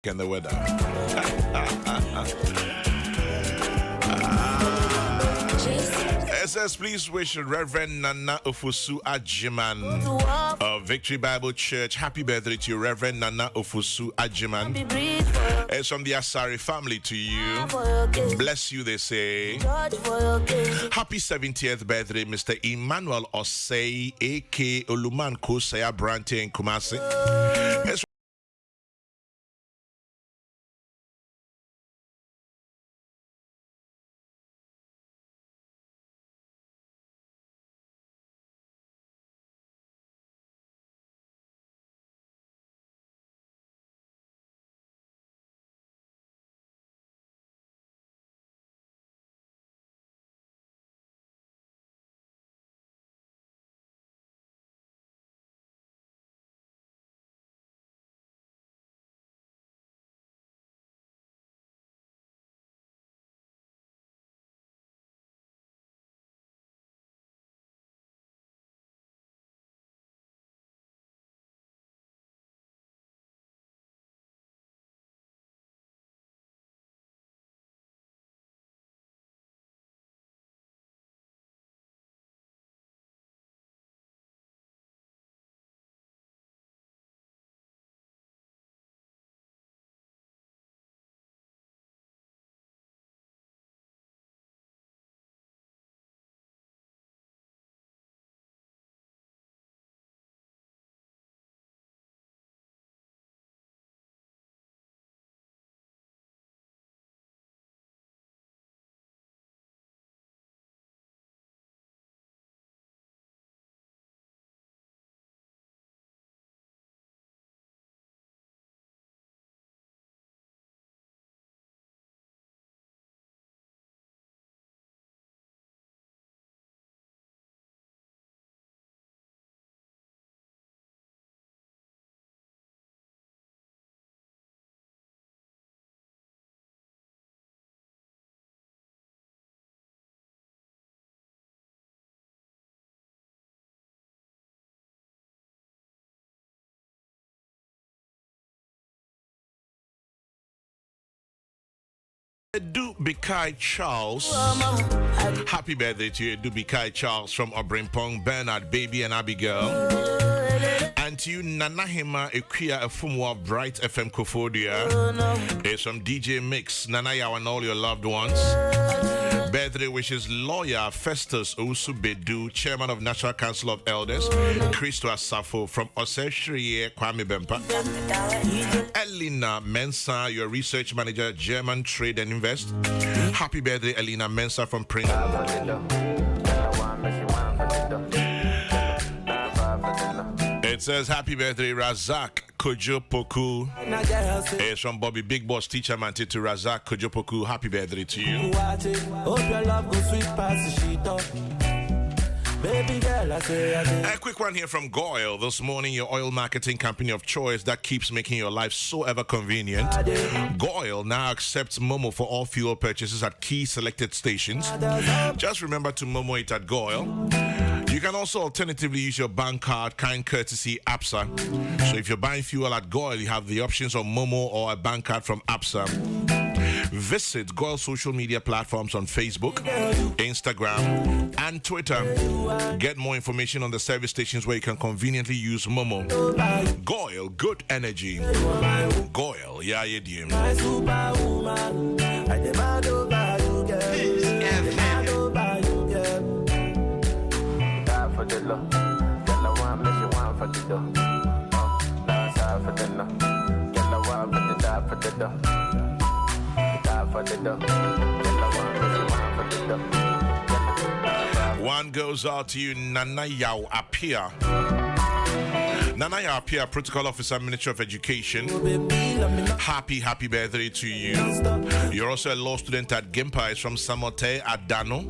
and the weather. It says, please wish Reverend Nana Ofusu Ajiman of Victory Bible Church happy birthday to you, Reverend Nana Ofusu Ajiman. It's from the Asari family to you. Bless you, they say. Happy 70th birthday, Mr. Emmanuel Osei, A.K. Oluman Kosaya Brante in Kumasi. It's Edu Bikai Charles. Happy birthday to you, Edu Bikai Charles from Obrimpong, Bernard, Baby, and Abigail. And to you, Nanahima Equia Efumwa Bright FM Kofodia. It's from DJ Mix, Nanaya, and all your loved ones. Birthday wishes lawyer Festus Osubedu, chairman of National Council of Elders, Christo Asafo from Oseshriye Kwame Bempa. Elena Mensa, your research manager, German Trade and Invest. Happy birthday, Elena Mensa from Prince. It says, happy birthday, Razak Kojopoku. It's from Bobby Big Boss Teacher Manti to Razak Kojopoku. Happy birthday to you. A quick one here from Goyle. This morning, your oil marketing company of choice that keeps making your life so ever convenient. Goyle now accepts Momo for all fuel purchases at key selected stations. Just remember to Momo it at Goyle. You can also alternatively use your bank card, kind courtesy APSA. So if you're buying fuel at Goyle, you have the options of Momo or a bank card from APSA. Visit Goyle social media platforms on Facebook, Instagram, and Twitter. Get more information on the service stations where you can conveniently use Momo. Goyle, good energy. Goyle, yeah, you do. One goes out to you, Nana Yao Apia. Nana Yao Apia, Protocol Officer, Ministry of Education. Happy birthday to you. You're also a law student at Gimpa. It's from Samote Adano.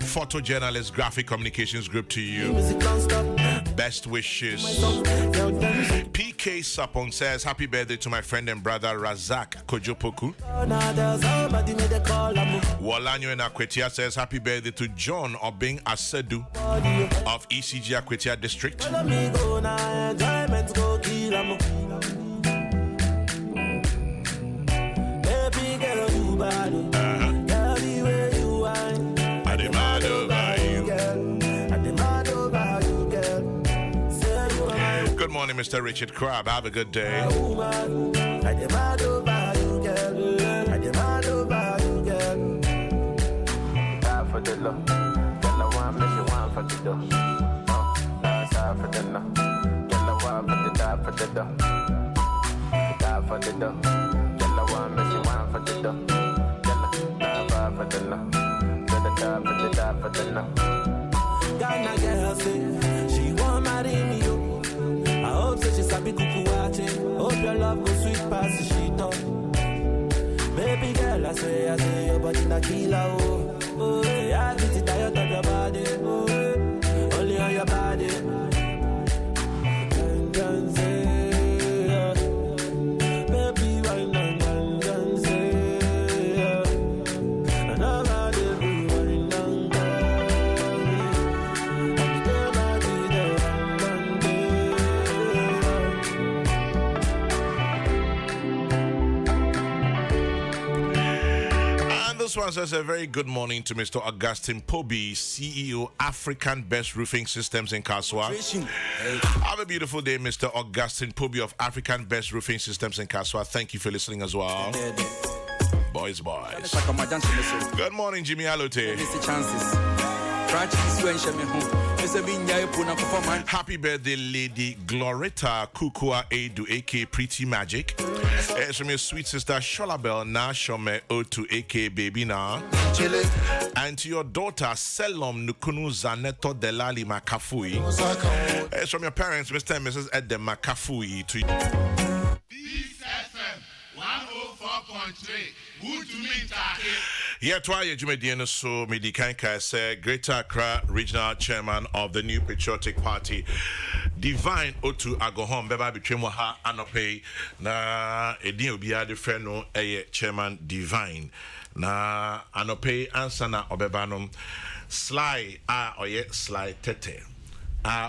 Photojournalist, Graphic Communications Group to you. Best wishes. PK Sapong says, happy birthday to my friend and brother Razak Kojopoku. Walanyo and Akwetia says, happy birthday to John Obing Asedu of ECG Akwetia District. Mr. Richard Crab. Have a good day. For the love, girl, I want me, she want for the dough. That's all for the love. Girl, I want for the die for the dough. Die for the dough. Girl, I want me, she want for the dough. Girl, die for the love. Girl, die for the love. Ghana girl say she want marry me, yo. I hope say she sabi kuku watching. Hope your love go sweet past the sheet up. Baby girl, I say your body na killer, oh. Oh, yeah, I get it tired of your body. Oh, only on your body. And say, baby, why not? And say, and I'm not every wine and girl. I'm still not there. This one says a very good morning to Mr. Augustine Pobi, CEO, African Best Roofing Systems in Kaswa. Have a beautiful day, Mr. Augustine Pobi of African Best Roofing Systems in Kaswa. Thank you for listening as well. Boys. Good morning, Jimmy Alote. Happy birthday, Lady Gloretta Kukua Edu, aka Pretty Magic. It's from your sweet sister Sholabel Na Shome Otu, aka Baby Na. And to your daughter Selom Nukunu Zaneto Delali Makafui. It's from your parents, Mr. and Mrs. Edem Makafui. To Peace FM 104.3. Good to meet you. Yeah, try Jumediano so Medikanka say Greater Accra Regional Chairman of the New Patriotic Party. Divine Otu Agohom Beba between Waha Anope na Edin Obia de Freno Chairman Divine. Na Anope Ansana Obebanum Sly Oye Sly Tete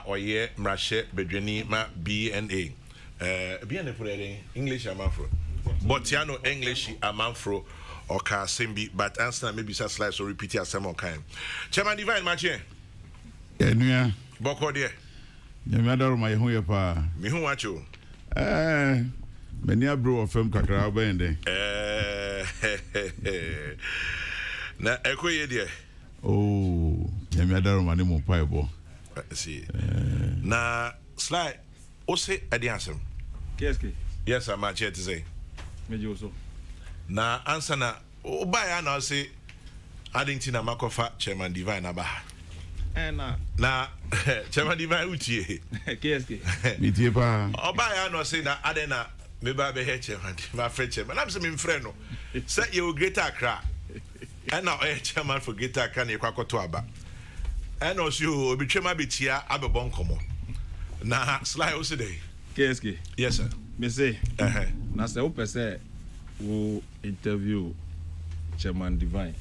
Oye Mrashe Bedweni Ma BNA. BNA for English Amanfro. Botiano English Amanfro. Or Simbi, but answer maybe such slides or repeat as some kind. Chairman Divine, my chair. Yeah, Boko dear. You matter my home, pa. Me who want you? Many a bro of film Kakra Bende. Na Echo ye dear. Oh, you matter my name of Piebo. See. Na slide. Ose at the answer. Yes, I'm my chair to say. Mejoso. Na answer na Obaya na say Addington Makofa Chairman Divine Aba. Na Chairman Divine Uchi. KSK. Mitipa. Obaya no say na Adena meba be he Chairman, my friend Chairman. I'm saying friend no. Say you Greater Accra. And now Chairman for Greater Accra ne kwakoto aba. And also obi Chairman be tia abebon komo. Na slide ose dey. KSK. Yes sir. Me say. Na say ope say wo interview Chairman Divine.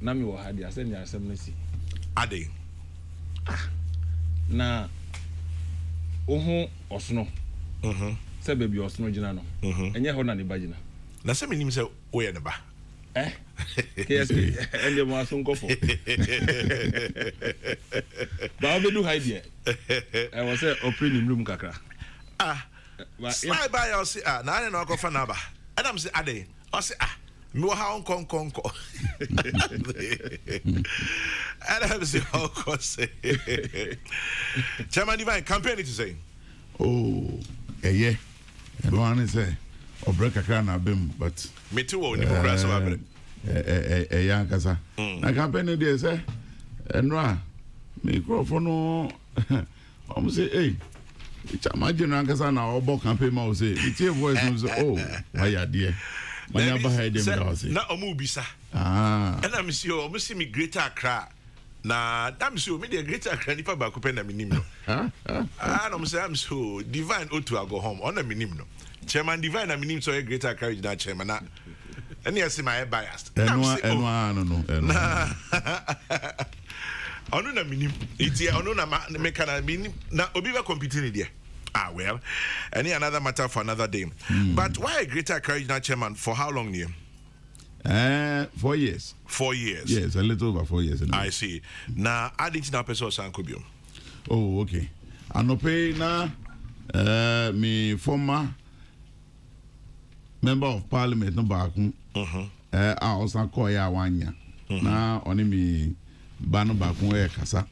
Na mi wo hadi asem ya asem nasi. Ade. Na oho osno. Se baby osno gina no. Enye ho na ne ba gina. Na se menim se wo ye ne ba. KSK. Ende mo aso nkofo. Ba obedu hide e. I was say open in room kakra. Slide by you say na ane na okofa na ba. Adam say ade. I say me wo ha onkonkonko. Adam say how say. Chairman Divine campaign to say. Oh, yeah. And one is a break a crown of him, but me too on the progress of a young casa. I campaign there, say, and microphone. I'm say, hey, it's a margin Ankasa now, or book campaign mouse. It's your voice. Oh, my dear. My number had him. Not a movie, sir. And I'm sure, almost see me Greater Accra. Na damn sure me the Greater Accra nipa ba ko pe na minim no. I'm say I'm so Divine Otu go home on na minim no. Chairman Divine na minim so Greater Accra regional chairman na. Any say my biased. No. Ono na minim. Iti ono na me kana minim na obi ba competing there. Well, any another matter for another day. But why a Greater Accra regional chairman for how long here? 4 years. 4 years. Yes, a little over 4 years. I see. Now, I didn't know person Sankobio. Oh, okay. Anope na me former member of parliament no baako a also call ya wanya na oni me ba no baako e kasa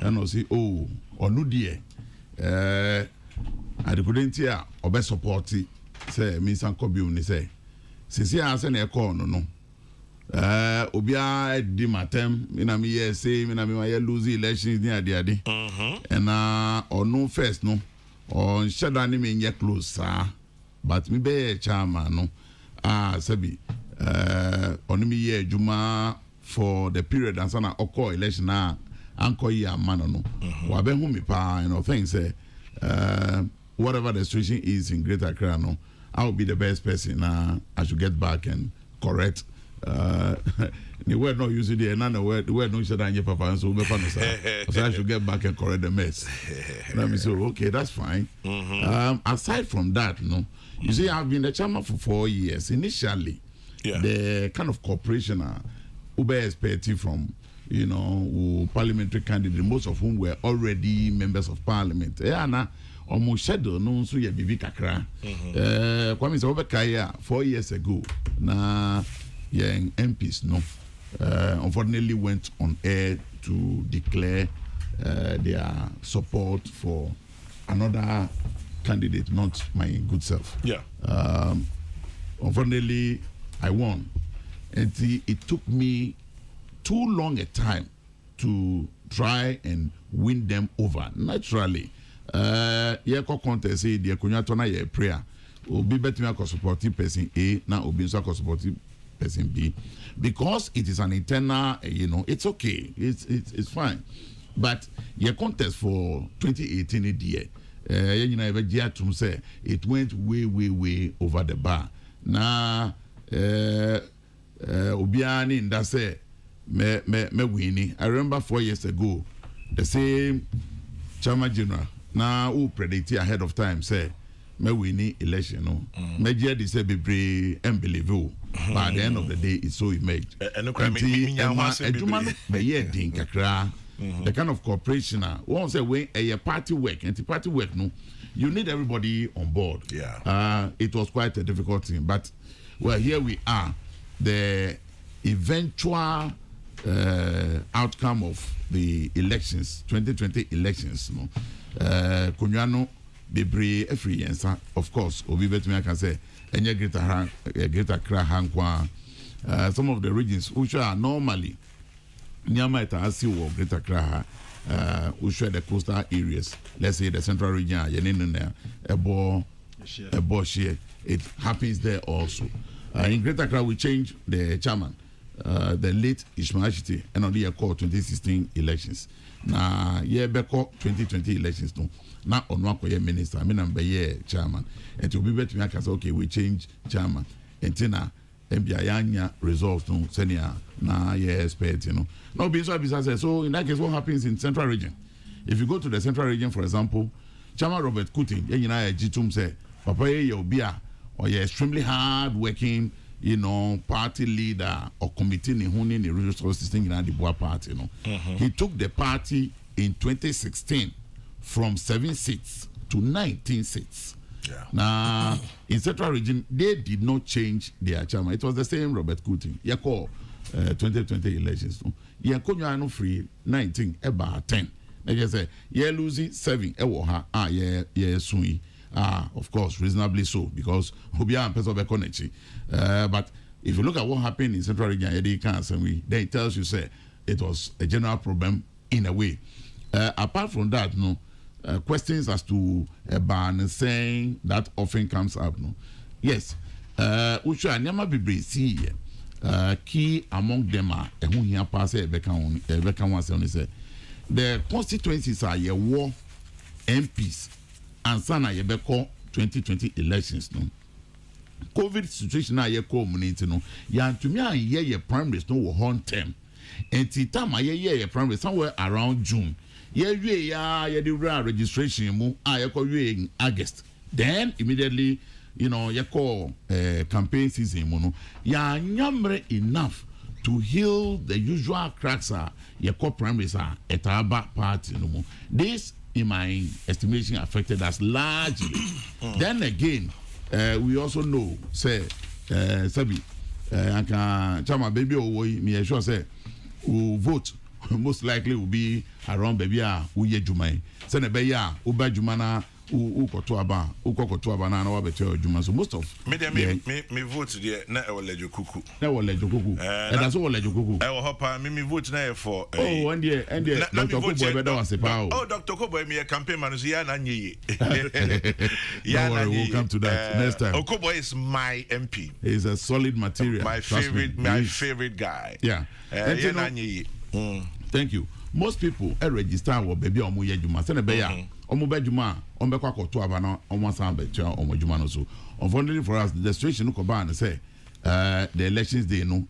and o say oh onu de adekudenti a obe support say me san kobium ni say sisi a say na e call no obia di matem na me ye say me na me ye lose elections ni ade and onu first no on shada ni me nye close but me be chairman no sabi onu me ye adwuma for the period and sana occur election na anko ya man no wa be hu me pa you know things say whatever the situation is in Greater Accra no I will be the best person I should get back and correct the word not using the another word the word no should anye papa and so be fun so I should get back and correct the mess. Let me say okay, that's fine. Aside from that, no, you see I've been the chairman for 4 years. Initially, the kind of cooperation Ube expected from parliamentary candidates, most of whom were already members of parliament. Na almost shadow no so ye bibi kakra. Kwame se obekaya 4 years ago na young MPs no unfortunately went on air to declare their support for another candidate, not my good self. Unfortunately, I won. And it took me too long a time to try and win them over. Naturally, contest say the kunyatona ye prayer. Obi betimi akọ supporting person A, na obi nso akọ supporting person B, because it is an internal, it's okay, it's fine. But your contest for 2018 year, it went way over the bar. Now, Obiani in that say me winning. I remember 4 years ago, the same Chairman General now who predicted ahead of time say me winning election. No, me just say be unbelievable. But at the end of the day, it's so imaged. The kind of cooperation, once a way a party work, anti-party work, no, you need everybody on board. It was quite a difficult thing, but well, here we are. The eventual outcome of the elections, 2020 elections, no, Kunyano, Bebre, every answer, of course, Obi Betumi can say. Greater Accra Hankwa. Some of the regions which are normally Nyama Itasi or Greater Accra, which are the coastal areas, let's say the central region, Ebo Share, it happens there also. In Greater Accra, we changed the chairman, the late Ishmael Ashiti, and on the year called 2016 elections. Now, Beko 2020 elections. Now, on one minister, I mean, I'm chairman. And to be better, I can say, okay, we change chairman. And Tina, MBIanya results, no, senior, na, expert, No, business, so in that case, what happens in central region? If you go to the central region, for example, Chairman Robert Kutin, Jitum say, Papa, you'll be or you're extremely hard working, party leader or committee in the resources thing in the Boa party, He took the party in 2016 from 7 seats to 19 seats. Now, in Central Region, they did not change their chairman. It was the same Robert Kutin. Yako 2020 elections. Yako no free 19 about 10. Like I say, losing 7 sui. Of course, reasonably so, because Hobia and Peso Bekonechi. But if you look at what happened in Central Region, then it tells you say it was a general problem in a way. Apart from that, questions as to a ban saying that often comes up. Yes, which are never be see key among them are who here pass a the constituencies are your war MPs and sana yebeko 2020 elections. COVID situation na ye community ya to me ye primaries no one term and time ye primaries somewhere around June. Ye the registration mu in August. Then immediately, you call campaign season ya nyamre enough to heal the usual cracks you call primaries etaba party no more. This in my estimation, affected us largely. Then again, we also know, say, Sabi, Chama baby, me sure say, who vote most likely will be around baby, who ye Jumai. Send a beya, Uba Jumana. Ukotoaba na wa beto adwuma. So most of me vote there na e wo lejo kuku and that's all lejo kuku e wo hopa me vote na for and Dr. Kobo be da wase pa Dr. Kobo me campaign man so ya na nyeye we'll come to that next time. Kobo is my MP. He's a solid material, my favorite guy. Yeah. Thank you. Most people register wo baby omo ye adwuma se na be ya omo ba adwuma omo be kwakoto aba na omo san be tua omo adwuma no so. Unfortunately for us, the situation no ko ba na say the elections day no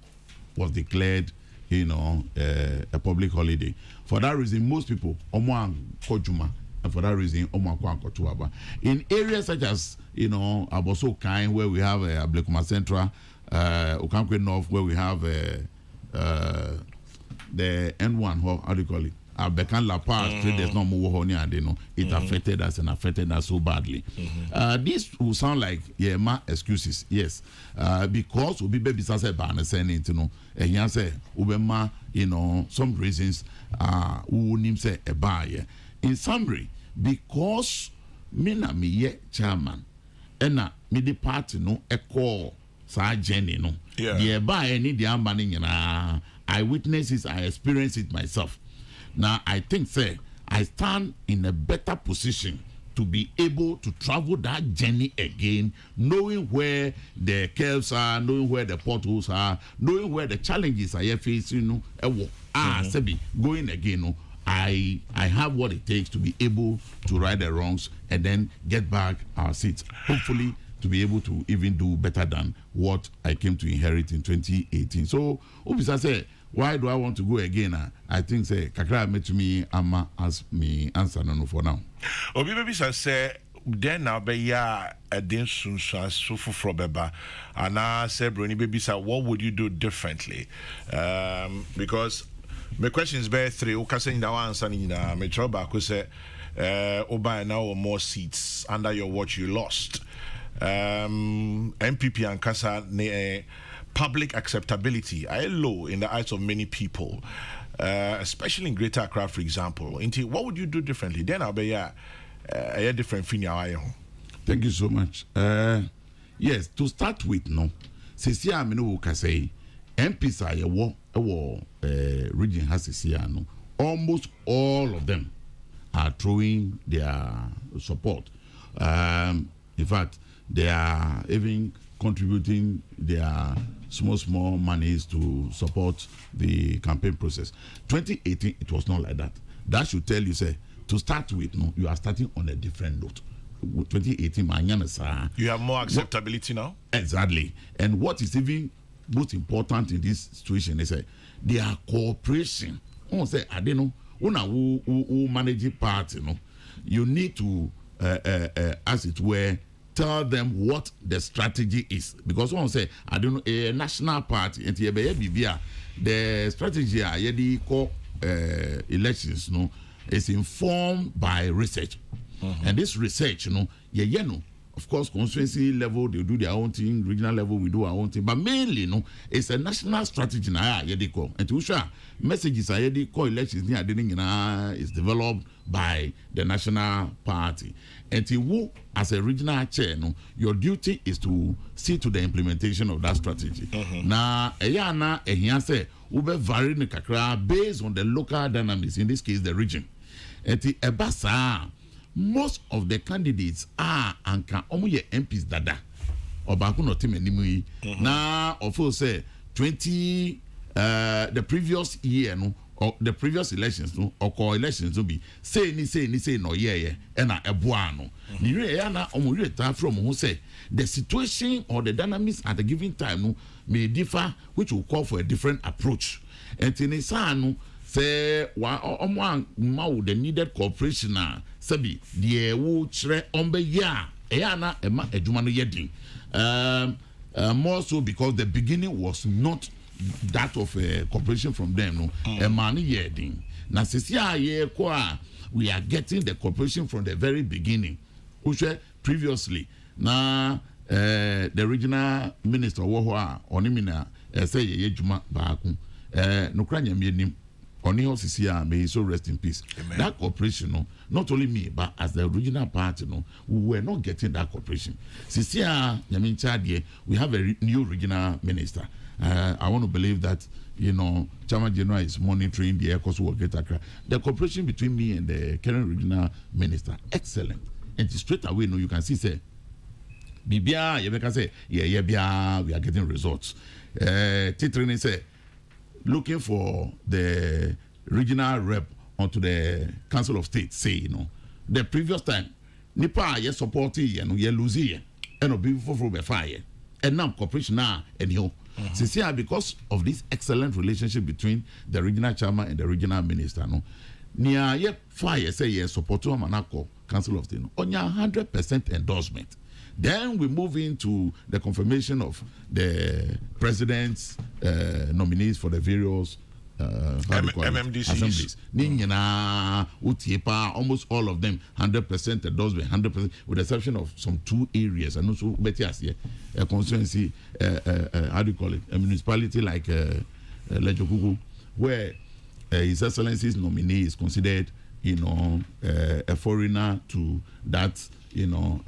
was declared, a public holiday. For that reason, most people omo an kodwuma, and for that reason omo kwakoto aba. In areas such as Aboso Kain, where we have Ablekuma Central, Okankwe North, where we have the N1, how do you call it? Bekan La Paz, there's no more honey, and it affected us so badly. This will sound like excuses, yes, because we be baby say ban saying and you say ubema, some reasons who name say a buyer. In summary, because me na me ye chairman, and me the party a call sa Jenny the buyer need the money I witness it, I experience it myself. Now, I think, say, I stand in a better position to be able to travel that journey again, knowing where the curves are, knowing where the potholes are, knowing where the challenges are facing, Sebi, going again. I have what it takes to be able to right the wrongs and then get back our seats. Hopefully, to be able to even do better than what I came to inherit in 2018. So, Obisa say, why do I want to go again? I think say kakra met me ama as me answer no for now. Obi baby say then now be ya edin sunsa so fufro beba ana say broni baby say what would you do differently? Because my question is very three. O kase na wa answer ni na me try back say oba now more seats under your watch you lost. MPP and Kasa public acceptability are low in the eyes of many people, especially in Greater Accra, for example. What would you do differently? Then I'll be a different thing. Thank you so much. Yes, to start with, Sisi Aminu Kase, MPs are region has Sisi. Almost all of them are throwing their support. In fact, they are even contributing their small monies to support the campaign process. 2018, it was not like that. That should tell you, say, to start with, you are starting on a different note. 2018, you have more acceptability now? Exactly. And what is even most important in this situation is their cooperation. I say, I don't know, who manage part, you need to, as it were, tell them what the strategy is, because one say I don't know a national party and the strategy elections is informed by research, and this research of course constituency level they do their own thing, regional level we do our own thing, but mainly it's a national strategy and to show messages elections is developed by the national party. And you, as a regional chair, your duty is to see to the implementation of that strategy. Now, say ube vary ne kakra based on the local dynamics, in this case the region. And the ebasa, most of the candidates are anka omuye MPs dada. Obaku no team anymore. Now, of course, say 20 the previous year or the previous elections or co-elections will be say no and ebuano. From who say the situation or the dynamics at a given time may differ, which will call for a different approach. And in say the needed cooperation sabi the wo chere ombe ya eyana ema ejuma no yedin. More so because the beginning was not that of cooperation from them. No, a money yeding. Now, we are getting the cooperation from the very beginning. Previously, now the regional minister Onimina say Yejuma Baku Nukranya Minim Oniho Sisia may so rest in peace. Amen. That cooperation, no, not only me, but as the original party, no, we were not getting that cooperation. Sisia Yamin Chadie, we have a new regional minister. I want to believe that, you know, Chairman General is monitoring the ECOS work at Accra. The cooperation between me and the current regional minister, excellent. And straight away, no, you can see, say, Bibia, you can say, yeah, we are getting results. Titrini say, looking for the regional rep onto the Council of State, say, you know, the previous time, Nipa, yes, supporting, and we are losing, and be for fire. And now, cooperation now, and you. Since because of this excellent relationship between the regional chairman and the regional minister, no, near ye fire say yes support to Manako Council of State, no, on your 100% endorsement. Then we move into the confirmation of the president's nominees for the various assemblies. Almost all of them 100% endorsement, 100%, with the exception of some 2 areas. And also, a constituency, how do you call it? A municipality like Kokrokoo, where His Excellency's nominee is considered, you know, a foreigner to that, you know,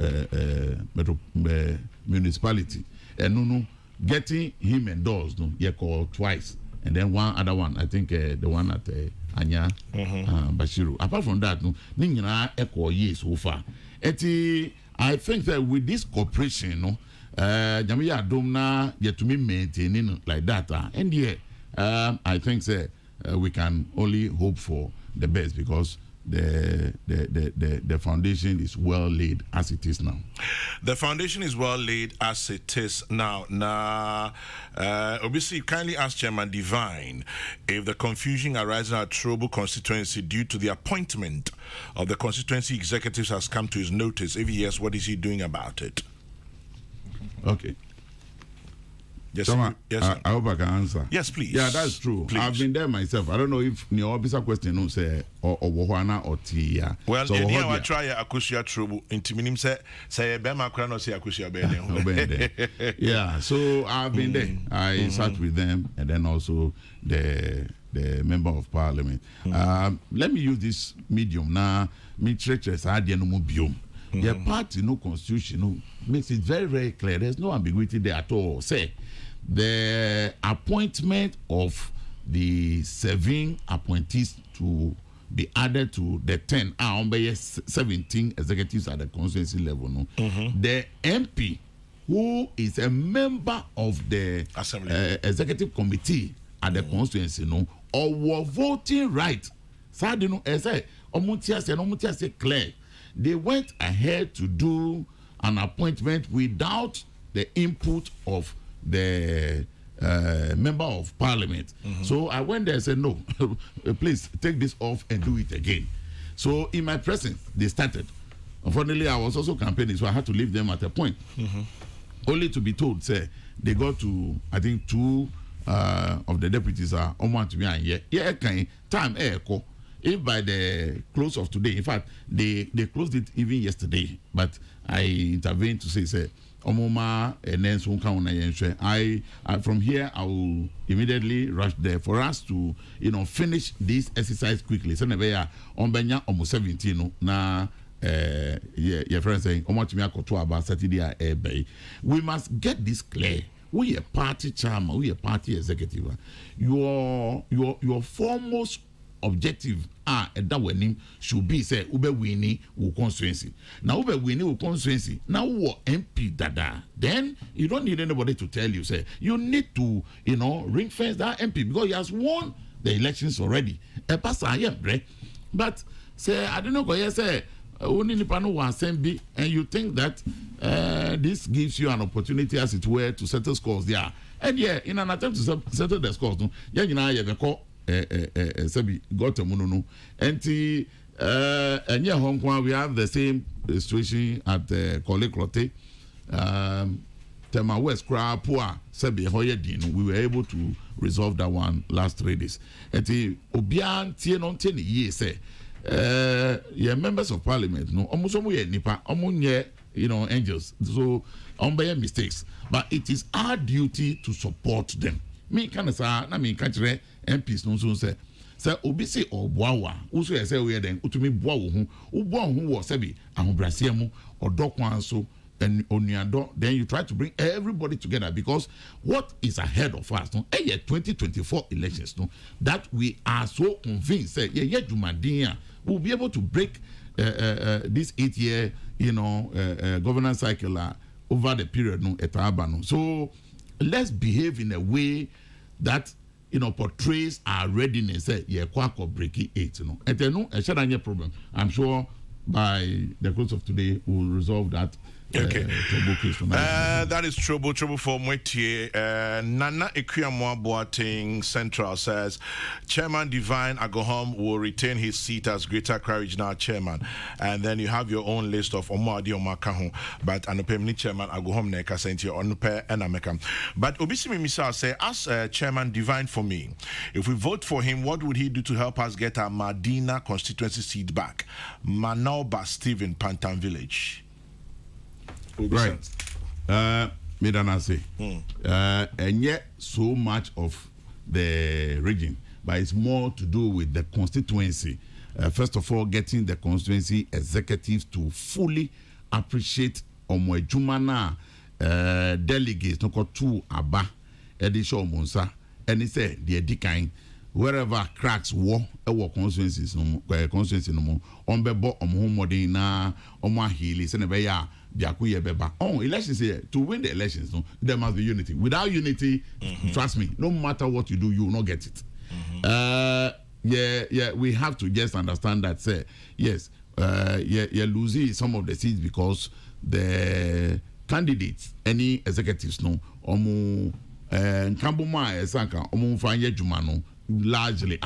municipality. And getting him endorsed, called twice. And then one other one, I think the one at Anya Bashiru. Apart from that, no, Ningina echo years so far. I think that with this cooperation, no, Jamia Domna yet to be maintaining like that, and yeah, I think that we can only hope for the best because the foundation is well laid as it is now. The foundation is well laid as it is now. Obviously, kindly ask Chairman Divine if the confusion arising at Trobo constituency due to the appointment of the constituency executives has come to his notice. If yes, what is he doing about it? Okay. Yes, yes, I hope I can answer. Yes, please. Yeah, that's true. Please. I've been there myself. I don't know if your officer question no say or Wohana or Tia. Well, so here I try Akusia Trouble. Intiminim say Bema Krano say Akusia Bene. Yeah, so I've been there. I sat with them and then also the member of parliament. Let me use this medium now. Me churches are the no biome. The party no constitution no makes it very, very clear. There's no ambiguity there at all. Say the appointment of the 7 appointees to be added to the 10 17 executives at the constituency level. No, the MP who is a member of the executive committee at the constituency, no, or voting right. Sadly, no, I say, Omutia say clear. They went ahead to do an appointment without the input of the member of parliament. So I went there and said, no, please take this off and do it again. So in my presence, they started. Unfortunately, I was also campaigning, so I had to leave them at a point. Only to be told, say, they got to, I think, 2 of the deputies are on to me. Time echo. If by the close of today, in fact, they closed it even yesterday, but I intervened to say, Omoma and then soon I from here I will immediately rush there for us to, you know, finish this exercise quickly. So never on Benya almost 17 na your friend saying about Saturday. We must get this clear. We a party chairman, we a party executive. Your foremost objective that winning should be say ube winning will constituency. Now ube winning will constituency. Now what MP dada. Then you don't need anybody to tell you. Say you need to, you know, ring fence that MP because he has won the elections already. But say I don't know what you say. Only Nipano was assembly, and you think that this gives you an opportunity, as it were, to settle scores there. And yeah, in an attempt to settle the scores, no, yeah, you know, you have call Sebi got a mono, and yeah, Hong Kong, we have the same situation at Kokrokoo. Tema West Krapua Sebi Hoyedin, we were able to resolve that one last 3 days. Eti Obian Tienon Teni ye say yeah, members of parliament no almost nipa angels, so mistakes, but it is our duty to support them. Me kind of say na me catch MPs no so say obi say oboawa uso say we den utumi boa wo hu wo sebi ahobrasea mu odokwan so and onuado, then you try to bring everybody together, because what is ahead of us no 2024 elections no, that we are so convinced say we'll be able to break this 8-year governance cycle over the period no etaba no. So let's behave in a way that portrays our readiness. Say breaking 8 no, and then no a problem. I'm sure by the close of today we'll resolve that. Okay. That is trouble for Moitié. Nana Equiamwa Boateng Central says Chairman Divine Agohom will retain his seat as Greater Accra Regional Chairman. And then you have your own list of Omadi Omakahu, but Anupemni Chairman Agohom Neka Senti Onupe and Ameka. But Obisimi Misa say, as Chairman Divine for me, if we vote for him, what would he do to help us get our Madina constituency seat back? Manauba Stephen, Pantan Village. Right. Midana say, and yet so much of the region, but it's more to do with the constituency. First of all, getting the constituency executives to fully appreciate Omwejumana delegates, no two Aba, Edisho Monsa, and he said the Edikain. Wherever cracks war constituencies no more on bebo modina hili senebeya biakuye beba. Oh, elections here to win the elections no, there must be unity. Without unity, trust me, no matter what you do, you will not get it. We have to just understand that say yes, losing some of the seats because the candidates, any executives no Nkambuma esanka fanye jumano largely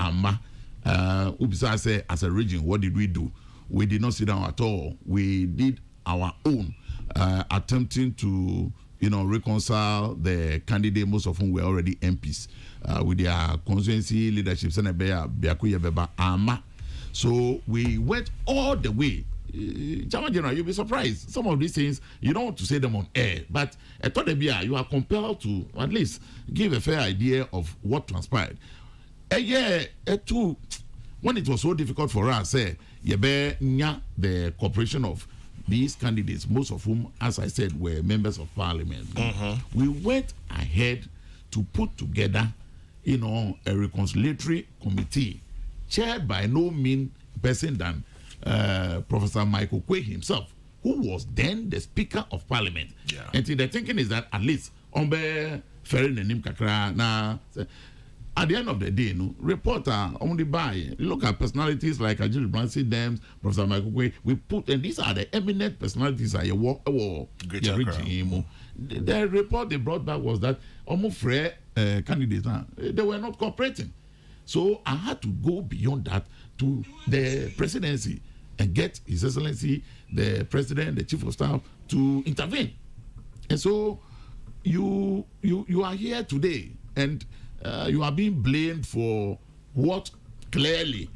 Ubisa say as a region, what did we do? We did not sit down at all. We did our own attempting to reconcile the candidate, most of whom were already MPs with their constituency leadership. So we went all the way. Chairman General, you'll be surprised. Some of these things you don't want to say them on air, but at Todebia, you are compelled to at least give a fair idea of what transpired. When it was so difficult for us, the cooperation of these candidates, most of whom, as I said, were members of parliament. We went ahead to put together, a reconciliatory committee chaired by no mean person than Professor Michael Quay himself, who was then the Speaker of Parliament. Yeah. And the thinking is that at least Ombe Ferry Nenim Kakra na at the end of the day, reporter only buy look at personalities like Ajil Brancy Dems, Professor Michael Quay. We put, and these are the eminent personalities that you regime. The report they brought back was that almost fair candidates they were not cooperating. So I had to go beyond that to the presidency and get His Excellency, the President, the Chief of Staff to intervene. And so you are here today, and you are being blamed for what clearly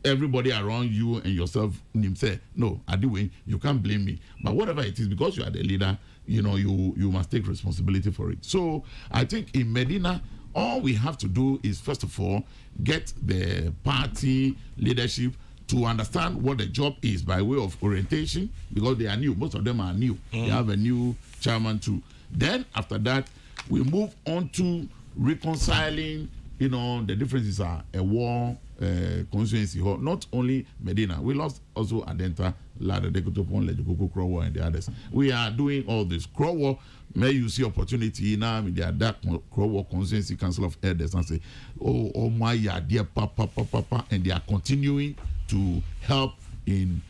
everybody around you and yourself say, no, Adiwe, you can't blame me. But whatever it is, because you are the leader, you must take responsibility for it. So I think in Medina, all we have to do is, first of all, get the party leadership to understand what the job is by way of orientation, because they are new. Most of them are new. They have a new chairman too. Then after that, we move on to reconciling, the differences are a war constituency. Not only Medina, we lost also Adenta, Lada, Dekotopon, Kokrokoo, and the others. We are doing all this. Krowo, may you see opportunity now in the dark Krowo Constituency Council of Elders and say, oh my dear papa, and they are continuing to help in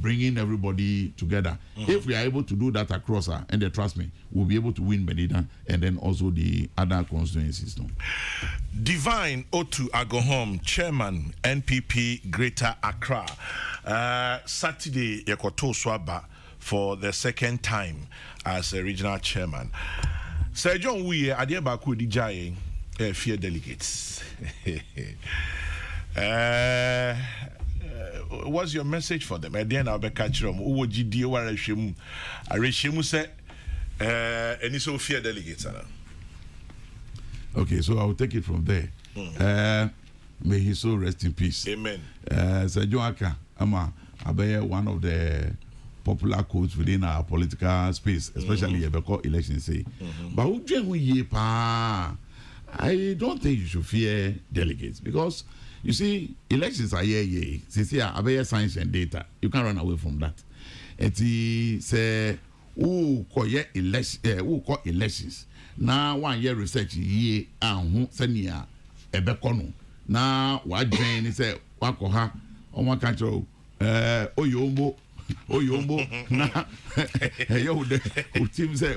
bringing everybody together. If we are able to do that across her, and they trust me, we'll be able to win Medina and then also the other constituencies. Divine Otu Agohom, Chairman, NPP Greater Accra. Saturday, Yakoto Swaba for the second time as a regional chairman. Sir John, we are there back with the fear delegates. What's your message for them? At the end, I'll be catching them. Who would you do? I say, any so fear delegates. Okay, so I'll take it from there. May his soul rest in peace. Amen. Sir Joaka, I'm one of the popular quotes within our political space, especially about elections. But I don't think you should fear delegates because you see, elections are since here, I science and data. You can't run away from that. And he say, who call elections? Now 1 year research ye and senia ebekono. Now what Jane say wakoha on one country oyombo na yo the team say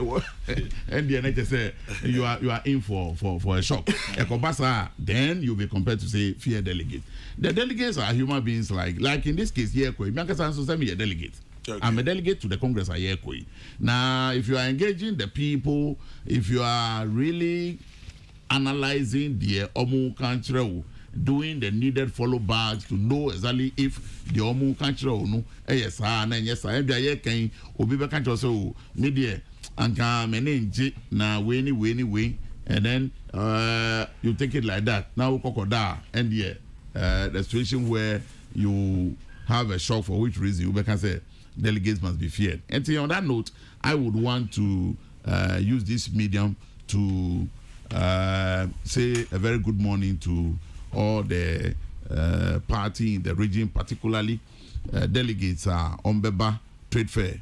and the NHS say you are in for a shock. Ekobasa then you'll be compared to say fear delegate. The delegates are human beings like in this case here ko me aka so say me a delegate. Okay. I'm a delegate to the Congress. Now, if you are engaging the people, if you are really analyzing the Omu country, doing the needed follow backs to know exactly if the Omu country no, yes, and can obi be country so media and menenji na way, and then you take it like that. Now, Kokoda, and the situation where you have a shock for which reason you can say. Delegates must be feared. And on that note, I would want to use this medium to say a very good morning to all the party in the region, particularly delegates on Beba Trade Fair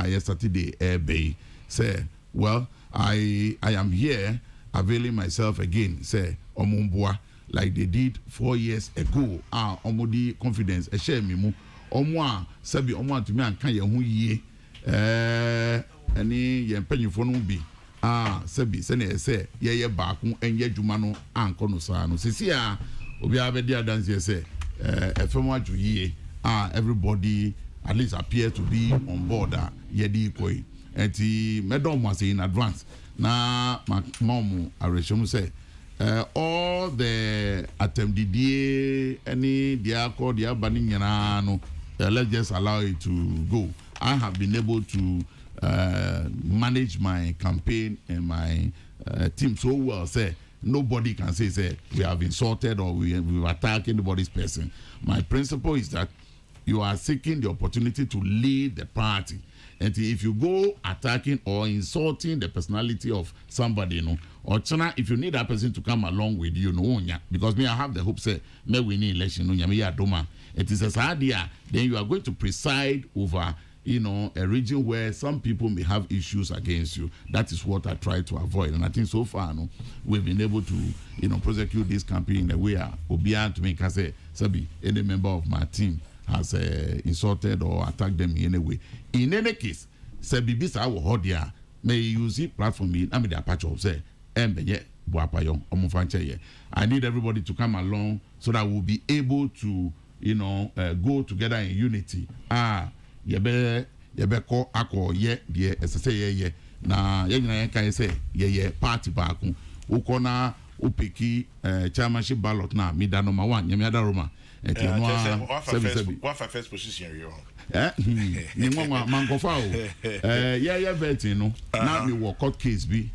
yesterday, Bay. Say, well, I am here availing myself again, say, Omumbua, like they did 4 years ago. Omodi confidence, a share me. Omwa sabi omwa tumi anka ye ho yie ani ye mpanyifo no bi sabi se na ese ye baako enye adwuma no anko no saa no sisi obi abedi adanse se efem adwo yie everybody at least appear to be on board ye di koi enti medom was in advance na mom areshom say all the attempted any dia call dia bani nyana no let's just allow it to go. I have been able to manage my campaign and my team so well. Say nobody can say we have insulted or we attacked anybody's person. My principle is that you are seeking the opportunity to lead the party. And if you go attacking or insulting the personality of somebody, you know, or China, if you need that person to come along with you, no, because me, I have the hope, say, may we need election, no, doma. It is a idea. Then you are going to preside over, you know, a region where some people may have issues against you. That is what I try to avoid. And I think so far, no, we've been able to, you know, prosecute this campaign in a way Obian to make us say, Sabi, any member of my team has insulted or attacked them in any way. In any case, say Bibisa will hold there, may use it platform in the Apache say, I need everybody to come along so that we'll be able to, you know, go together in unity. Yebe ko ako ye die esese ye na ye nyina kan say ye party back ukona upeki chairmanship ballot na mida number 1 nyamiada Roma what first position you ni mama mankofa o yeah betting no now we work court case be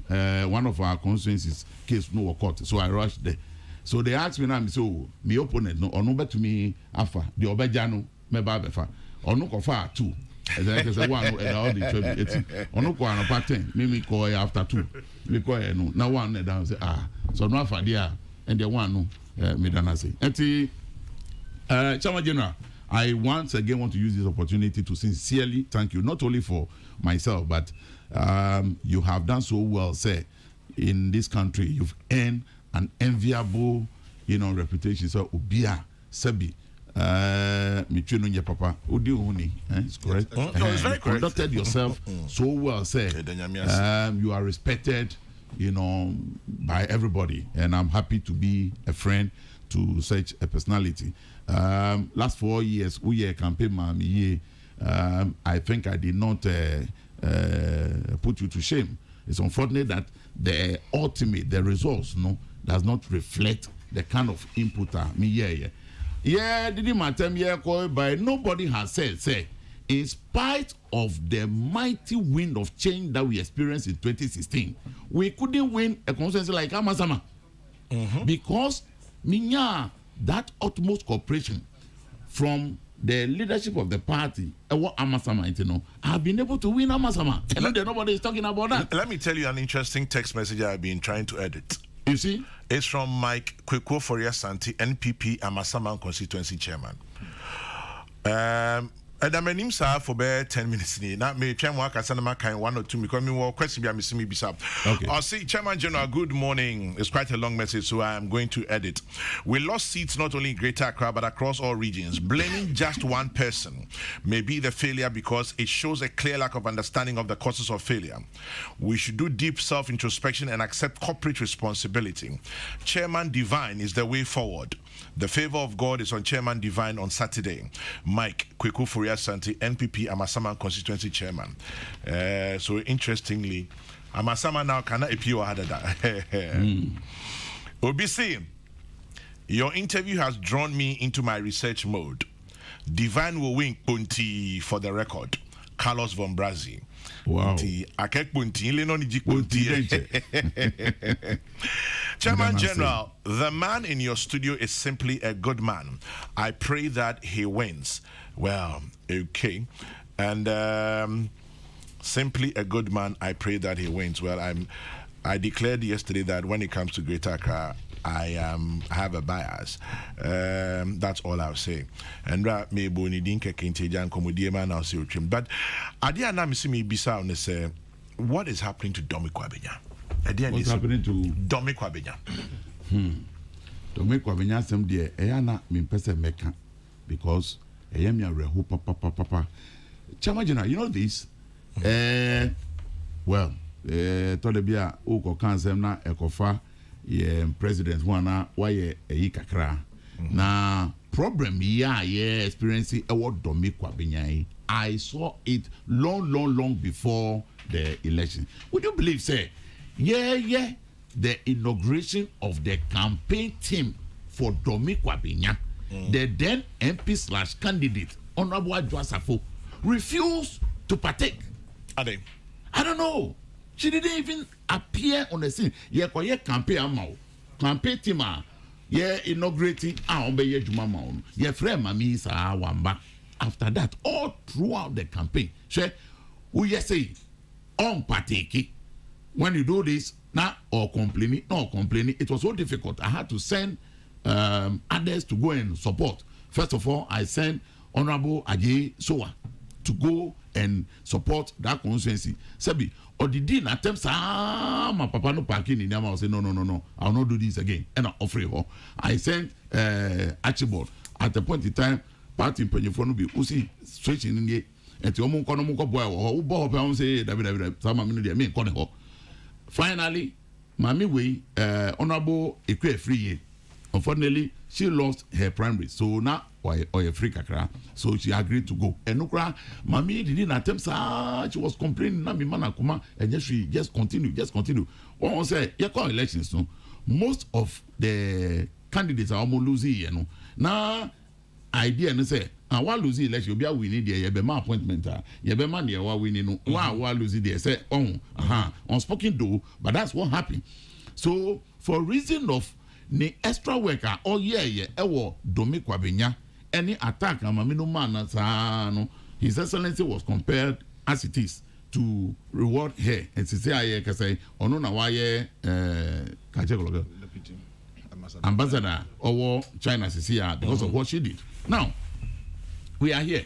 one of our constituencies case no work court, so I rushed there. So they asked me now, so my opponent no ono bet me afa the obeja no meba befa ono kofa 2 and then say one and all the 12 ono ko an part 10 me call after 2 me call no now one down say so no afa there and the one no me dana say enti Chairman General, I once again want to use this opportunity to sincerely thank you, not only for myself, but you have done so well, sir, in this country. You've earned an enviable, you know, reputation. So, Ubia, Sebi, Michino nye papa, Udi Uni, it's correct. No, it's very correct. Conducted yourself so well, sir. You are respected, you know, by everybody, and I'm happy to be a friend to such a personality. Last 4 years, we campaign I think I did not put you to shame. It's unfortunate that the ultimate, the results, does not reflect the kind of input didn't matter but nobody has said, say, in spite of the mighty wind of change that we experienced in 2016, we couldn't win a constituency like Amasama. Because that utmost cooperation from the leadership of the party, Amasama, have been able to win Amasama. Nobody is talking about that. Let me tell you an interesting text message I've been trying to edit. You see? It's from Mike Kokrokoo for Santi, NPP Amasama constituency chairman. And I'm in sir for about 10 minutes. Not me, Chairman Kasanama kind 1 or 2 because me will question me bisap. Okay. I'll see Chairman General, good morning. It's quite a long message, so I am going to edit. We lost seats not only in Greater Accra but across all regions. Blaming just one person may be the failure because it shows a clear lack of understanding of the causes of failure. We should do deep self-introspection and accept corporate responsibility. Chairman Divine is the way forward. The favor of God is on Chairman Divine on Saturday. Mike Kokrokoo for Santi, NPP Amasama constituency chairman. So interestingly, Amasama now cannot appeal OBC, your interview has drawn me into my research mode. Divine will win Punti for the record. Carlos von Brazi. Wow. Chairman General, the man in your studio is simply a good man. I pray that he wins. Well, okay. And simply a good man, I pray that he wins. Well, I declared yesterday that when it comes to Greater Accra, I have a bias. That's all I'll say. And me boni dinke kintejan komodie man I'll say trim. But adia na me see me bisa on say what is happening to Domi Kwabenya? What's happening to Domi Kwabenya? Domi Kwabenya sem de eyana me pese meka because eyamia reho papa. Chama General, you know this? Well, Todebia uko kansem na ekofa president wana waye kakra na problem experiencing what Domi Kwabenya. I saw it long before the election. Would you believe, say, the inauguration of the campaign team for Domi Kwabenya, the then MP/candidate Honorable Adjwasafo, refused to partake. Are they? I don't know. She didn't even appear on the scene. Campaign team inaugurating Juma Maun. Friend Mami sa wamba. After that, all throughout the campaign, we say on partake. When you do this, now or complaining, it was so difficult. I had to send others to go and support. First of all, I sent Honorable Ajay Sowa to go and support that constituency. Sebi, or the dean attempts, my papa no parking in Yama. I say, no, I'll not do this again. And I offer her. I sent Archibald. At the point in time, party penyefono bi usi stretching in the enti omo nko no mo boy wo bo ho say david sama me no de me nko ne ho. Finally mami we honorable Ekwe free. Unfortunately she lost her primary, so now or free kakra, so she agreed to go. And nukra mami didn't attempt, she was complaining na me man akuma and just continue. One say you call elections, no, most of the candidates are almost losing, now idea and say and while losing election you be winning there, you be my appointment, you be man there while winning, while losing there say unspoken though, but that's what happened. So for reason of the extra worker Domi Kwabenya, any attack amamino man His Excellency was compared as it is to reward her and say I say ono na waye ambassador or China because of what she did. Now we are here.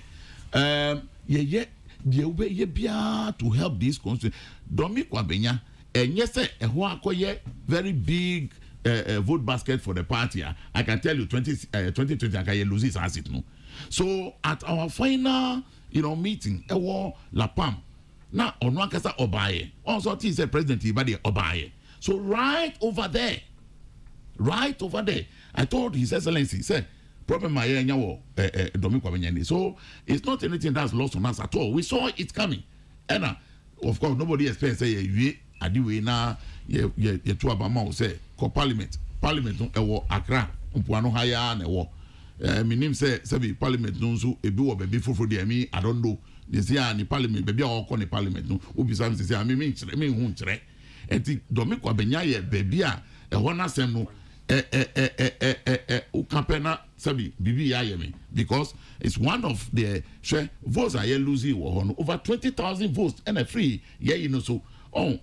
To help this constituency. Domi Kwabenya, and yes, very big vote basket for the party. I can tell you 2020 I can lose his asset. No. So at our final meeting, La Pam, now on one kasa Obaye, also he said President Ibadi Obaye. So right over there, I told His Excellency, said problem I hear so it's not anything that's lost on us at all. We saw it coming. And of course nobody expects say you adiwe na ye to abama say parliament no Accra mpuano haya na ewo minim say parliament no nso ebi wo baby foforo de mi I don't know they say ni parliament baby a call ni parliament no obi sam say me hu nkyere enti domiko abenya ye baby a eho na sem no ukapena sabi bibi ya yemi because it's one of the votes are losing over 20,000 votes and a free so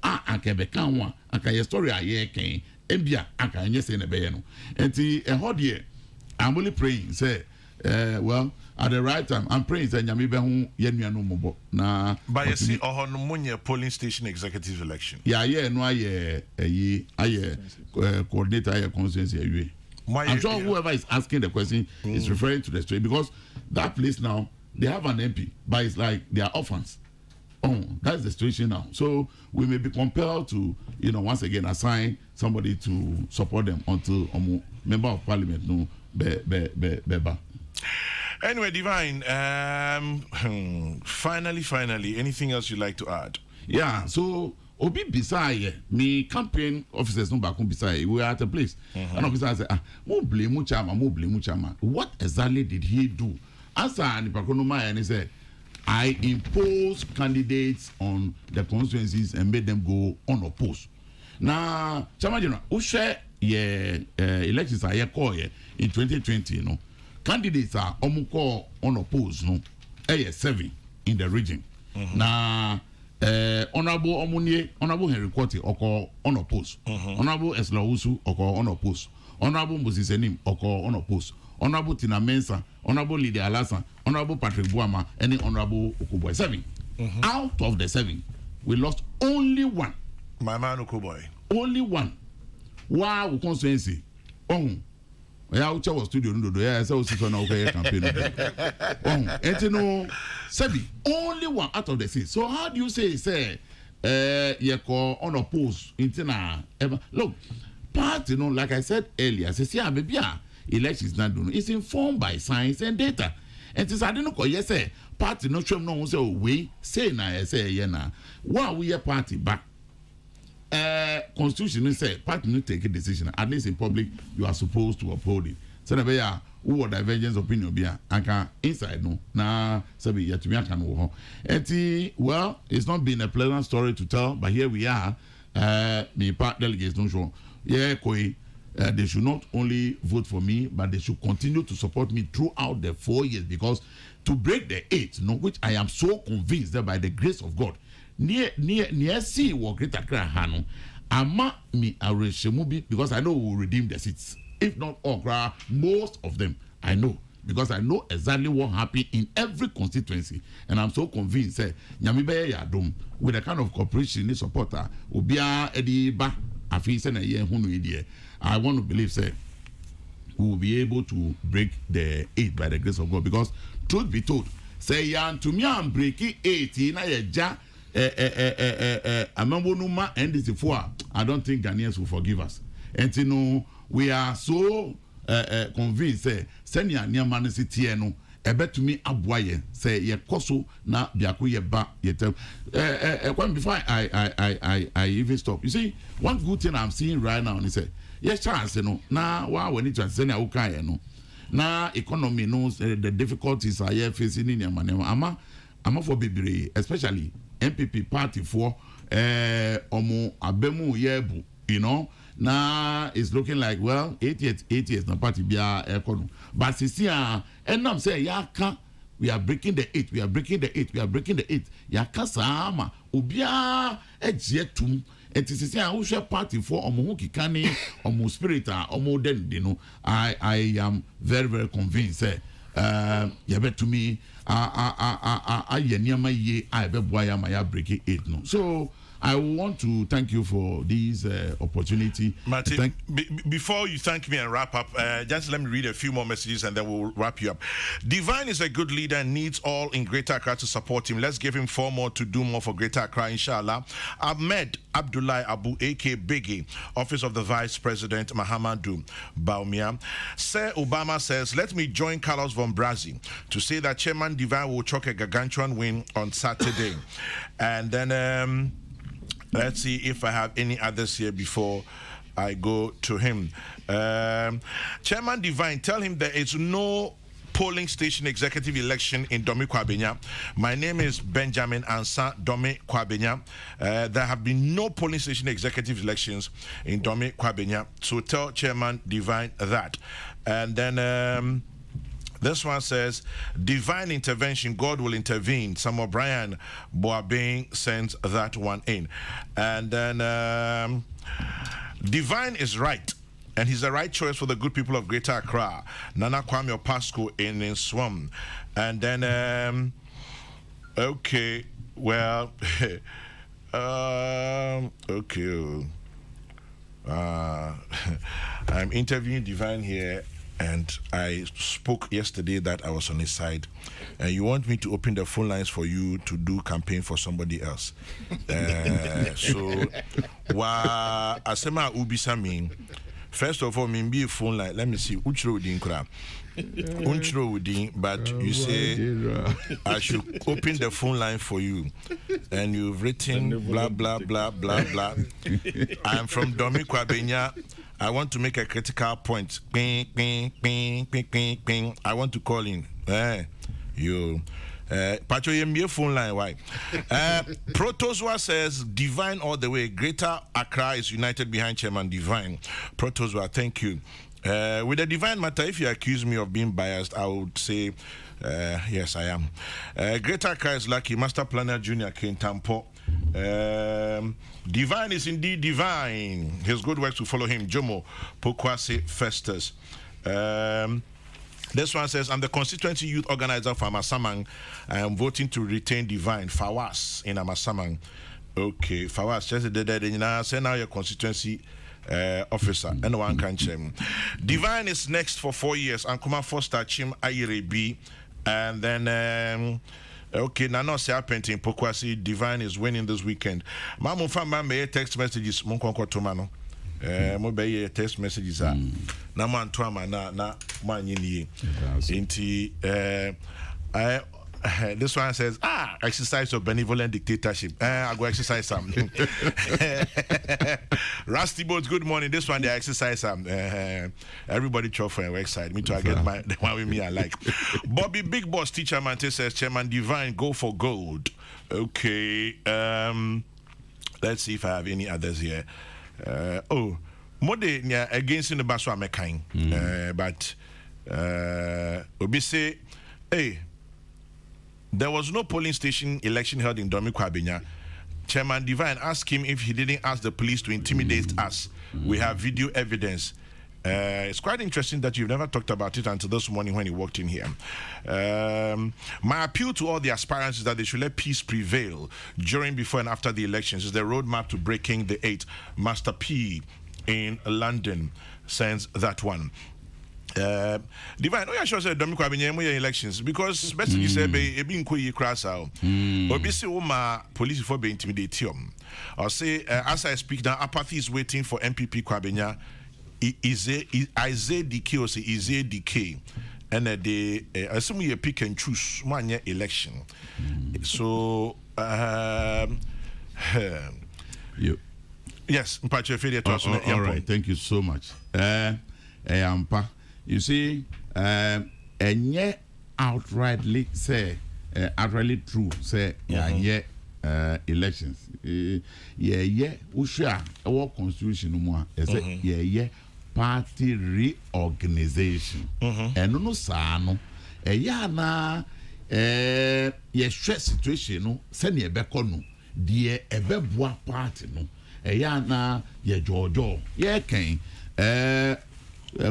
aka beka ho aka your story aye ken ebia aka enye say na be no enti ehode I'm only praying say well at the right time I'm praying say nyame be ho ye nuano mobo na by you see no monye polling station executive election no aye coordinator aye constituency aye. I'm sure whoever is asking the question is referring to the story because that place now they have an MP but it's like they are orphans. That's the situation now. So we may be compelled to, once again assign somebody to support them until member of parliament no beba. Anyway, Divine, finally, anything else you'd like to add? Yeah, so Obi Bisaya, me campaign officers no back Bisaya, we were at a place. And officer said, mo blame Muchama. What exactly did he do? Answer and and he said, I impose candidates on the constituencies and made them go unopposed. Now, Chama General, who share elections are here call in 2020, candidates are almost unopposed, 7 in the region. Now, Honorable Henry Kwoti oko unopposed. Honorable Esla Usu oko unopposed. Honorable Moses Enim oko unopposed. Honorable Tina Mensa, Honorable Lydia Alasan, Honorable Patrick Buama, and the Honorable Okuboy. 7. Out of the 7, we lost only 1. My man Okuboy. Only 1. Wow, constituency. Yeah, which was studio no. Yeah, so on okay campaign. And no, 7. Only 1 out of the 6. So how do you say you call unopposed intina ever look party like I said earlier, say baby elections not doing it's informed by science and data. And since I didn't call yes party no show no say we say na say na why we a party back constitution say party no take a decision at least in public you are supposed to uphold it. So na be ya who divergence opinion be anka inside no na sabi ya to me aka no ho. And well it's not been a pleasant story to tell but here we are me part delegates no show yeah koi. They should not only vote for me, but they should continue to support me throughout the 4 years because to break the 8, which I am so convinced that by the grace of God, near see what Greater Krahano, ama me areshemubi because I know we will redeem the seats. If not all, most of them I know because I know exactly what happened in every constituency, and I'm so convinced. Nyamibe Yadum with the kind of cooperation supporter, Ubia Ediba. I want to believe say we will be able to break the 8 by the grace of God because truth be told say yan to me I'm breaking 8 na ja amambonuma and this before I don't think Ghanaians will forgive us and we are so convinced say send ya near city no to me aboye say ye koso na biako ye ba ye tell before I even stop. You see one good thing I'm seeing right now is say yes chance na wa when it say na uka no na economy knows the difficulties are here facing in Yamane ama for bebre especially MPP party for omo abemu yebu now it's looking like 8 years na party bia economy but see and I'm saying we are breaking the 8 we are breaking the 8 ya kasama obia ejetum etisi who share party for omo kikani omo spirit omo den I am very very convinced you bet to me I yeniama ye I be boy am ya breaking 8 no so I want to thank you for this opportunity. Martin, before you thank me and wrap up, just let me read a few more messages and then we'll wrap you up. Divine is a good leader and needs all in Greater Accra to support him. Let's give him 4 more to do more for Greater Accra, inshallah. Ahmed Abdullah Abu, A.K. Biggie, Office of the Vice President, Mahamadou Baumia. Sir Obama says, let me join Carlos von Brazi to say that Chairman Divine will chalk a gargantuan win on Saturday. And then let's see if I have any others here before I go to him. Chairman Divine, tell him there is no polling station executive election in Domi Kwabenya. My name is Benjamin Ansa Domi Kwabenya. There have been no polling station executive elections in Domi Kwabenya. So tell Chairman Divine that. And then this one says, divine intervention, God will intervene. Samuel Brian Boabing sends that one in. And then divine is right. And he's the right choice for the good people of Greater Accra. Nana Kwame Opasco in Swam. And then, okay, well, okay. I'm interviewing Divine here. And I spoke yesterday that I was on his side. And you want me to open the phone lines for you to do campaign for somebody else. So, Asema Ubisami. First of all, maybe a phone line. Let me see. Uchro Udin Kra. Uchro Udin, but you say I should open the phone line for you. And you've written blah, blah, blah, blah, blah. I'm from Domi Kwabenya. I want to make a critical point. Ping, ping, ping, ping, ping, ping. I want to call in. You. Pacho Yembe phone line, why? Protozwa says, Divine all the way. Greater Accra is united behind Chairman Divine. Protozwa, thank you. With the Divine matter, if you accuse me of being biased, I would say, yes, I am. Greater Accra is lucky. Master Planner Junior King Tampo. Divine is indeed divine. His good works will follow him. Jomo Pokwase Festus. This one says, I'm the constituency youth organizer for Amasamang. I am voting to retain Divine. Fawas in Amasamang. Okay, Fawas, just send out your constituency officer. Anyone can check. Divine is next for 4 years. Ankuma Foster Chim Ayire B. And then okay, Nano say painting Pokwasi Divine is winning this weekend. Mamu fama me text messages Monkonko Tomano. Mo be text messages na man to ama na man yini. Inti this one says, exercise of benevolent dictatorship. I go exercise some. Rusty Boats, good morning. This one they exercise some. Everybody chop for a website. Me too, I get the one with me I like. Bobby Big Boss Teacher Mante says, Chairman Divine, go for gold. Okay. Let's see if I have any others here. Mode against in the Baswa Mekain. But Obi say, hey, there was no polling station election held in Domi Kwabenya. Chairman Divine asked him if he didn't ask the police to intimidate us. We have video evidence. It's quite interesting that you've never talked about it until this morning when you walked in here. My appeal to all the aspirants is that they should let peace prevail during, before, and after the elections. It's the roadmap to breaking the 8. Master P in London sends that one. Divine, oh, I sure said, Domi Kwabenya elections because best you say, be being quay crass out. Obviously, police for being intimidated. I'll say, as I speak now, apathy is waiting for MPP Kwabenya. Is DK or say is DK, and they assume you pick and choose 1 year election. So, yes, all right, thank you so much. You see, and yet outrightly say, outrightly true say, elections. Usha our constitution is party reorganization. And no sano, na stress situation no, send ye bekono, dear ebeboa party no, na ye jojo,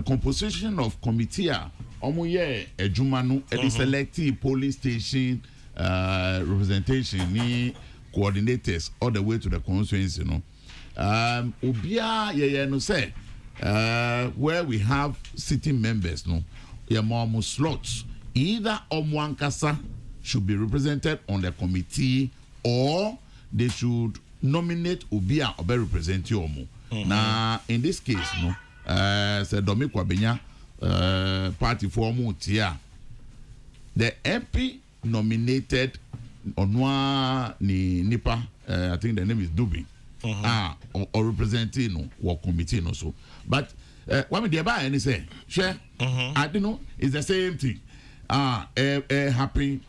composition of committee omuye ejumanu selective police station representation ni coordinators all the way to the constituency, Ubia ye no say where we have sitting members, more slots. Either Omwankasa should be represented on the committee or they should nominate Ubia or be represent Yomu. Now, in this case, say Domi Kwabenya party for Mutia. The MP nominated Onwa ni Nipa, I think the name is Dubi, or representing or committee so. But what me buy and say, share, I don't know, it's the same thing. Happy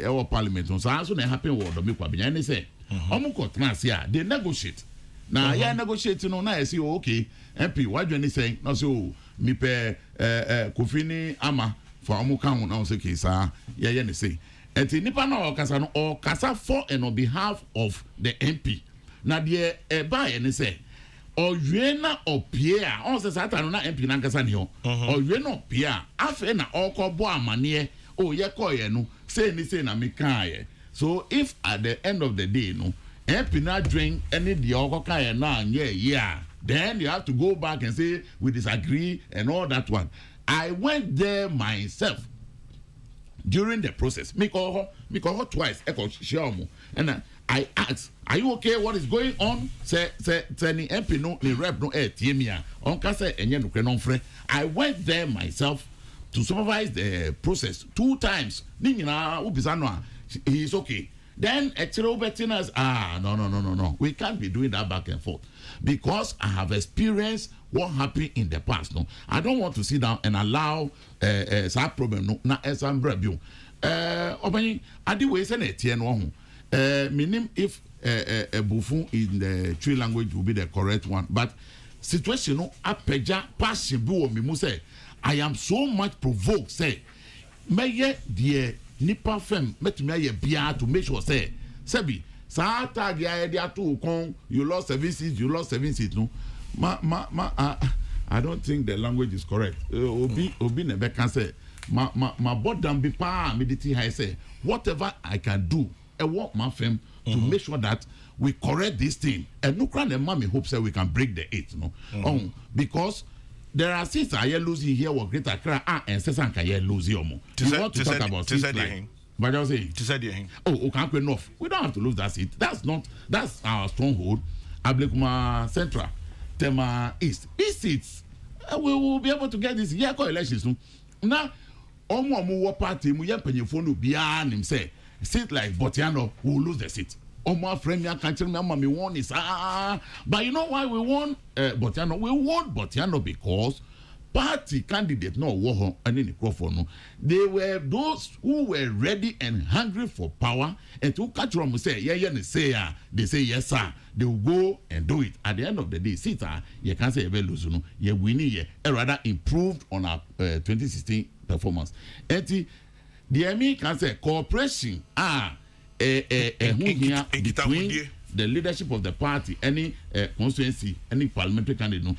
our parliament so also happy word Domi Kwabenya and say, they negotiate. Now, negotiating on I say, okay, MP, what do you say? No, so me pe Kofini Ama for Amukan now say, Kisa, say. And Nipa no Kasa or Kasa for and on behalf of the MP. Now, dear, buy and say, or Yena or Pierre, also Satan na MP Nankasanio, or Yena Pierre, Afena or Koboa Manie, oh, Yakoyenu, say anything, I make. So, if at the end of the day, MP not drink any diokoka and now, then you have to go back and say we disagree and all that one. I went there myself during the process. Me call her twice. And I asked, "Are you okay? What is going on?" Say ni MP no ni rep no tiemia. Onka say enye no kre non frɛ. I went there myself to supervise the process 2 times. Ni nyina ubisa no he is okay. Then Bettinas, no. We can't be doing that back and forth because I have experienced what happened in the past. No, I don't want to sit down and allow that problem. No, na some review. Obani, I do way send it no. Meaning if a buffon in the tree language will be the correct one, but situation no apeja passion bu mi mu say I am so much provoked. Say, may dear. Nipa fem metumi aye bia to make sure say sebi sa tag ya dia to kon you lost 7 seats no I don't think the language is correct obi ne be can say ma bodam bi pa mediti high say whatever I can do I want my fem to make sure that we correct this thing and no crane mommy hope say we can break the 8 because there are seats I losing here or Greater Accra and Sesan Kaya losing omo. You want to talk about seats like but I say can't enough. We don't have to lose that seat. That's our stronghold. Ablekuma Central, Tema East. These seats we will be able to get this year elections. Now omo party mu yempenye phone bia nim say seat like Botiano will lose the seat. Omo friend ya can tell me won is but you know why we won Botiano? We won Botiano because party candidate no war and in the they were those who were ready and hungry for power and to catch them say they say yes sir, they will go and do it. At the end of the day, you can't say lose you winning rather improved on our 2016 performance. And the enemy can say cooperation between the leadership of the party, any constituency, any parliamentary candidate,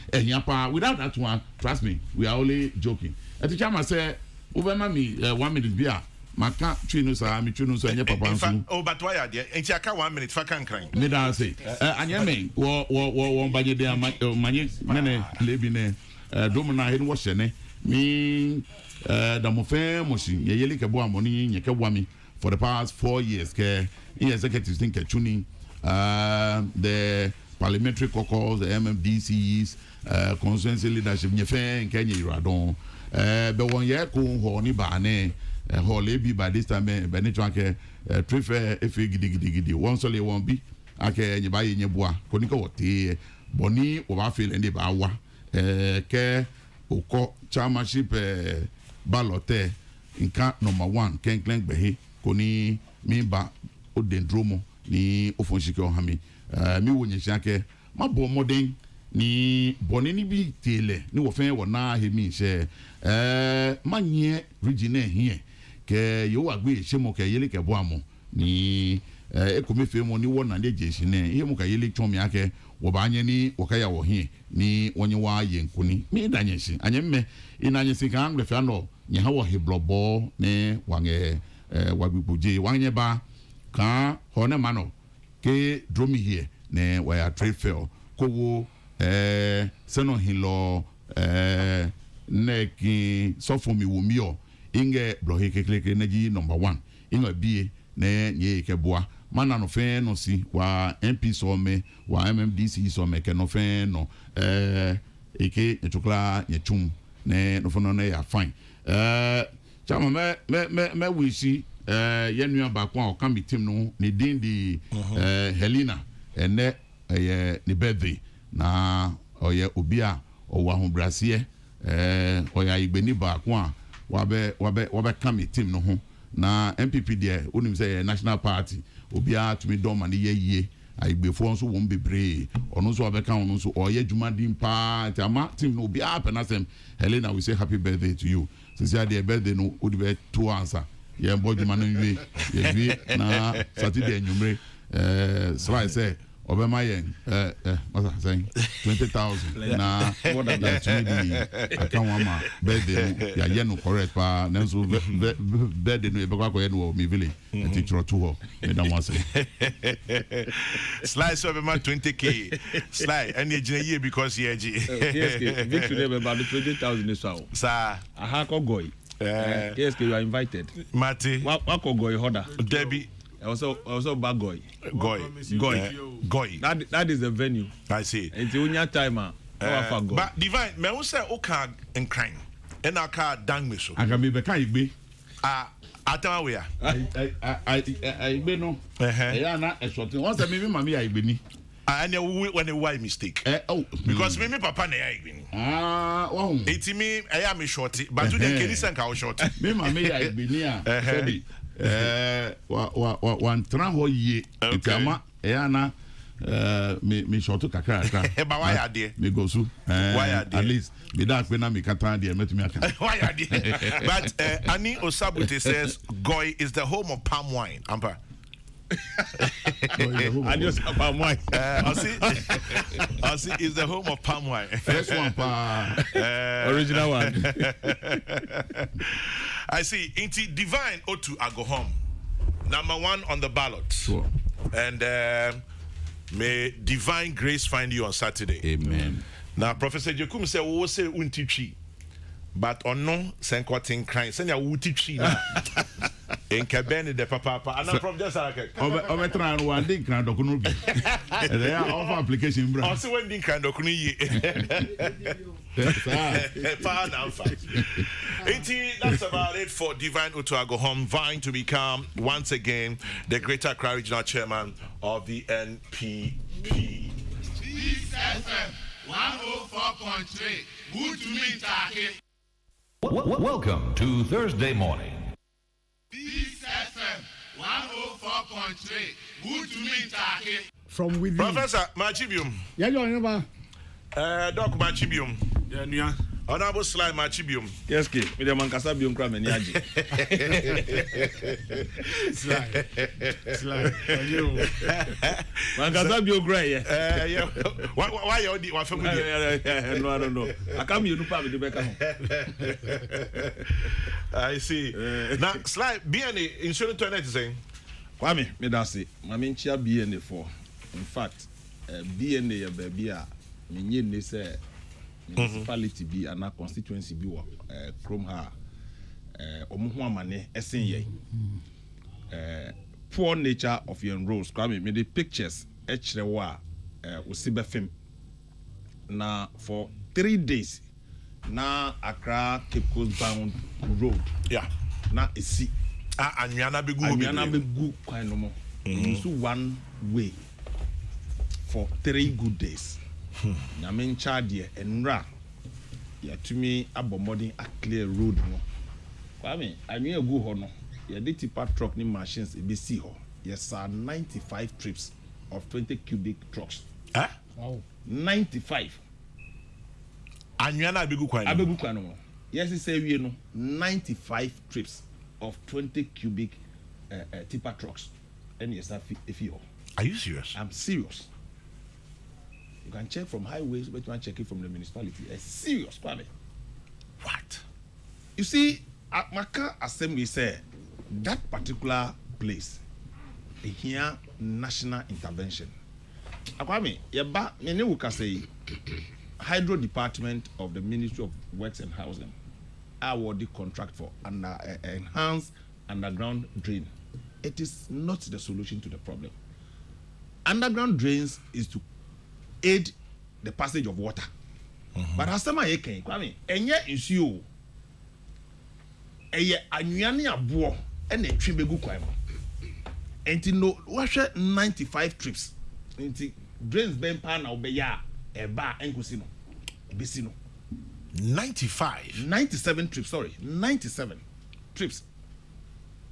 without that one, trust me, we are only joking. At the time I say, over me 1 minute beer, Maka Chinusa, Michunusa, and your papa. Oh, but why are there? And Chaka 1 minute for can me that say, and Yamin, one by your dear money, many living Domina hidden washing, me, the Mofe Moshi, Yelika Boamoni, Yakawami. For the past 4 years, executives think tuning the parliamentary caucus, the MMDCs, constituency leadership, Nyefe, Kenya, Radon. But 1 year, Honey Bane, Holebi by this time, Benetranke, prefer if you giddy, one solely won't be. I can buy in your bois, Konika Wati, Boni, Wafil, and the Bawa, Ke, Oko, chairmanship, Balote, in count number 1, Ken Clank Behe. Koni mimba odendromo ni ofonshike ohami mi wonyeshake ma bo moden ni boneni bi tele ni wo fen wo na hemi se manye region here ke yo agbe semo ke yele ke bo amo ni ekomefe mo ni wo na de jeshi ne ihe mu ka yele chomi ake wo ba anye ni wo ka ya wo he ni wonye wa yenkuni mi danyeshi anyemme inanyesi kan ngre fa no nye ha wo heblobo ne wange wagbuje wanye ba kan hone mano ke dromi here ne waya trade fair kowo seno hilo neki sofomi wumio inge blohe kekleke neji number 1 inge bie ne nye keboa mana no fe no si wa MP so me wa MMDC so me ke no fe no eke etokla yechum ne no fono na ya fine chama me wishi yenua ba kwa o kam team no ne din di Helena ene ne birthday na oye obi a o wa ho brasie oya igbeni ba kwa wabe kam team no ho na MPP there onim say national party obi a tumi dom ma ne yeye aigbefo nso won bebre ono nso abeka ono nso oye dwuma din pa ama team no obi a penasem Helena we say happy birthday to you since your birthday no odi be 2 answer ye mbo dwuma no nwe ye na Saturday nyumre so say obema yen what's saying 20,000 na what that maybe account wama birthday ya yen no correct pa nenso birthday no e be kwa yen wo mi village teacher to ho me dan want say Sly so obema 20k Sly any gina year because ye ji yes victory be about 20,000 is so sir aha ko goy yes you are invited Mati wa ko goy hoda Debbie also bad goy. That is the venue. I see. It's unya timer. But Divine, me who say oka and crime. And I can't dang me so. I can be the kind be. Atawa we are. I be no. Yeah, na a short. Once I maybe mammy I be ni. I know when a why mistake. Because me papa na I be. Wow. It's me I am a shorty, but you the Kelly sank our short. Me mammy I be near. One traho ye itama na me shortu kakra ba why are there me go so at least me that when me katan there metumi aka why are there but Ani Osabute says Goy is the home of palm wine ampa Adios palm wine I see is the home of palm wine first one pa original one I see into Divine Otu I go home number 1 on the ballot sure and may divine grace find you on Saturday amen now Professor Jokum say we say untitwi but ono senkotin crime senya wutitwi na enkabeni de papa and I'm from just like over try no one din kan dokuno bi they are offer application bra also when din kan dokuno yi that's about it for Divine Otuago Home, vying to become once again the Greater Accra Regional Chairman of the NPP. Peace FM 104.3. Good to meet Taki. Welcome to Thursday morning. Peace FM 104.3. Good to meet Taki. From within. Professor Machibium. Yeah, you know. Doc Machibium. Yeah. Honorable Sly Machibium. Yes, ke. Me de mankasa biom kra me ni age. Sly. Mankasa biom kra ye. Yeah. Why you di wa famu di? No, I don't know. Aka me nu pa me de beka ho. I see. Now Sly BNA insurance to net saying. Kwame, me da say. Ma me nchia BNA for. In fact, BNA ya baby a me nye ne say municipality bi and constituency bi wo Chrome ha omo ho amane esen ye poor nature of your roads Kwame me the pictures ekire wo a osibe film na for 3 days na Accra Cape Coast bound road Yeah. na esi Anyana begu kwan no mo so one way for 3 good days na men charge enra ya tumi abomodin a clear road no Kwame anwe egu ho no ya de tipa truck ni machines e be see ho yes are 95 trips of 20 cubic trucks Wow. 95 Anyana begu kwan no yes say we no 95 trips of 20 cubic tipa trucks and yes if you Are you serious? I'm serious. You can check from highways, but you can check it from the municipality. A serious problem. What? You see, at Maka Assembly say that particular place, here national intervention. Akwame, yeba me ne wuka say Hydro Department of the Ministry of Works and Housing awarded contract for an enhanced underground drain. It is not the solution to the problem. Underground drains is to aid the passage of water. But as some I can, Kwame, enye issue. Eye anyane abo and a tree begu kwam. Enti no wash 95 trips. Enti drains ben pa na obeya eba enkusi no. Ebesi no. 97 trips, sorry. 97 trips.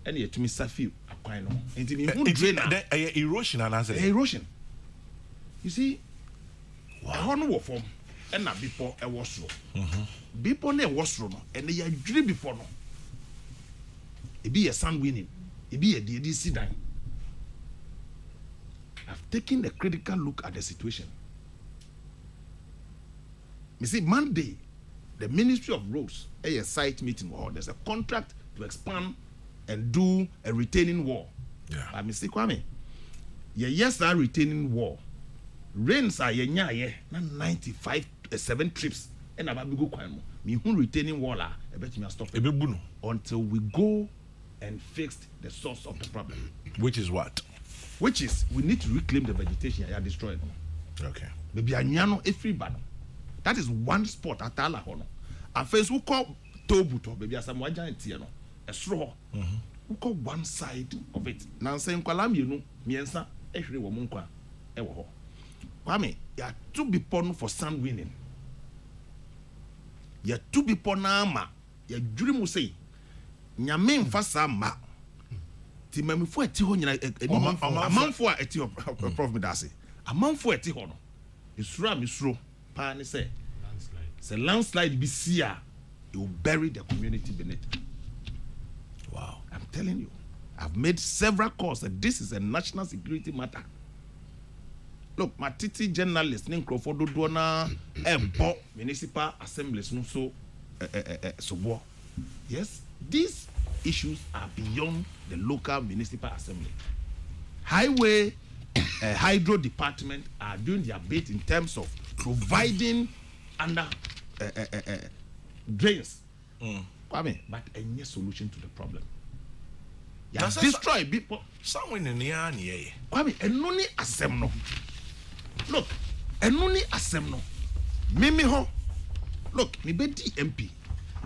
And yet to me safi akwan no. Enti me hu drain na erosion and answer. Erosion. You see, wow. No form and na before e was so. Before na e was so no and they adwiri before no. E be a sun winning. E be a DDC dying. I've taken a critical look at the situation. You see, Monday, the Ministry of Roads, a site meeting, there's a contract to expand and do a retaining wall. Yeah. I mean, see, Kwame, yes, that retaining wall. Rains are 95 7 trips. And I go kwame. Me who retaining wall I bet me stop until we go and fix the source of the problem. Which is what? Which is we need to reclaim the vegetation I destroyed. Okay. Maybe anyano everybody. That is one spot at Ala Hono. And first we call Tobuto, maybe as some giant tiano, a straw. We call one side of it. Now saying Kwalam, you know, Miensa, every woman qua. Ewo. Kwame, you are too be pon for sun winning. You are too be ponama. You dream will say, Nyamin Fasa ma. Timami for a tiho, a month for a tiho, Prof. Medasi. A month for a tiho. It's ram. Pani say, say landslide be seer, it will bury the community beneath. Wow. I'm telling you, I've made several calls that this is a national security matter. Look, my titi journalist, Crawford Dona, municipal assemblies, no so, yes, these issues are beyond the local municipal assembly. Highway, Hydro Department are doing their bit in terms of providing under drains. Kwame, but any solution to the problem. Yeah, destroy people. Someone in the Kwame, enoni asem no. Look, enoni asem no. Mimi ho. Look, me be DMP,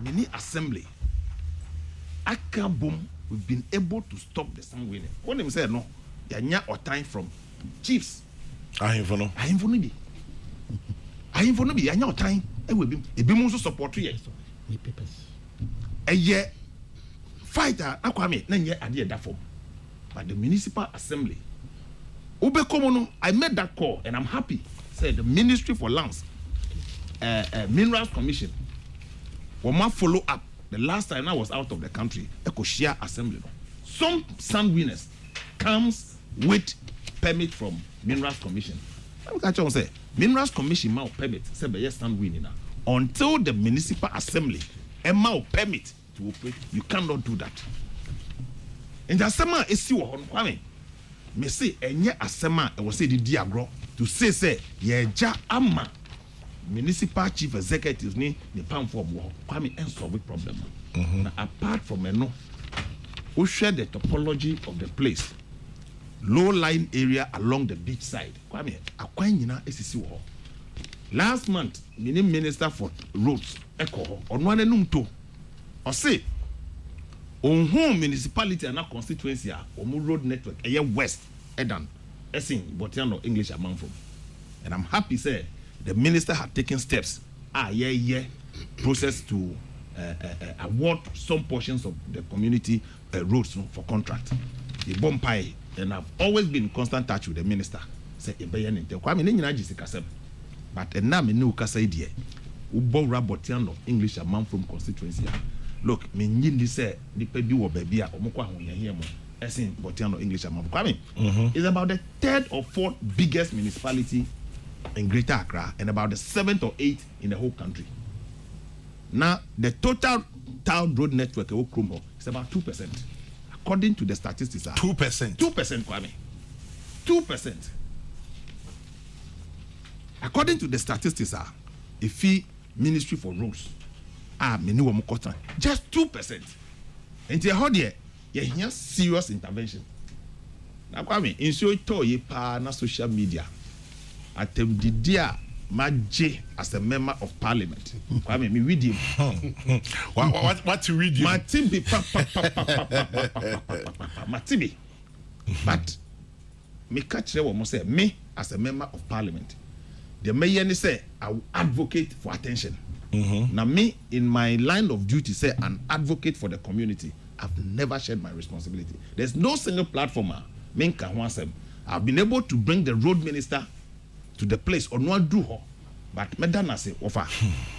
mini assembly. Akabum, we've been able to stop the sun winning. When them say no, yanya or time from chiefs. I ain't for no. I no be anya time e we bi e bi mu so support ye papers e ye fighter akwame na nye ade da form but the municipal assembly ubekomo no I made that call and I'm happy said the Ministry for Lands Minerals Commission will follow up. The last time I was out of the country eco share assembly no. Some sand winners comes with permit from Minerals Commission. I catch on say Minerals Commission mau permit say be yes stand winning now. Until the municipal assembly mau permit to operate, you cannot do that. And the asema esi wo ho kwame me say enye asema e wo say di agro to say ye ja ama municipal chief executives ni pamform wo kwame and solve problem. Now apart from eno we share the topology of the place. Low-lying area along the beach side. Kwame, akwan nyina esisi wo. Last month, Minister for Roads, Eko, onwane numto. O say, on home municipality and constituency, omu road network, eye west, Edan, Essing, Botiano, English among from. And I'm happy, say, the minister had taken steps, process to award some portions of the community roads for contract. The Bompai. And I've always been in constant touch with the minister. Say, but now me know kasa idea. Ubo Rabotiano English among from constituency. Look, me nyindi say nipa bi wo baby a omukwa ho yehia mo. Esin Botiano English among. Kwame, it's about the 3rd or 4th biggest municipality in Greater Accra and about the 7th or 8th in the whole country. Now, the total town road network is about 2%. According to the statistics, 2%. 2%, Kwame. 2%. According to the statistics, if Ministry for Roads, just 2%. And you hear serious intervention. Now, Kwame, in so na social media, attempt dear Maje as a member of parliament. Kwame, me read him. What to read you? Matibi, Matibi. But me catch say me as a member of parliament. The mayor say I will advocate for attention. Now me in my line of duty say an advocate for the community. I've never shared my responsibility. There's no single platformer. I've been able to bring the road minister to the place or not do her. But Medana say offer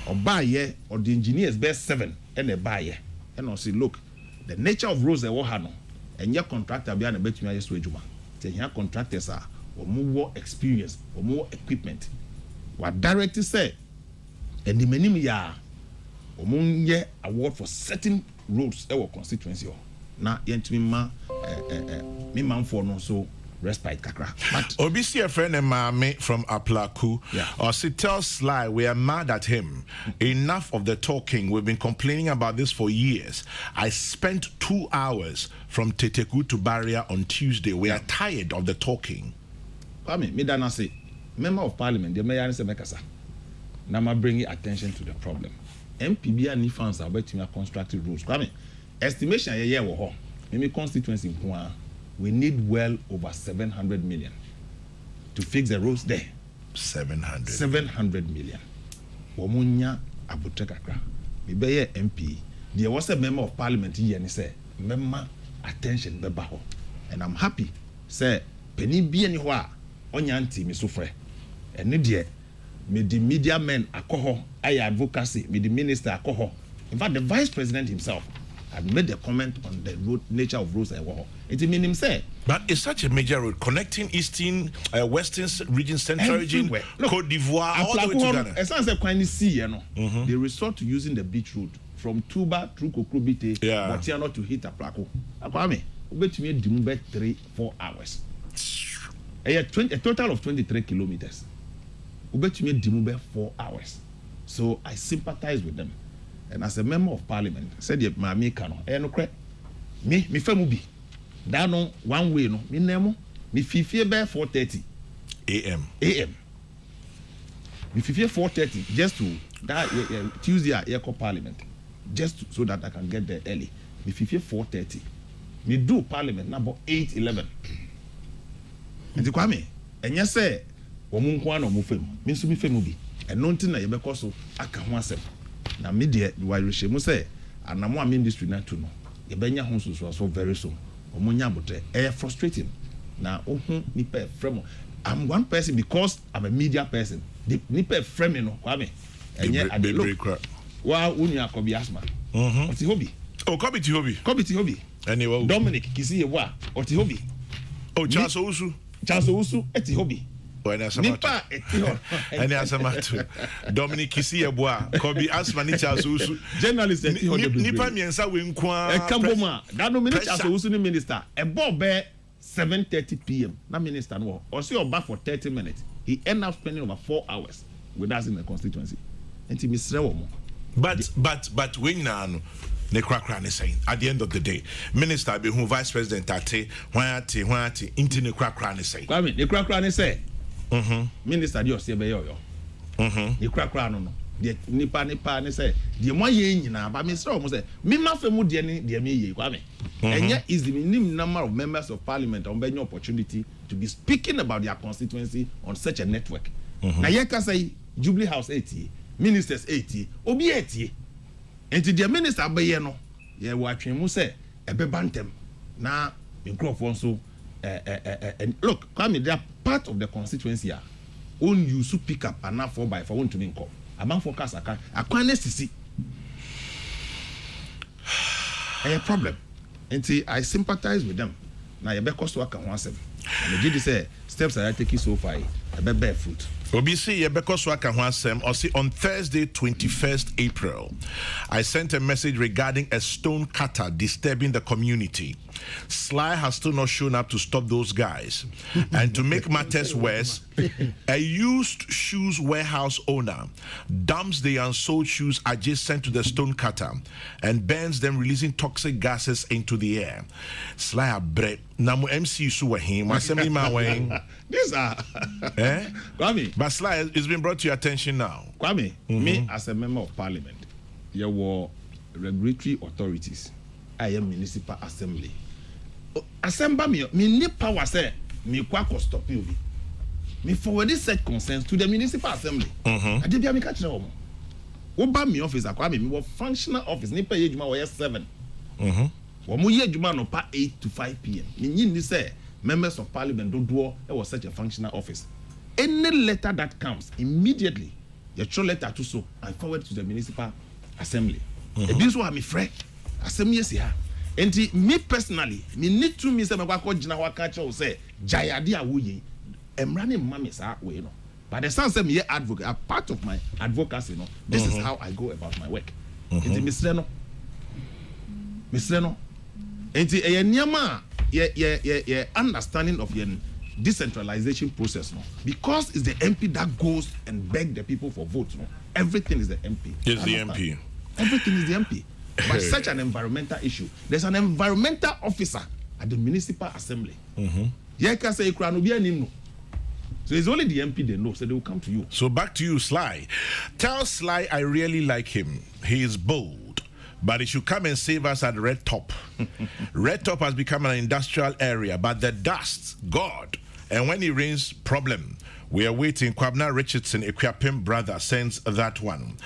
or buy here or the engineers best 7 and a buyer. And I say, look, the nature of roads they have no and your contractor be a bet me yes to juma. Say your contractors are or more experience or more equipment. What directly say and the many ya or monye award for certain roads our constituency. Now yentumi ma me man for no so respite kakra. But Obisi a friend and Mame from Aplaku. Or say tell Sly we are mad at him. Enough of the talking. We've been complaining about this for years. I spent 2 hours from Teteku to Barrier on Tuesday. We are tired of the talking. Kwame, me dana say member of parliament, the mayor say mekasa. Now ma bring attention to the problem. MPB and funds are betting constructed roads. Kwame, estimation a year wo ho. Me constituency nko we need well over 700 million to fix the roads there. 700 million. Womunya abutre kakra. Me be MP. There was a member of parliament here and say, member attention beba ho. And I'm happy. Say, penny bi any ho a onyanti me sufre. And ne me the media men akoho ay advocacy, me the minister akoho. In fact, the vice president himself had made a comment on the road nature of roads. It mean him say, but it's such a major road connecting eastern, western region, central region, Côte d'Ivoire, all the way to Ghana. As I can see, you know, they resort to using the beach road from Tuba through Kokrokoo, but not to hit Aplaku. Akwame, wait me 3-4 hours. A total of 23 kilometers. Ubet me dimube 4 hours. So I sympathize with them. And as a member of parliament, said the Mami Kano, no credit. Me famubi. Down on one way, no, me nemo, me fifie by 4:30 AM. Me fifie 4:30 just to that Tuesday I call parliament. Just so that I can get there early. Me fifie 4:30. Me do parliament number 8:11. And the Kwame, and yes, say, Womunquan or Mufem, means to be famubi. And no thing I ever cause so I can once. Now, media, do I wish you say, and I'm one industry not to know. The Benya Honsus was so very soon. Omunyabote, frustrating. Now, nipe frame. I'm one person because I'm a media person. The nipe frame, no, Kwame. And yet, I look. Wow, Unia could be asthma. What's the hobby? Oh, copy to hobby. Copy to hobby. Anyway, Dominic, Kisi, what? What's the hobby? Oh, Charles Ousu. Charles Ousu, it's hobby. Nipa and Asamatu Dominic Kisiabwa Kobi Asma ni Charles Ousu journalist Nipa miensa wenkwa Ekamboma that nominate Charles Ousu minister e bob 7:30 p.m. na minister no or see back for 30 minutes he end up spending over 4 hours with us in the constituency enti misre wo mo but when na no ne krakra ne saying at the end of the day minister be who vice president ate hwati inti ne krakra ne saying Kwame ne krakra ne say minister di ose be yo ni krakra no de nipa ne say de mo ye nyina ba me sre o mo say me ma fa mu de ne de me ye Kwame enya is the minimum number of members of parliament on be opportunity to be speaking about their constituency on such a network na ye ka say Jubilee House 80 ministers 80 obi 80 enti the minister be ye no ye wa twen mu say e be bantem na microphone so and look, Kwame, they are part of the constituency. Own you to pick up and not 4x4 one to me call. Among forecast, I can't see a problem. And see, I sympathize with them. Now, you better cost work and once. And the GD say steps are taking so far, a bit barefoot. Obisi Yebeko Swaka Hwasem or see on Thursday 21st April I sent a message regarding a stone cutter disturbing the community. Sly has still not shown up to stop those guys. And to make matters worse, a used shoes warehouse owner dumps the unsold shoes adjacent to the stone cutter and burns them, releasing toxic gases into the air. Sly abre namu MC suwahin assembly man wang. These are Kwame. But Sly, it's been brought to your attention now. Kwame, me as a member of parliament, there were regulatory authorities. I am municipal assembly. Assembly me need power say me kwa stop you. Me forward said concerns to the municipal assembly. I did be me catch them. Oba me office akwa me wo functional office ni pay ejuma wo 7. Wo mo ye ejuma no pa 8 to 5 p.m. Me yin ni say members of parliament do do e was such a functional office. Any letter that comes immediately, your show letter to so and forward to the municipal assembly. This one me friend assembly is here. And me personally, me need to me say me kwa jina wa catch say jayade awuye emrane mama sa we no. But the sense me advocate, a part of my advocacy, no. This is how I go about my work. Enti Mr. No. Enti nyama ye understanding of your decentralization process, no. Because it's the MP that goes and beg the people for votes, no. Everything is the MP. It's the MP. Everything is the MP. But such an environmental issue, there's an environmental officer at the municipal assembly. Yeah, can say no. So it's only the MP they know, so they will come to you. So back to you, Sly. Tell Sly I really like him. He is bold, but he should come and save us at Red Top. Red Top has become an industrial area, but the dust, God, and when it rains, problem. We are waiting. Kwabna Richardson, Equiapim brother, sends that one.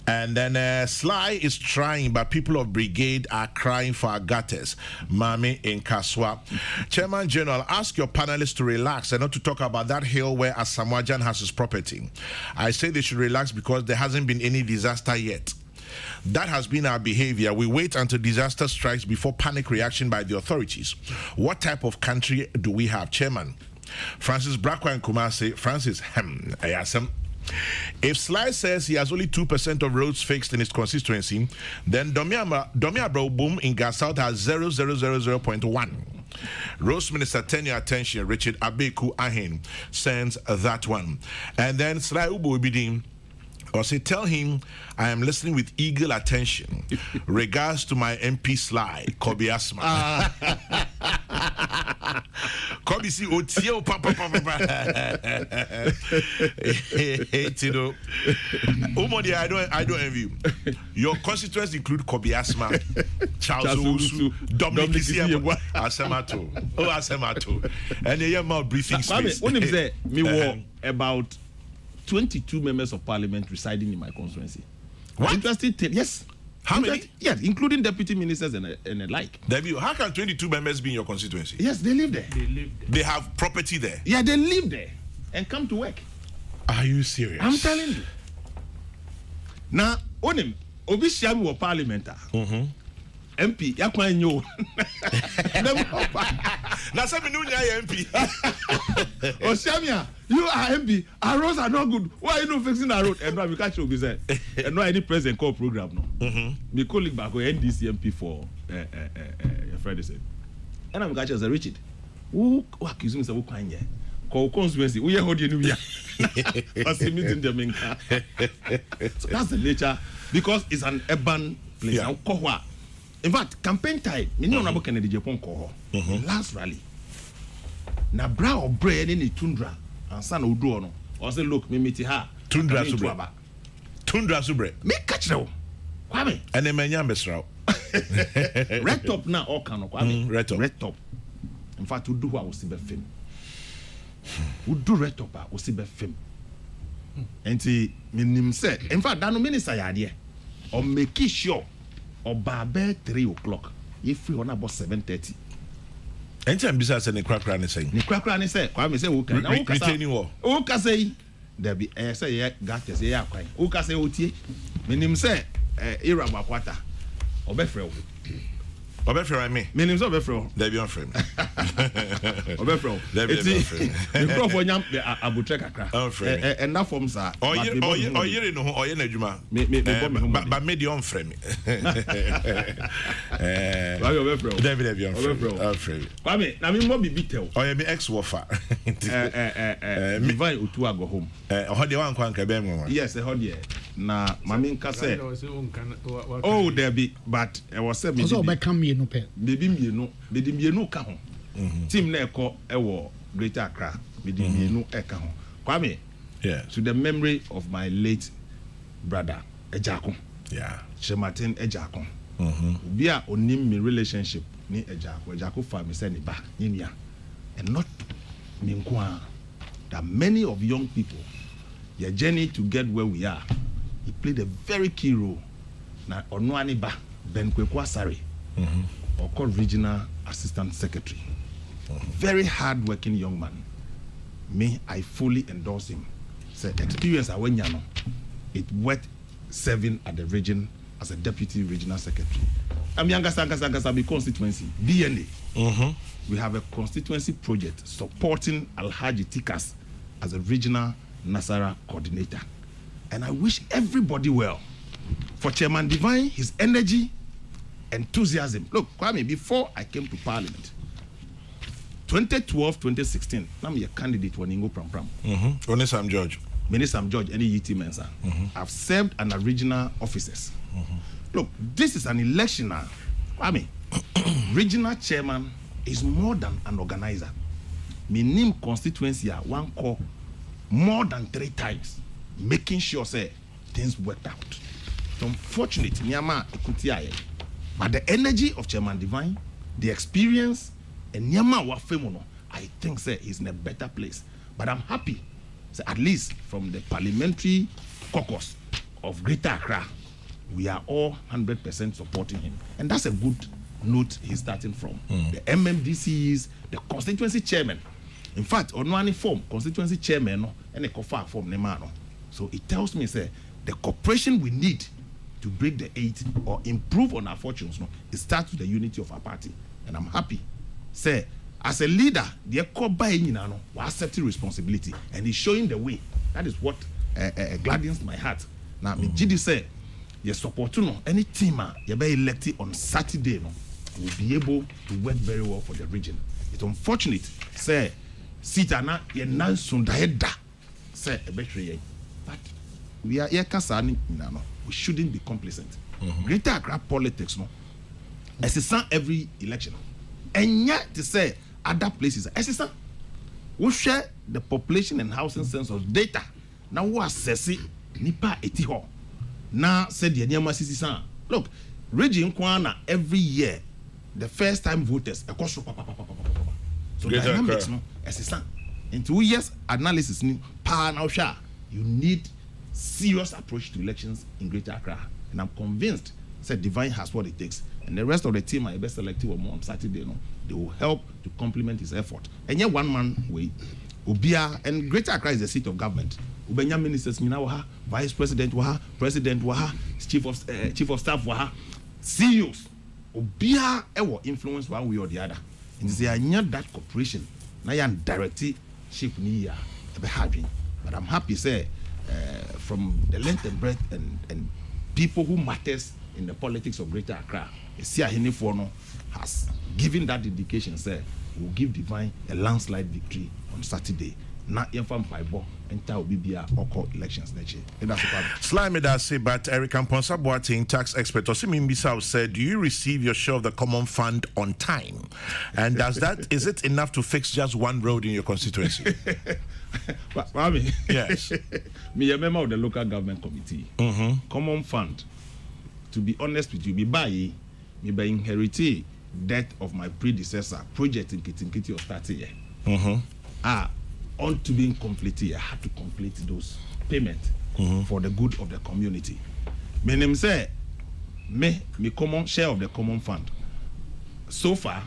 And then Sly is trying, but people of Brigade are crying for our gutters. Mami in Kaswa. Chairman General, ask your panelists to relax and not to talk about that hill where Asamoah has his property. I say they should relax because there hasn't been any disaster yet. That has been our behavior. We wait until disaster strikes before panic reaction by the authorities. What type of country do we have, Chairman? Francis Brakwa and Kumasi. Francis, ayasem. If Sly says he has only 2% of roads fixed in his constituency, then Domiabro Boom in Gas South has 0.000.1. Roads Minister, turn your attention. Richard Abeku Ahin sends that one. And then Sly Ubu Bidin, or say, tell him I am listening with eagle attention. Regards to my MP Sly, Kobe Asma. Kobe see Otio Papa. Tino. Umodi, I don't envy you. Your constituents include Kobe Asma, Charles Usu, Dominic Asemato. Oh, Asemato. And they have more briefing space. When him say me were about 22 members of parliament residing in my constituency. What? Interesting thing, yes. How many? Yes, including deputy ministers and the like. Debut, how can 22 members be in your constituency? Yes, they live there. They have property there. Yeah, they live there and come to work. Are you serious? I'm telling you. Now, onim obi shiam wo parliament. MP yakwan nyo. Na say me no nya MP. Oshamia, you are MP. Our roads are not good. Why are you not fixing our road? And we catch you be say. And no any president call program no. Me colleague back NDC MP for your friend said. And I'm catch as a Richard. Who accuse me say who kwan here? Call constituency. We hold you no. As meeting them in car. So that's the nature because it's an urban place. Yeah. In fact, campaign time, me no Honorable Kennedy Japan call last rally. Na bra or bread in the tundra and son Udo no. Or say, look, me meet her. Tundra subre. Tundra subre. Me catch now. Kwame. And then many ambassador. Red top now all can Kwame. Red top. Red top. In fact, we do what we see be film. We do red top we see be film. Enti minim say. In fact, that no minister ya there. Or make sure. Or by 3 o'clock. If we on about 7:30. Anytime besides any crack running saying. Ni crack running say. Kwame say who can. Retaining war. Who can say? There be say yeah got say yeah kwai. Who can say otie? Minim say era makwata. Obefre wo. Obefre me. Me name so Obefre. There be on frame. Obefre. There be on frame. The crop for nyam abutre kakra. On frame. And that form sir. Oh ye no ho oye na adwuma. Me But me dey on frame. Why Obefre? There be on frame. On frame. Kwame, na me mo bibi tell. Oye me ex wofa. Divine Otu go home. Ho de wan kwan ka be mo. Yes, ho de. Na mami nka say. Oh, there be, but I was saying me. So be come here no pe. Baby mienu ka ho. Team na ekọ ewo Greater Accra. Baby mienu eka ho. Kwame. Yes. To the memory of my late brother Ejako. Yeah. Shematin Ejako. Obi a onim me relationship ni Ejako. Ejako fa me say ni ba nya. And not me nko. That many of young people, their journey to get where we are, he played a very key role. Na Onuani Ba Ben Kwekwa Sari, or called Regional Assistant Secretary. Very hard-working young man. Me, I fully endorse him. Say experience I went yano. It worth serving at the region as a deputy regional secretary. I'm Yanga constituency BNA. We have a constituency project supporting Alhaji Tikas as a regional Nasara coordinator. And I wish everybody well. For Chairman Divine, his energy, enthusiasm. Look, Kwame, before I came to Parliament, 2012, 2016, I'm a candidate for Ningo Pram Pram. Only Sam George. Many Sam George, any UT Mensa. I've served under regional officers. Look, this is an election now. Kwame, regional chairman is more than an organizer. Me name constituency one call more than 3 times, making sure say things worked out. It's unfortunate, but the energy of Chairman Divine, the experience, and Nyama Wafemono, I think say is in a better place. But I'm happy, say, at least from the parliamentary caucus of Greater Accra, we are all 100% supporting him, and that's a good note he's starting from. The MMDCs, the constituency chairman. In fact, on one form, constituency chairman and a COFA form Nemano. So it tells me, say, the cooperation we need to break the 8 or improve on our fortunes, it starts with the unity of our party. And I'm happy. Say, as a leader, the will accept responsibility and he's showing the way. That is what gladdens my heart. Now, GD say, you support any team you be elected on Saturday, will be able to work very well for the region. It's unfortunate, say, Sitana, ye nansundaheda, say a better, but we are here kasani, we shouldn't be complacent. Greater Accra politics, as it's every election, and yet to say other places, as it's we share the population and housing census data. Now we assess it, nipa etiho. Now said the Nyama Sisi. Look, region Kwana every year, the first time voters, so dynamics, assistant. In 2 years analysis, you need serious approach to elections in Greater Accra, and I'm convinced that Divine has what it takes, and the rest of the team I best selected on Saturday. They will help to complement his effort. And yet, one man way, Ubia and Greater Accra is the seat of government. Ubenya ministers, vice president waha, president waha, chief of staff waha, CEOs. Ubia ever influence one way or the other. And they are not that cooperation. Now you directly shape niya be having. But I'm happy say from the length and breadth and people who matters in the politics of Greater Accra, Sia Hinifono has given that indication. Say will give Divine a landslide victory on Saturday. Not even Bible enter Obibia or elections next year. Slime that say, but Eric Amponsa Boateng, tax expert, Osimin Bissau said, do you receive your share of the common fund on time? And is it enough to fix just one road in your constituency? Yes. Me a member of the local government committee. Common fund. To be honest with you, me by inherited debt of my predecessor project in Kitinkiti of 30 years. On to being completed, I had to complete those payments for the good of the community. My name say me common share of the common fund. So far,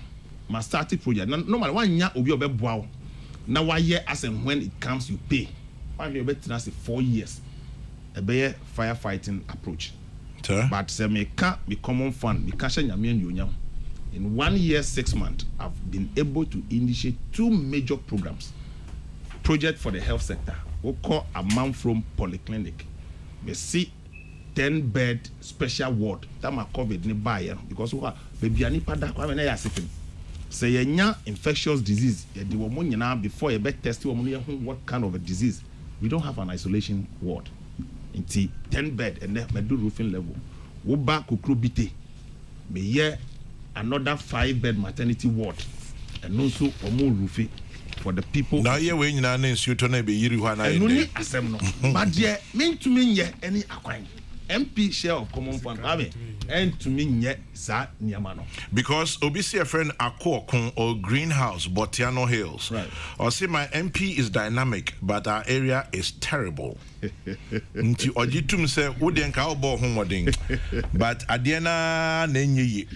my starting project. Normally, 1 year will be a bit wow. Now 1 year as and when it comes, you pay. 1 year better 4 years. A better firefighting approach. Sure. But say me can't be common fund. Me can't share nyame nyonyam. in 1 year, 6 months, I've been able to initiate 2 major programs. Project for the health sector. We call a man from polyclinic. We see 10-bed special ward. That my COVID ni buy because we have baby ani pada kwa na ya sipping. Say yenya infectious disease. The woman now before you bet test what kind of a disease. We don't have an isolation ward. Inti 10-bed and then do roofing level. We back Kokrokoo. Me here another 5-bed maternity ward and also more roofing for the people. Now here we na institute na be yiri hwa na. No ni asem no. But there mean to me any akwan. MP share of common fund and to me nye za niamano. Because obisi a friend Akokon or Greenhouse, Botiano Hills. Right. Or say my MP is dynamic, but our area is terrible. Nti ojitum say wodien ka obo homodin. But adiena nenye.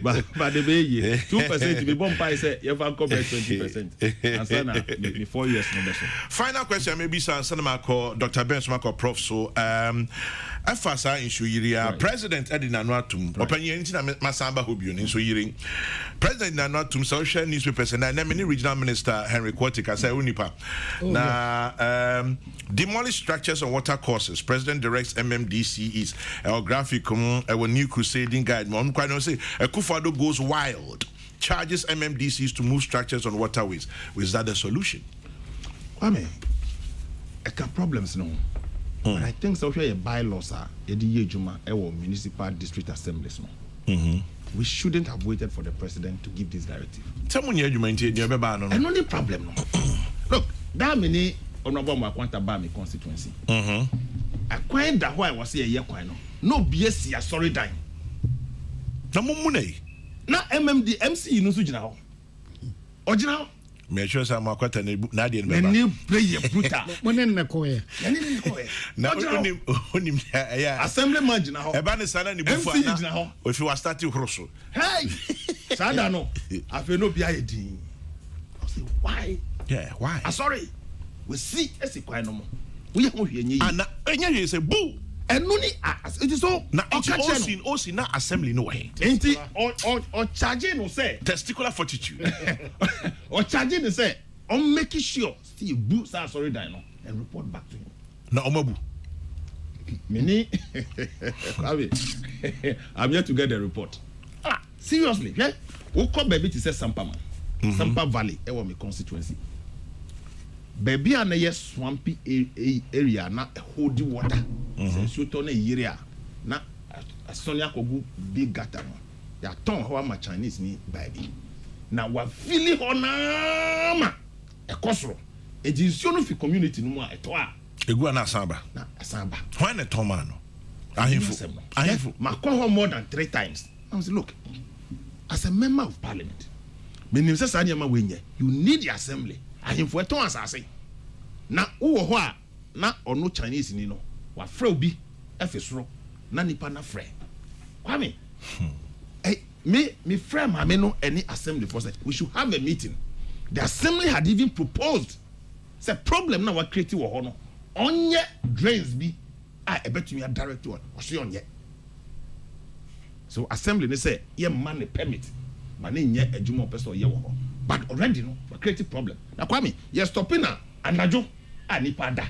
But the be 2% be bomb pie say you have come 20%. And so 4 years no beso. Final question maybe Sanama call Dr. Ben Smako Prof so afasa in Shuyiria President Edina Natum opinion na masamba hobio in Shuyiring President Natum social newspapers and many regional minister Henry Quartica say unipa na demolish structures on water courses. President directs MMDCEs our graphic our new crusading guide mon quite say Akufo-Addo goes wild, charges MMDCs to move structures on waterways. Was that the solution? I mean, I got problems no. But I think so your bylaws are municipal district assemblies no. We shouldn't have waited for the president to give this directive. Someone here you maintain your baba no. And only problem no. Look, that many honorable Makwanta ba me constituency. I quite that why I was here year kwano. No BSc sorry dying. Na mumune. Na MMD MC no so gina ho. Ogina ho. Me sure say Makwanta na dey me ni play brutal. Monen na koye. Na onim ya assembly man gina ho. E ba ne sana ni bufu ana. If you are starting cross. Hey. Sada no. Afi no bia yedin. I say why? Yeah, why? Sorry. We see esi kwan no mo. We ho hwe nyi. Ana enya ye say boo. Enu ni it is so na osin na assembly no way. Enti o charge no say testicular fortitude. O charge no say on making sure see boo say sorry die no and report back to him. Na omabu. Many I'm here to get the report. Seriously, yeah? We call baby to say Sampa man. Sampa Valley, e me constituency. Baby na yes swampy area na hold water. So to na area na Sonia kogu big gata no. Ya ton ho ma Chinese ni baby. Na wa fili ho na ma e kosoro. E jinsu no fi community no mu a eto a egu na asamba. Na asamba. Why na ton man no? Ahimfo. Ma call her more than 3 times. I say look. As a member of parliament, meaning say sanya ma wenye, you need the assembly. Ahimfo eton asase. Na wo ho a na ono Chinese ni no. Wa frɛ obi efesoro na nipa na frɛ. Kwame. Me frɛ ma me no any assembly for said we should have a meeting. The assembly had even proposed say problem na wa create wo ho no. Onye drains bi a ebetumi a direct one. O so onye. So assembly they say ye man permit but ne nye adwuma person ye wo. But already no we create problem. Na Kwame ye stopping na anajo a nipa da.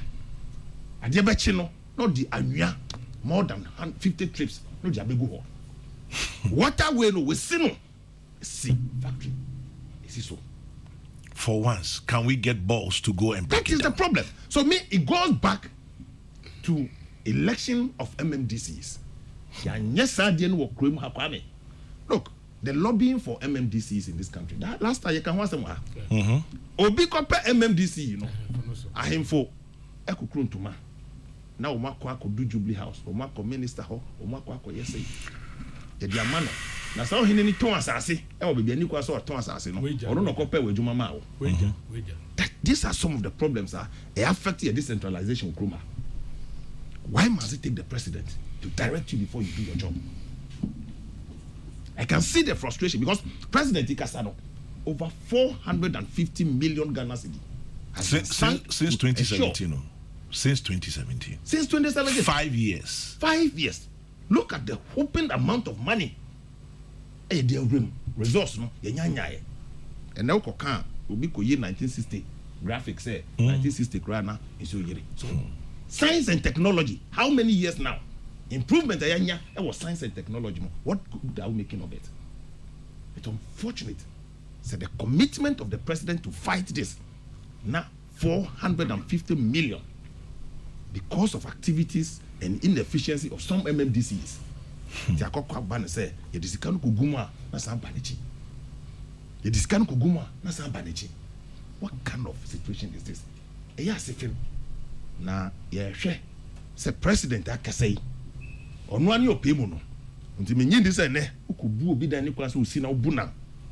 Ade be chi no di anua more than 50 trips no di abegu ho. Waterway no we see factory. Is so. For once, can we get balls to go and back that is the problem. So it goes back to election of MMDCs. Look, the lobbying for MMDCs in this country. That last time you can watch them. Obi compare MMDC, you know. Ahimfo ekukru ntuma. Na omako do Jubilee House, omako minister ho, omako yesay. Ye dia mano. Na so hini ni ton asase, e wo bibia ni kwa so ton asase no. Ono no compare we dwuma ma wo. These are some of the problems that affect your decentralization kroma. Why must it take the president to direct you before you do your job? I can see the frustration because President Ikasano over 450 million Ghana cedi since 2017. Since 2017. Since 2017. 5 years. 5 years. Look at the open amount of money e dey room resource no ye nyanyae and now kan obi ko ye 1960 graphics say 1960 kra na is yere so science and technology how many years now improvement ayanya e was science and technology what good are we making of it? It's unfortunate. So the commitment of the president to fight this now 450 million because of activities and inefficiency of some MMDCs. The akokwa ban say ye disikanu kuguma na sambanichi. Ye disikanu kuguma na sambanichi. What kind of situation is this? Eya sefim na ye hwe say president akasai onu ani opemu no. Nti menyi ndi say ne ukubu obi dan ni kwa so osi na obu na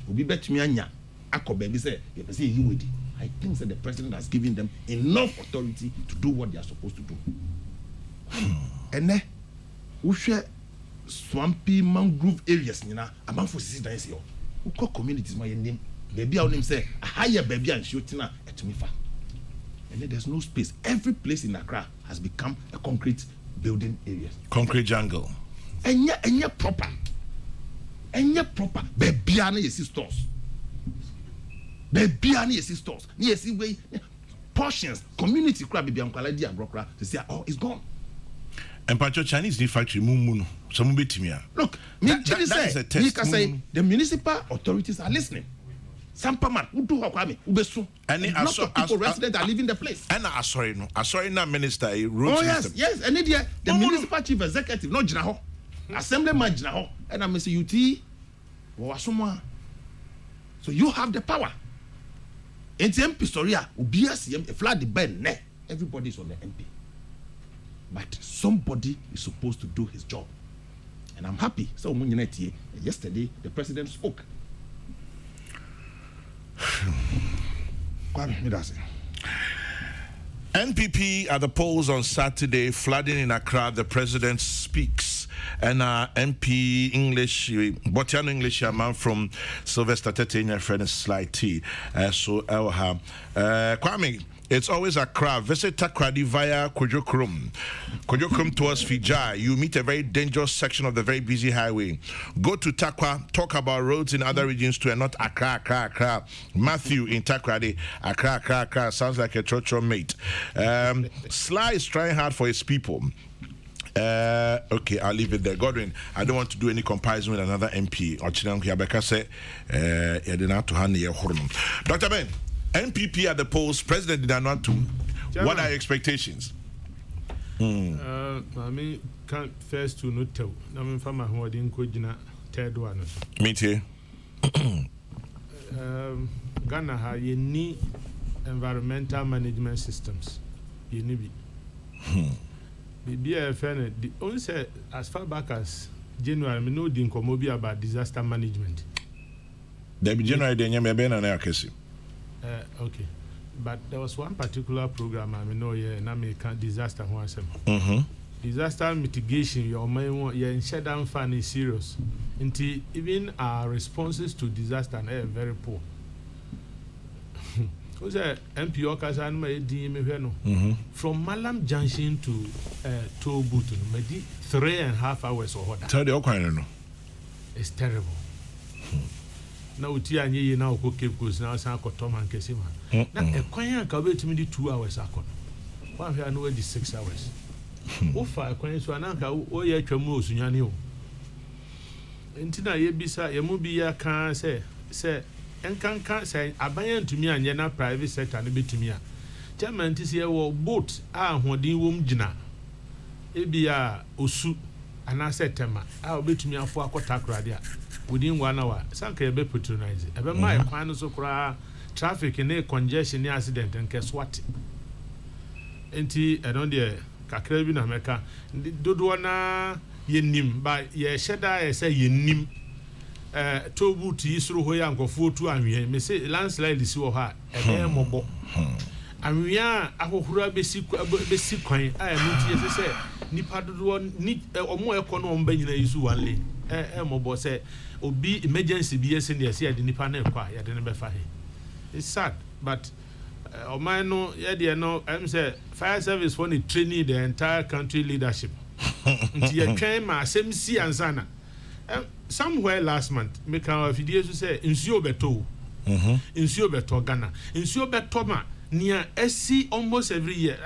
obi betumi anya akoba bi say ye pese yi wedi. I think that the president has given them enough authority to do what they are supposed to do. And then we share swampy mangrove areas nina amanfo sisi dan se yo. We call communities my name. Baby our name say a higher baby and shotina etumifa. And then there's no space. Every place in Accra has become a concrete building area. Concrete jungle. Enya proper. Baby ana yesi stores. Baby ani yesi stores. Ni yesi way portions community crab baby amkwala di agrokra to say oh it's gone. And Pacho Chinese new factory mumu some betimia. Look, that is a test. The municipal authorities are listening. Sampaman, udu hakwami, ubesu. And lot of people residents are leaving the place. And I sorry no minister road system. Yes, and the municipal chief executive no jinaho. Assemblyman jinaho. And I say UT wasumwa. So you have the power. In the MP story, a flat the bend ne. Everybody is on the MP. But somebody is supposed to do his job. And I'm happy. So yesterday the president spoke. NPP at the polls on Saturday, flooding in Accra. The president speaks, and MP English, Botiano English, a man from Sylvester Tetenya, friend Sly T. So Elha, Kwame. It's always Accra. Visit Takrady via Kokrokoo towards Fijai. You meet a very dangerous section of the very busy highway. Go to Takwa, talk about roads in other regions too, and not Accra. Matthew in Takrady, Accra. Sounds like a church mate. Sly is trying hard for his people. Okay, I'll leave it there. Godwin, I don't want to do any comparison with another MP. Dr. Ben, NPP at the polls, President did not do. What are your expectations? I mean, can't first to not tell. I mean, from my holding Kojina, third one. Me too. Ghana ha you need environmental management systems. You need it. The only say as far back as January, I know the incomobi about disaster management. There be January then you may be an okay. Okay, but there was one particular program I know and I make disaster once. Disaster mitigation, your main your shut down fund is serious. Until even our responses to disaster are very poor. Because MP Okasan from Malam Junction to Tobutu, maybe 3.5 hours or what. Tell the Okano. It's terrible. Now tia nye na ko Cape Coast na san ko Tom and Kesima. Na e kwan ka be timi 2 hours akon. One here no di 6 hours. O fa kwan so na ka o ye atwamu osunyane o. Enti na ye bisa ye mu bi ya kan say enkanka say aban ntumi anye na private sector na betumi a. Chairman ti say wo boat a hodin wom gina. E bia osu ana say tema a obetumi afo akota krade a within 1 hour, Sanka be patronize. Ebe my kwan so kra traffic in congestion ni accident and guess what? Enti I don't there kakra bi na meka dodo na yenim ba ye sheda ye say yenim tobu ti suru ho ya nkofo tu anwe me say landslide si wo ha ebe mobo anwea ahohura besi kwan a emu ti say nipa dodo ni omo ekono omba nyina yisu wanle mobo say obi emergency bi yes in the say the nipa na kwa ya de ne be fa he. It's sad, but o man no ya de no am say fire service for the training the entire country leadership. Nti ya twen ma asem si ansana Somewhere last month, me can video say nsuo beto. Nsuo beto Ghana. Nsuo beto ma near SC almost every year.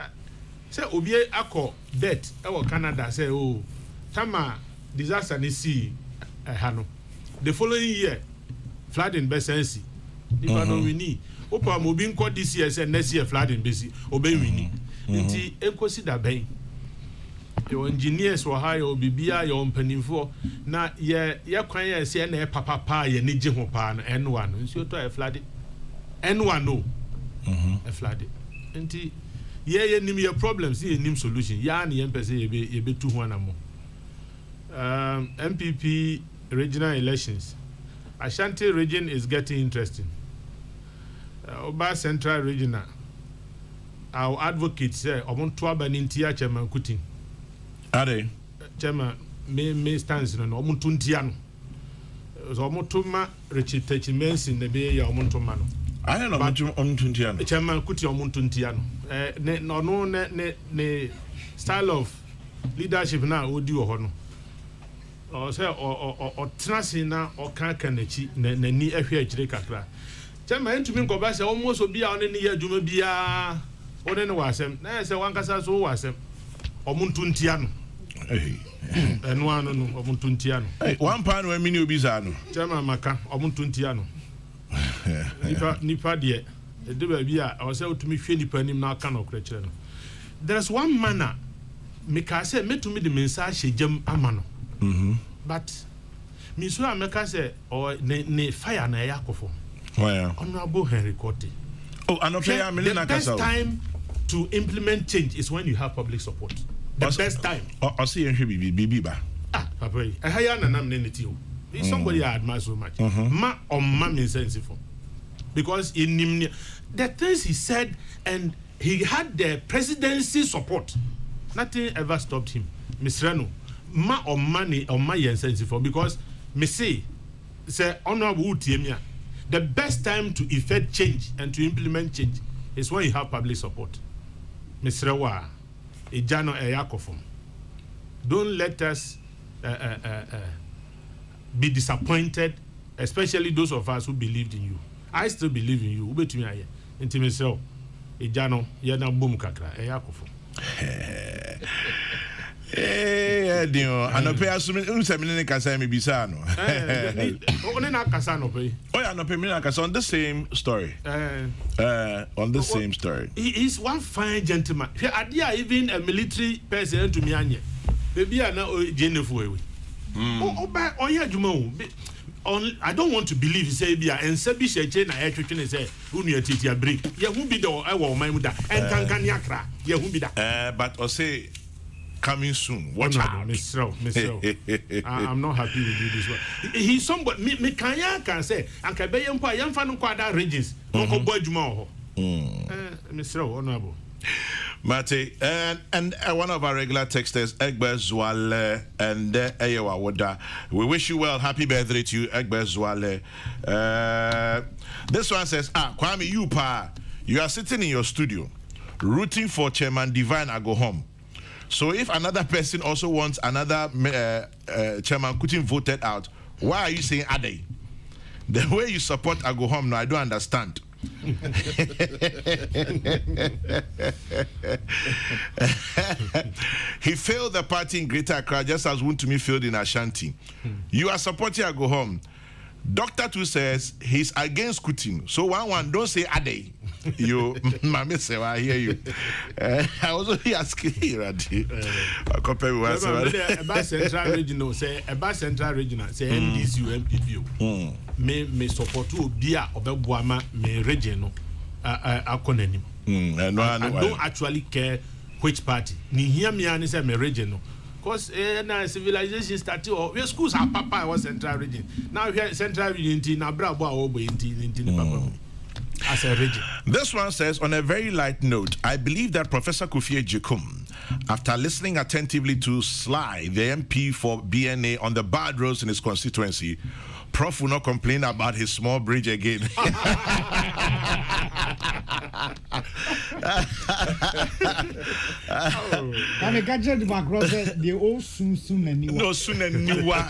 Say obi akọ debt e Canada say oh tama disaster ni see hano. The following year flooding besensi. If no we need opa mo bi nko this year say next year flooding besi obey we need. Nti enkosi da ben. Your engineers were high or bibia your mpanimfo na ye kwan ye se na papa ye ni gye ho pa no N1 nso to e flood N1 no e flood nti ye nim your problems ye nim solution ya na ye mpese ye be tu ho na mo MPP regional elections Ashanti region is getting interesting. Oba Central regional our advocates say omonto abanintia chairman Kutin Ade Chema me stands no omuntu ntia no so omuntu ma rechitechi mensin na be ya omuntu ma no I don't know omuntu ntia no Chema kuti omuntu ntia no no ne style of leadership na odi wo ho no o say o trase na o kan kanachi na ni ehwe agire kakra Chema entumi nkoba say almost obi a one ne ya adwuma bia one ne wasem na say wankasa so wasem omuntu ntia no no omuntu ntia no one pound when mini obi za no Chema maka omuntu ntia no nipa de ba bia o say otumi hwe nipa nim na aka no kra kire no there's one manner me ka say metumi de mensa hyejam ama no but me so ameka say o ne fire na ya akofo honorable Henry Kote the best time to implement change is when you have public support. The best time. I see you bibi ba. Papa, I hire na nam neneti o. It's somebody I admire so much. Ma on ma insensitive. Because in him, the things he said and he had the presidency support. Nothing ever stopped him. Miss Reno, ma on money on my insensitive because me say honorable Utiemia. The best time to effect change and to implement change is when you have public support. Miss Rewa. Ejano eyakofom. Don't let us be disappointed, especially those of us who believed in you. I still believe in you. Ubetumi aye. Intimate Ejano yana boom kakra eyakofom. Dio, anope asumi unsemine ne kasa me bisa no. One na kasa no pe. Oh ya no pe me na kasa on the same story. On the same story. He's one fine gentleman. Adia even a military person to me anye. Baby na Jennifer we. Oba oya adwuma o. I don't want to believe he say bia ense bi sheche na etwetwe say unu atitia break. Ye hu bi do e wo man mu da. Enkankan yakra. Ye hu bi da. But I say coming soon. Watch out. Miss Row. I'm not happy with you this one. He's somebody me can say anka be yempo yemfa no kwada regions. No ko bo adwuma ho. Miss Row honorable. Mate, and one of our regular texters, Egbe Zwale, and Eyewa Woda. We wish you well. Happy birthday to you, Egbe Zwale. This one says, Kwame, you are sitting in your studio, rooting for Chairman Divine Agohom. So if another person also wants another Chairman Kutin voted out, why are you saying Ade? The way you support Agohom, no, I don't understand. He failed the party in Greater Accra just as Wontumi failed in Ashanti. You are supporting Agohom. Dr. Tu says he's against Kutin. So one don't say Ade. You mama say I hear you. I was only asking here compare with about Central Regional say about Central Regional say MDC MPP. Me support to bia obeboama me region akonanim. I don't actually care which party. Ni hear me and say me region. Because na civilization started or where schools are papa was Central Region. Now here Central Region na brabo obo inti papa. As a region. This one says, on a very light note, I believe that Professor Kofi Jekum after listening attentively to Sly, the MP for BNA, on the bad roads in his constituency, Prof will not complain about his small bridge again. I'm a gadget back the old soon anyway. No, soon anyway.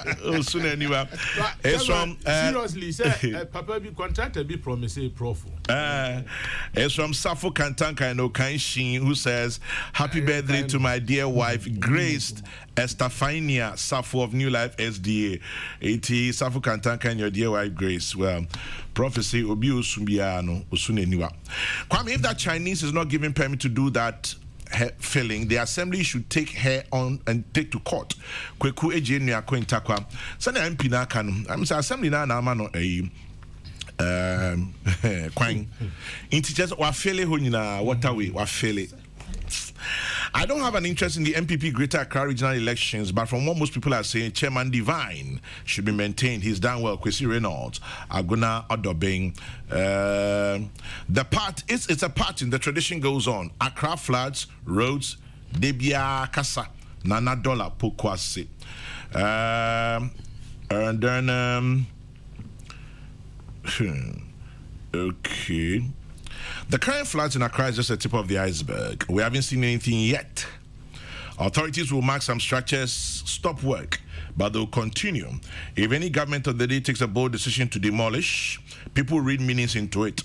It's from seriously, sir. Papa be contracted be promise Prof. It's from Safo Kantanka and Okanshin, who says, "Happy birthday to my dear wife, Grace Estefania Safo of New Life SDA." It is Safo Kantanka and your dear wife Grace. Well, prophecy obi osumbiano osuneniwa. Kwame, if that Chinese is not given permit to do that filling, the assembly should take her on and take to court. Kweku ejenu akointakwa. Sana MP na kanu. I'm say assembly na ama no Kwang. Inti just wafele ho nyina Waterway wafele. I don't have an interest in the MPP Greater Accra regional elections, but from what most people are saying, Chairman Divine should be maintained. He's done well. Kwesi Reynolds, Aguna Odobeng. The part it's a pattern. The tradition goes on. Accra floods, roads, Debia Kasa, Nana Dollar Pokwasi. And then okay. The current floods in Accra is just the tip of the iceberg. We haven't seen anything yet. Authorities will mark some structures, stop work, but they'll continue. If any government of the day takes a bold decision to demolish, people read meanings into it.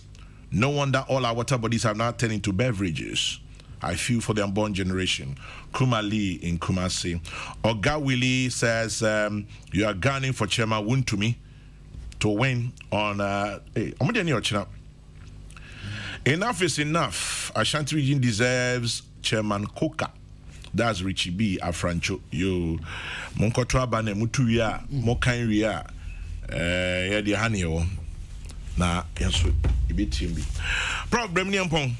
No wonder all our water bodies have now turned into beverages. I feel for the unborn generation. Kuma Lee in Kumasi. Oga Willie says, you are gunning for Chairman Wuntumi to win on... Enough is enough. Ashanti region deserves Chairman Koka. That's Richie B. Afrancho. Yo, Monkotra Bane Mutuya, Mokan Ria, Yadi Hanio. Na, yes, a bit timby. Problem Niampong.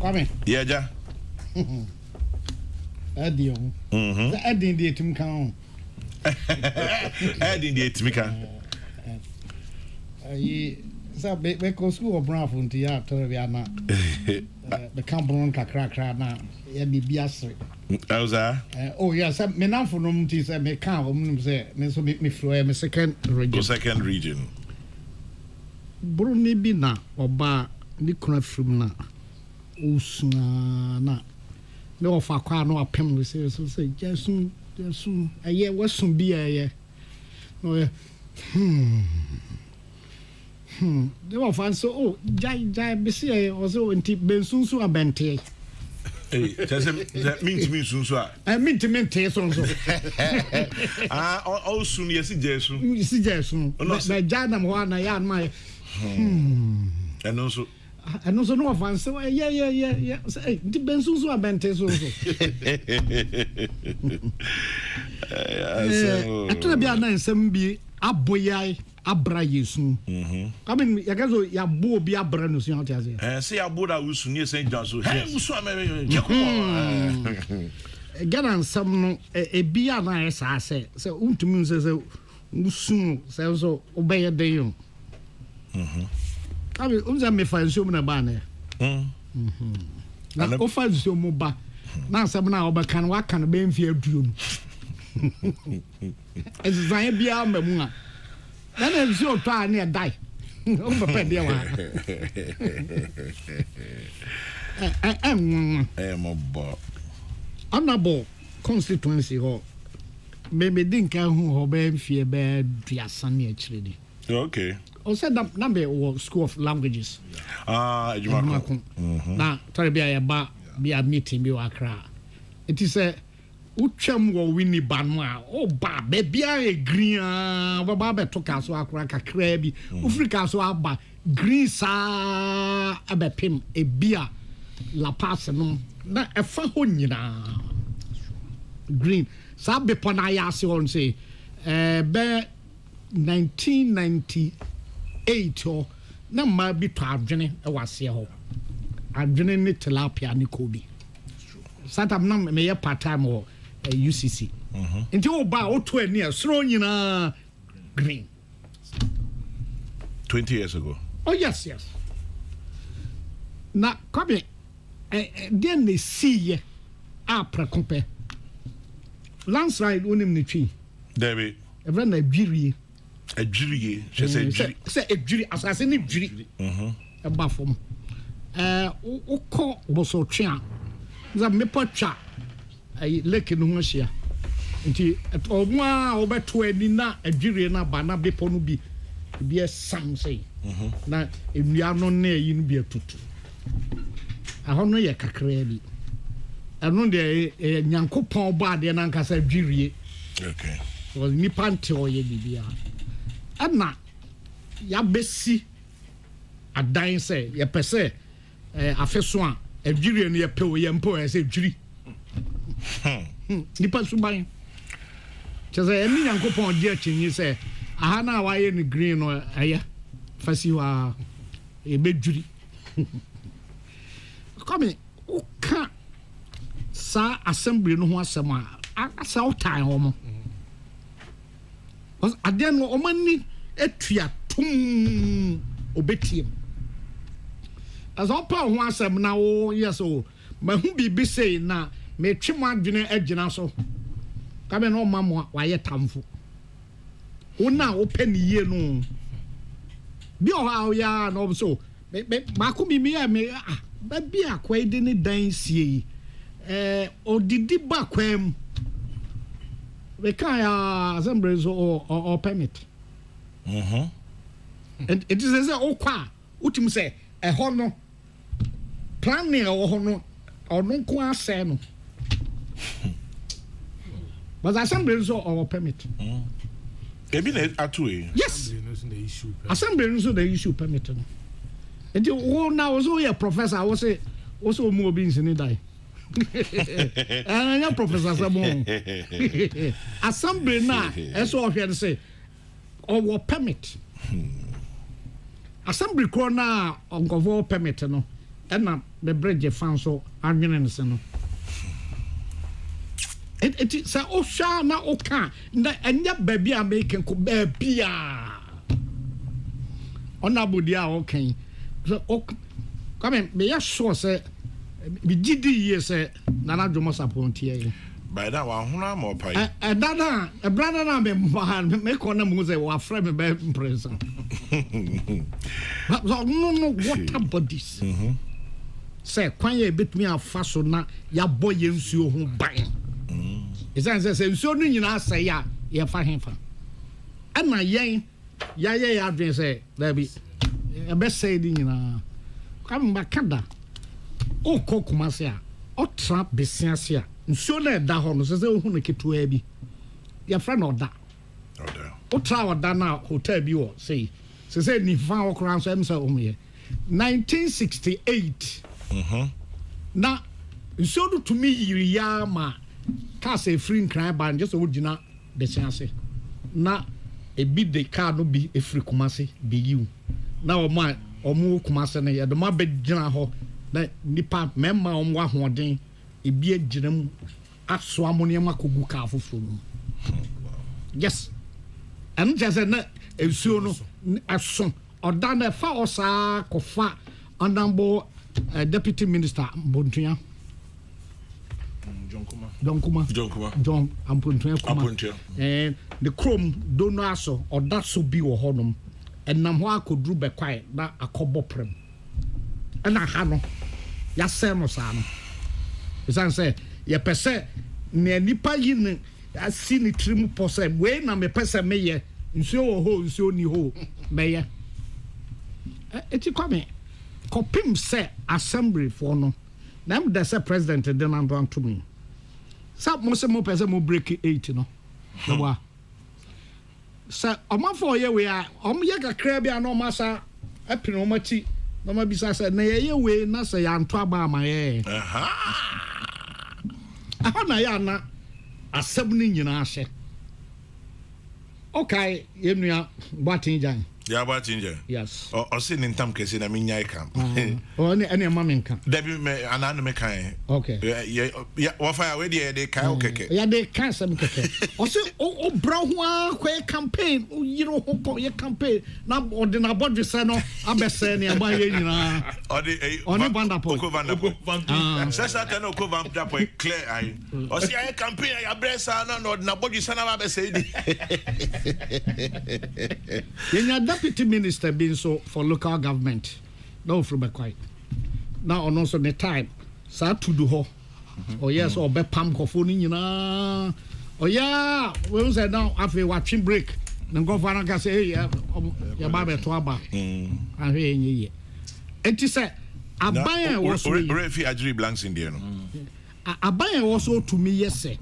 Come Yeah, ja. Adio. The adding the to count. Adding the Timika. So because school of Brown from the after we are not the Cameroon Kakra now. Yeah, be biased. How's that? Oh yes, me now for them to say me can't say me so me flow me second region. Second region. Bruni bi na oba ni kuna from na usuna na me ofa kwa no apem we say so say jesu aye wasun bi aye no yeah they were fan so oh jai bisi also inti bensunsu abente That means soon so I mean to maintain so oh soon yes jesu na jana mo na ya my and also no fan so yeah say inti bensunsu abente so atuna bia na nsem bi aboyai abra yesu I mean ya gazo ya bo bi abra no so ya say aboda usu ni say janso hey usu ameme gana nsam no bia na esa se untumi se usu se so obeye den yo I mean unza me fa nso na ba na na ofa nso mo ba na nsam na obeka na waka na be mfie aduro mu ezan bia mamu a then if you try near die. Honorable constituency hall. Maybe didn't care who be fear bed Diasani actually. Okay. Also that number was School of Languages. Now try be a meeting be Accra. It is a Ucham wo wini banwa o ba bebia e green baba be to kaso akura kakra bi Africa so aba green sa abepem e bia la pass no na e fa ho nyina green sa be pona ya se on say be 1998 o na ma bi to adwene e wase ho adwene ne tilapia ne kobi satam na me ye part time ho UCC. Until about 20 years, thrown green. 20 years ago. Oh, yes. Now, come then they see a prekope landslide onim ne twi David even na dwirie she said say edwiri asase ne dwiri eba fom ukọ boso twe a za mepa twa ai lake no ho hia nti omwa obeto ani na edwiri na ba na bepo no bi esam sei na enua no na yi no bi atutu aho no ye kakra bi eno de nyankopon ba de na nkasa dwirie okay so nipa nte oye bibia ana ya besi adan se ye pese afeso a edwirie no ye pe o ye mpo ye se dwiri nipa suban chese emi nyankopon de achinyi se aha na wa ye ni green no aya fasi wa e bedwiri come uka sa assembly no ho asem a asa utan ho mo was aden no omani etua tum obetiem as opa ho asem na wo yes o mahu bibi sei na me twemo adwene agina so kabe no mamo wa ye tamfo wona wo pani ye no bi o ha ya no so ma ko mi me ba bi akwa de ne dan sie odidi ba kwam we can assembly or permit and it is a okwa utim say e ho no plan ne o ho no ono ko ase no but assembly or permit Ebi na atu yes assembly no the issue permit no and you now so your professor I was say also mo obi nsini dai and professor Samon assembly na eso ohwe say or permit assembly ko na ongovo permit no and na the bridge fan so anwene nse no it say o sha na o ka na enya baby American ko baby a ona bodi a o kan so o come me ya sure say bi gidi ye say na na dwomo support here by that one huna mo pai dada e brother na me ko na mu say wa frame me be present but no what about this say kwan ye betumi afa so na ya boye nsuo ho ban Isan say nsuo no nyina say ya ye fa henfa ana yen ya adwen say da bi e be say di nyina kam ba kada o kokuma se a o trap besiase a nsuo na da ho no say hu no ketua bi ya fra na oda o tra oda na hotel bi wo say ni fa okran so em say o me 1968 na nsuo do to me yiri ya ma ka say free nkran ban just o gina besiase na ebi de car no bi efri kumase bi yiu na omo kumase na ye do ma be gina ho na nipa memma omo ahoden ebi aginam aso amoniam akogu ka afoforo no yes and just na ensuo no aso oda na fa osa kofa onambo deputy minister Bontua John Ampontua kuma the chrome do no aso oda so bi wo honom enam ho akodru be kwai na akobo prem na ha no ya se no sa no isan say ye pese ne nipa yi ne asi ni trim pose we na me pese meye nsuo ho nsuo ni ho meye eti kwame kopim se assembly for no na am the president de na ndo to me sa mo se mo pese mo break 8 no wa sa omafo ye we a ye kakra bia na omasa apino omati na ma bisa sa na ye we na sa ya nto aba ma ye aha na ya na asem ni nyina ahye okay yenua batin jan Yeah, about ginger. Yes. Or sitting in Tam Cassin, I mean, I come. Or any mammy can. Debbie, an anime kind. Okay. Yeah, what fire already they can't kick. Yeah, they can't some keke. Also, oh, brown one campaign. Oh, you know, your campaign. Now, or the Nabodri Sano, Abessani, and my Or the Vandapo. Says that I know Covandapo clear eye. Or see, I campaign, I bless no, Nabodri Sana Abessani. Deputy Minister being so for local government. No, from a quiet. Now, on also the time, sa to do ho. Oh, yes, or be pam cophone, you know. Oh, yeah, we say now after watching break. Then go for an say, yeah, your baby to aba. I hear ye. And she said, a buyer was refugee blanks in there. A buyer also to me, yes, sir.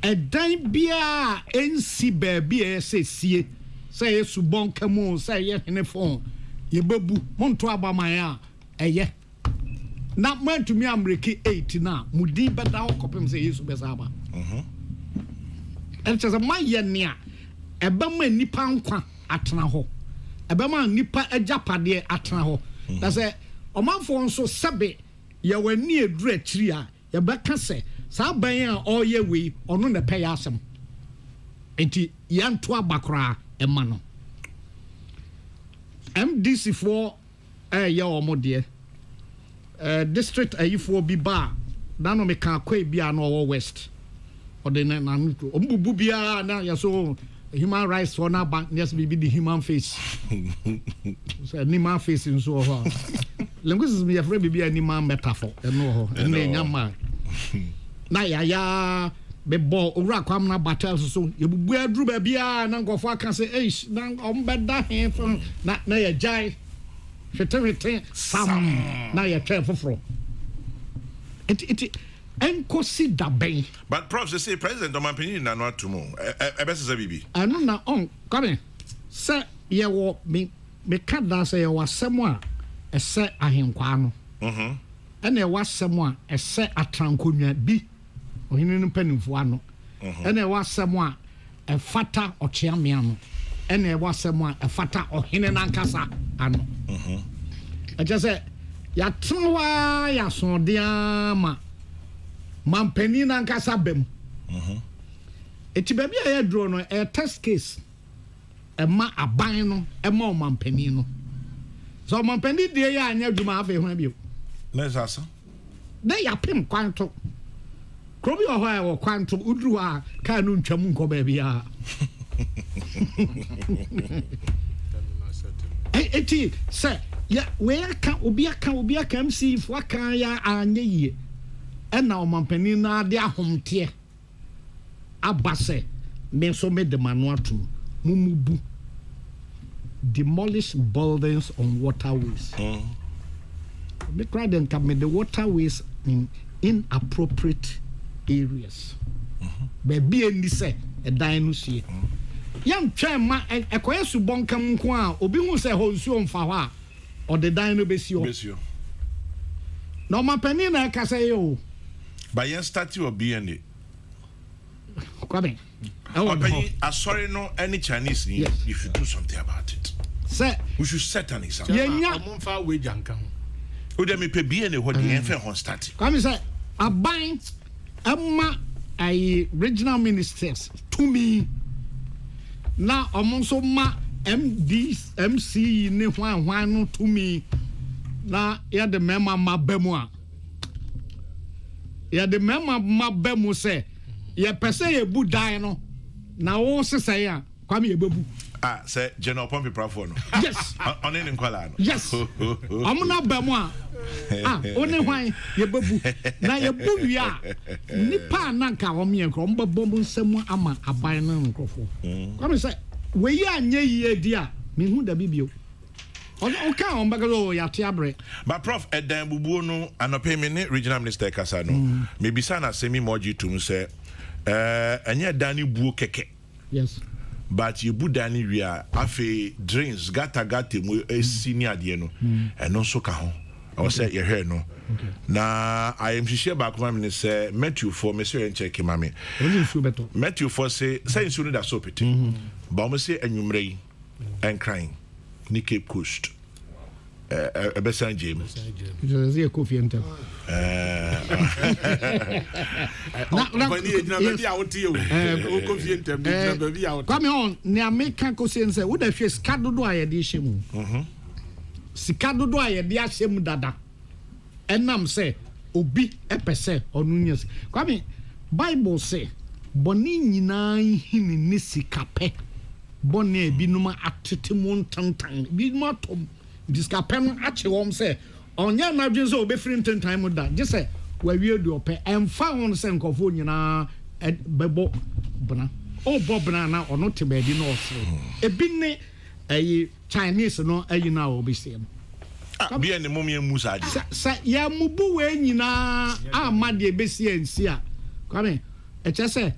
A dime beer, NC baby, say, say subon kamo say ye in the phone ye babu monto aba my eye na man to me amreki 8 na mudi beda okopem say yesu besa aba and says my ye nea eba ma nipa nkwa atena ho eba ma nipa ajapade atena ho that say omanfo nso sebe ye wani eduru akiri a ye beka say sa ban a oye we ono na pay asem enti yanto abakra emano MDC for ya omode district ayifo bi ba na no me kan kwa bia no west or the na ombubu bia na yaso human rights for na bank yes be the human face so animal face nso ho linguists me afraid be animal metaphor no ho na nyama na ya bebo owura kwam na battle so yebubu aduru ba bia na nkofo aka say eish na ombeda he from na ya jai fete sam na ya twa foforo it enkosi daben but prof say president of my opinion na no atumo e be say bibi anu na on come say ye wo me kada say ye wasem a ese ahenkwa no ene wasem a ese atrankonwa bi ohini no panimfo ano ene wasem a efata ochiamia no ene wasem a efata ohini nankasa ano aja say ya twa ya sondia ma mampani nankasa bem eti baby a dro no a test case ema aban no ema o mampani no so mampani de ya anya dwuma afa ho bio let's ask de ya pim kwanto krobi o ho ya wo kwanto udru a ka no ntwam nko ba bia eti say ya we aka obi aka MC fo aka ya anya yie ena o mampani na de ahomte abase me so me de manu atu mumubu demolish buildings on waterways me try them come the waterways in inappropriate areas baby eni say e dan no sie yam twan ma ekoye subon kam nko a obi hu say ho nsuo mfa ho a o de dan no besio no mampani na ka say yo by your statue of BNA Kwame sorry no any Chinese yes. You should do something about it. Say we should set an example. Omfa we janka ho. O de me pe BNA what the enfe hon start. Kwame say aban amma ai regional ministers to me na omonso ma MDs MC ne hwan no to me na ya de mema mabemu a ya de mema mabemu say ye pese ye bu dan no na wo sese ya Kwame ye bebu say general pompi prafo no yes on any kwala no yes amuna bemu a one hwan ye bebu na ye bu wi a nipa na nka wo me nko mbabo nsem ama aban na nkofo Kwame say we yi anye yi edi a me hu da bibio okay on bagalo ya tiabre but prof edan bubu no anope me ne regional minister kasa no me bisa na semi moji tum say anya dani buo keke yes but you bu dani wi a afi drains gata mu senior de no eno so ka ho o say ye hwe no na I am share back one me say Matthew 4 me say check mame Matthew 4 say insu no da so pete ba mo say anwumre yi en crying ni Cape Coast ebesan James Jose Kofi Ntem come on ne American ko sense wo da hwe sika dodo a ye de hyemu sika dodo a ye de ahyemu dada enam se obi epese onu nyes come Bible say boni nyina hini ni sika pe boni ebinum atetemu ntantan binum atom diskapem ache wom se onya na dwen so obefiri ntantan mu da je se wa wie do pe emfa won se nkofo nyina bebo bna o bobna na ono te bedi no osre ebi ne ayi Chinese no ayi na obisem bia ne mom ye musa ade sa ya mubu we nyina amade ebesi ansi a kwame eche se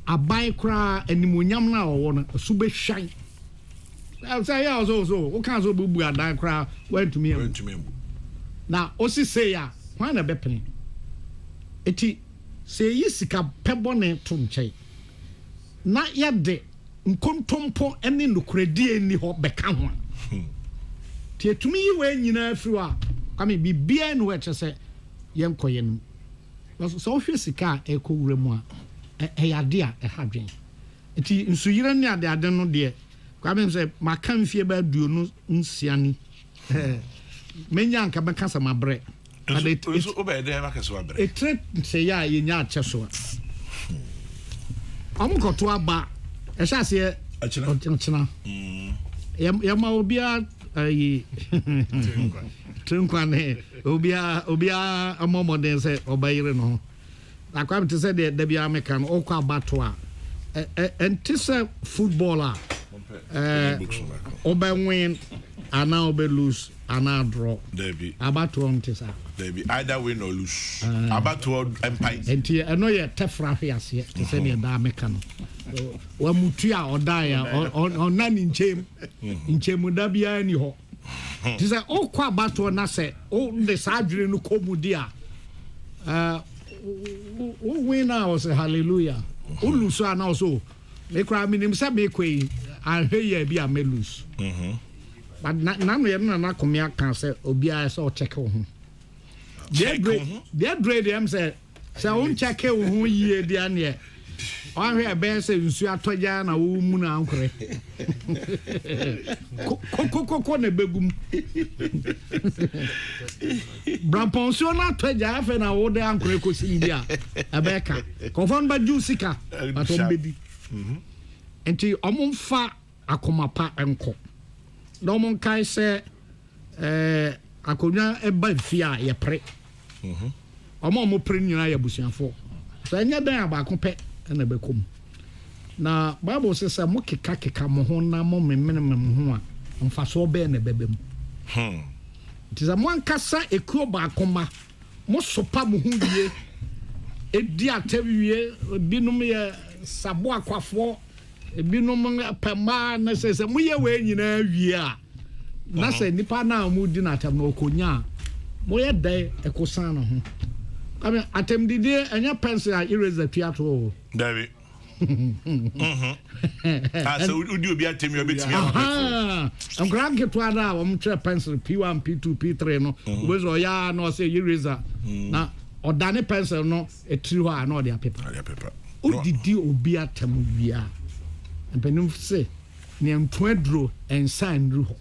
abai kra animonyam na owo no su be hwan say ya so o kan so bubu adan kra went to me na o si say ya hwan na bepene eti say yisika pebone to nche na ya de nkontompo ene nokredie ni ho beka ho ti etumi yi we nyina afiri a kame bibia no eche se yenkoye no so hwe sika ekowure mu a eyade a ehadwen eti nsuyire ne ade no de kwame se makan fie ba duo no nsiani menya anka beka sama bre so obede ba kaso bre etre se ya yenya acheso amukoto aba ehase achina ya ma obia ayi trinkwane obia amomoden se obayire no akwam te se de bia mekan okwa bato a entise footballer oben win ana obe lose ana draw Debbie abato ntisa Debbie either win or lose abato empire enti eno ye tefra hwe ase te se ne da meka no wa mutu a odan ya onani nchem da bia ni ho te se okwa abato na se o de sadwere no komudi a o win now say hallelujah o lose ana so me kra minim se me kwei ahwe ya bi a me lose but na no ye na komia kan se obi a se o check wo ho they grade them say on check wo ho yie dia ne ahwe be se nsu atoja na wo mu na ankore ko na begum bramponsion na atoja afa na wo de ankore ko si dia abeka confirm ba jusika atom bedi enti omumfa akomapa enko na omon kai se akonya eba fia ye pre omo pre nyina ya busuafo so enya dan abako pe na bekom na bible says mo keka mo ho na mo memene mo ho a mfa so be na bebem tiza mo ankasa ekuo ba akoma mo sopa mo ho wie edi atawie binum ye sabo akwafo binum pema na se mo ye we nyina wie a na se nipa na mo di na atam na okonya mo ye dai ekosan no ho kame atem dide enya pencil a eraser piato David so udi obi atemi obetimi am grand get one da wo mtre pencil P1 P2 P3 no obezo ya no say eraser na odane pencil no etiri ho a na ode paper odidi obi atem wia empenim se ne ntwadro ensan ru ho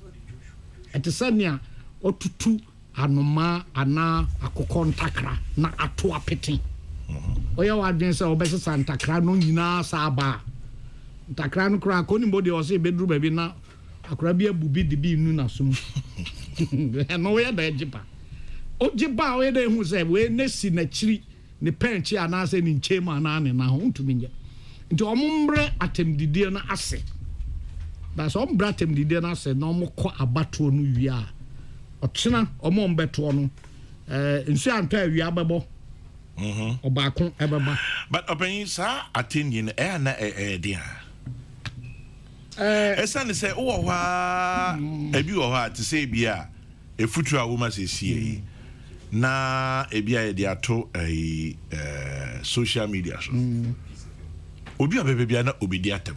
etesania otutu anoma ana akokɔ ntakra na ato apete oya wadwen se obese santakra no nyina saba ntakra no kra ko ni body o se bedru ba bi na akra bi abubi de bi nu na sum no we da ejipa ojiba we da hu se we nesi na chiri ne penchi ana se ni nchema na ne na ho ntumi nje nti omumbre atemdidie na ase da so ombre atemdidie na ase na omkɔ abato no wia otena omo mbeto no nsu anto awia bebo obako ebeba but open sa attention na dia esa ne say wo hwa ebi wo hwa te say bia efutu a wo ma se sie na ebi a dia to social media so obi a bebe bia na obi dia tem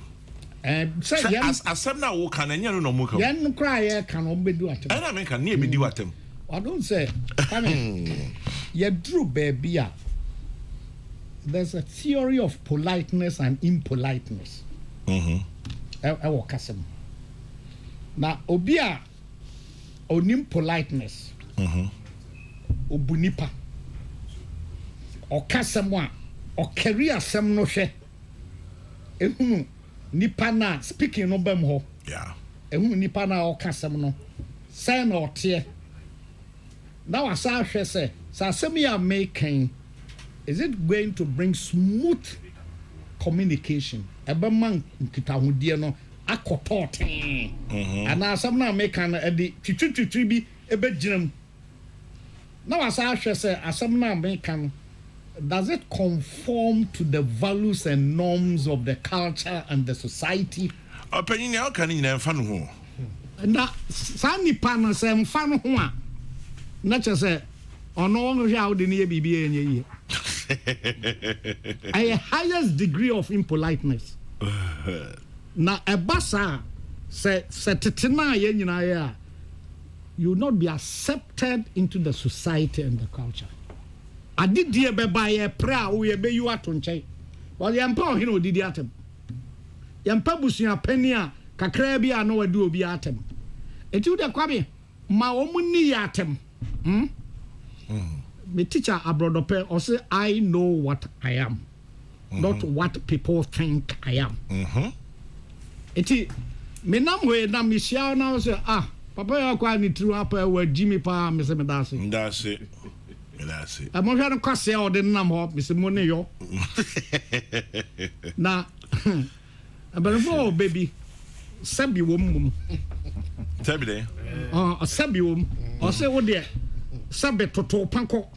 Say as some now walk and you no more. Yan cry can be do at. And I mean, can near be do at him. I don't say. You drew baby. There's a theory of politeness and impoliteness. I walk as him. Now, Obia onim politeness. Obunipa. Or Casamwa. Or career some no she. Nipa na speaking no bem ho. Yeah. Nipa na or Casam no. Sign or tear. Now, as I say, Sasemia making. Is it going to bring smooth communication? Ebeman nkitahudie no akototen. And now some now make an the titri ebegyinam. Now as I say some now make an does it conform to the values and norms of the culture and the society? Opinion how can you never fan ho? Na sani pan say fan ho a. Na che say ono no hwa odi ne bibie enye. A highest degree of impoliteness. Na ebasa se tetena ye nyina ya, you will not be accepted into the society and the culture. Adidie beba ye pra wo ye be you atonche. Well yampa ohine odidi atem. Yampa busua pani a kakra bi a no wadu obi atem. Enti wo de kwabe ma wo munni ya atem. My teacher abrodope or say I know what I am, not what people think I am. Eti me nam we na me shia na say papa ya kwa ni tru apa wa Jimmy pa me se me dase. That's it. That's it. Am hwa no kwase o de nam ho me se mo ne yo. Na abelfo baby sabi wo mum. Sabi de. Sabi wo o say wo de sabe toto panko.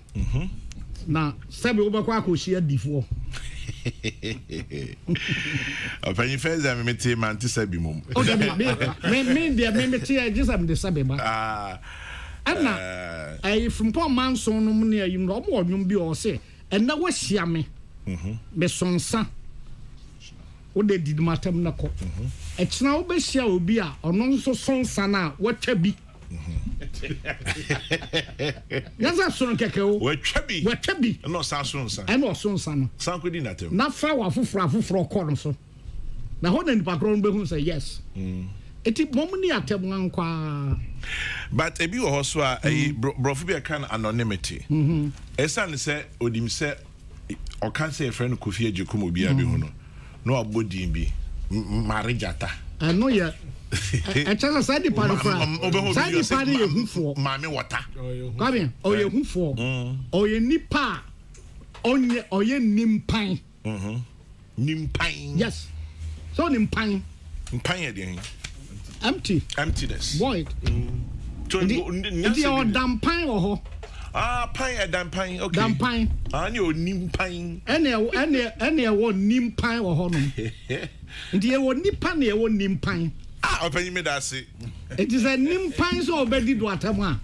Na sabe obakwa akohia difo. Open your face and me tell man to sabe mum. O de me tell just am de sabe ba. Ana I from poor man so no mu ne ayim no mo odwum bi o se ena wo hia me. Me sonsa. O de didimatam na ko. E kina wo be hia obi a ono nso sonsa na watwa bi. Yaza son keke o. Wetwabi. No sanson. E no sonsa no. Sankodi na tem. Na fa wa foforo ko no so. Na ho na nipa kro no be hu say yes. Eti momni atem ankwa. But ebi wo so a brofo bi kan anonymity. Esan say odim say o kan say friend Kofi Ajekum obi abi hu no. No abodin bi. Marijata. Ano ya Echasa sadi pa no fra. Sadi pa ye hufo. Mame water. Come oye hufo. Oye nipa. Oye nimpan. Nimpan. Yes. So nimpan. Nimpan ye dey. Emptiness. Void. Ndi o dampan wo ho. Pan e dampan. Okay. Dampan. Ani o nimpan. Ene wo nimpan wo ho no. Ndi e wo nipa na e wo nimpan. Open me that say. It is a nimpan so obedi do atama.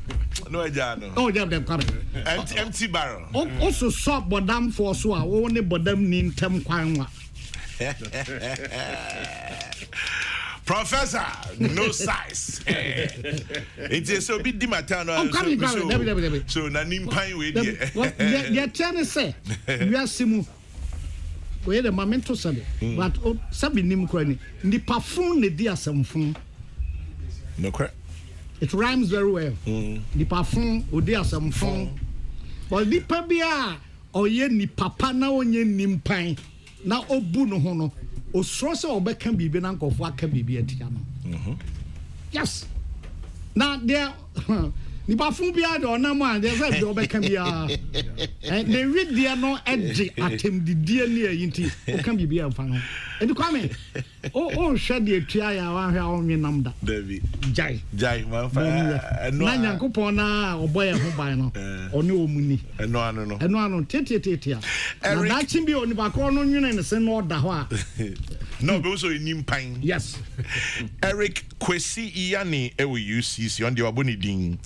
No eja no. Oh, dem come. Empty barrel. Also so bodam for so a wo ne bodam ni ntem kwan wa. Professor, no size. It is so big dimatano. So na nimpan we there. They tell say we are simu. We the momento sabe. But sabi nim kwani. Ndi parfum ne di asamfun. No crap. It rhymes very well. Ndi parfum odi asamfun. But di pa bia oye ni papa na onye nimpan na obu no ho no. Osro se obeka bibi na nkofo aka bibi atia no. Yes. Now there ni parfum bia de onam a there say de obeka bia. They read there no edge atem didie ne ayinti oka bibi amfa no. Enti kwame o hwe de atua ya wa hwe onwe nam da. David. Jai man fa. No. Na nyankopon na oboye ho ban no. One omuni. Eno ano no. Eno ano tietietia. Na da chimbi oni ba ko no nwene ne se no da ho a. No, but also in Yes. Eric Kwesi Iyani ewe UCC on the Wabuni Ding.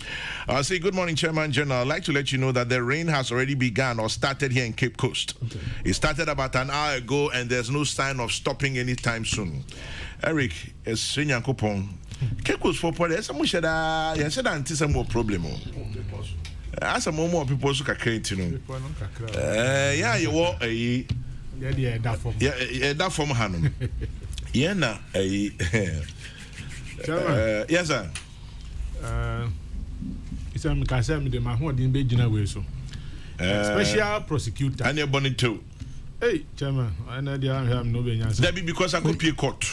I'll say good morning, Chairman General. I'd like to let you know that the rain has already begun or started here in Cape Coast. Okay. It started about an hour ago and there's no sign of stopping anytime soon. Eric, it's Srinyankopon. Cape Coast for Port, some said anti some more problem. As a more people who can yeah, you walk a that from Hanum. Yeah, na yes, sir. It's a Mikasa, the Mahmoud in Beijing way so. Special prosecutor. And you're born too. Hey, Chairman, I know they have no benefits. That be because I could pay court.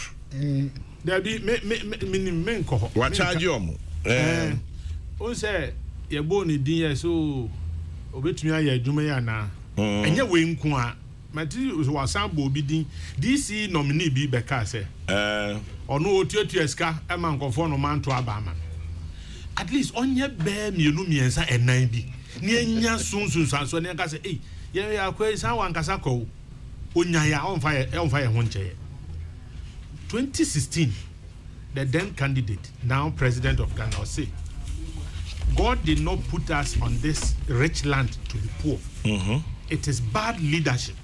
There be men ko. What charge you? O say ye born in dia so obetumi aye adwuma ya na. Enye we nko a. Mati was sambo bi din DC nominee bi beka say. Ono otuatu eska e man konfo no man to abama. At least onye be mienu miensa enan bi. Ni enya sunsun sanso ne ka say eh ye akwa san wan kasa ko onya ya on fire ho nche. 2016 the then candidate now president of Ghana say God did not put us on this rich land to be poor. It is bad leadership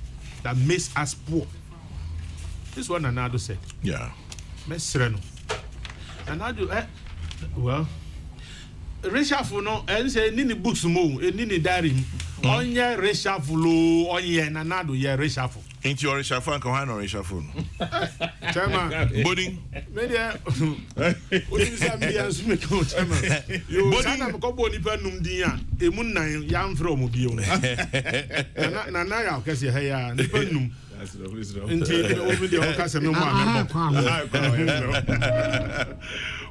that makes us poor. This one Anado said. Yeah. Mesreno. Anado well reshuffle no and say nini books mo nini diary onye reshuffle onye Nanado ye reshuffle. Ain't your reshuffle and can reshuffle. Chairman Boarding. Media Odi say me answer me come chairman. You sana me ko boni pa num din a emu nan ya mfro mo bio. Na ya o kase ha ya ni pa num. Nti obi de o kase me mo a me.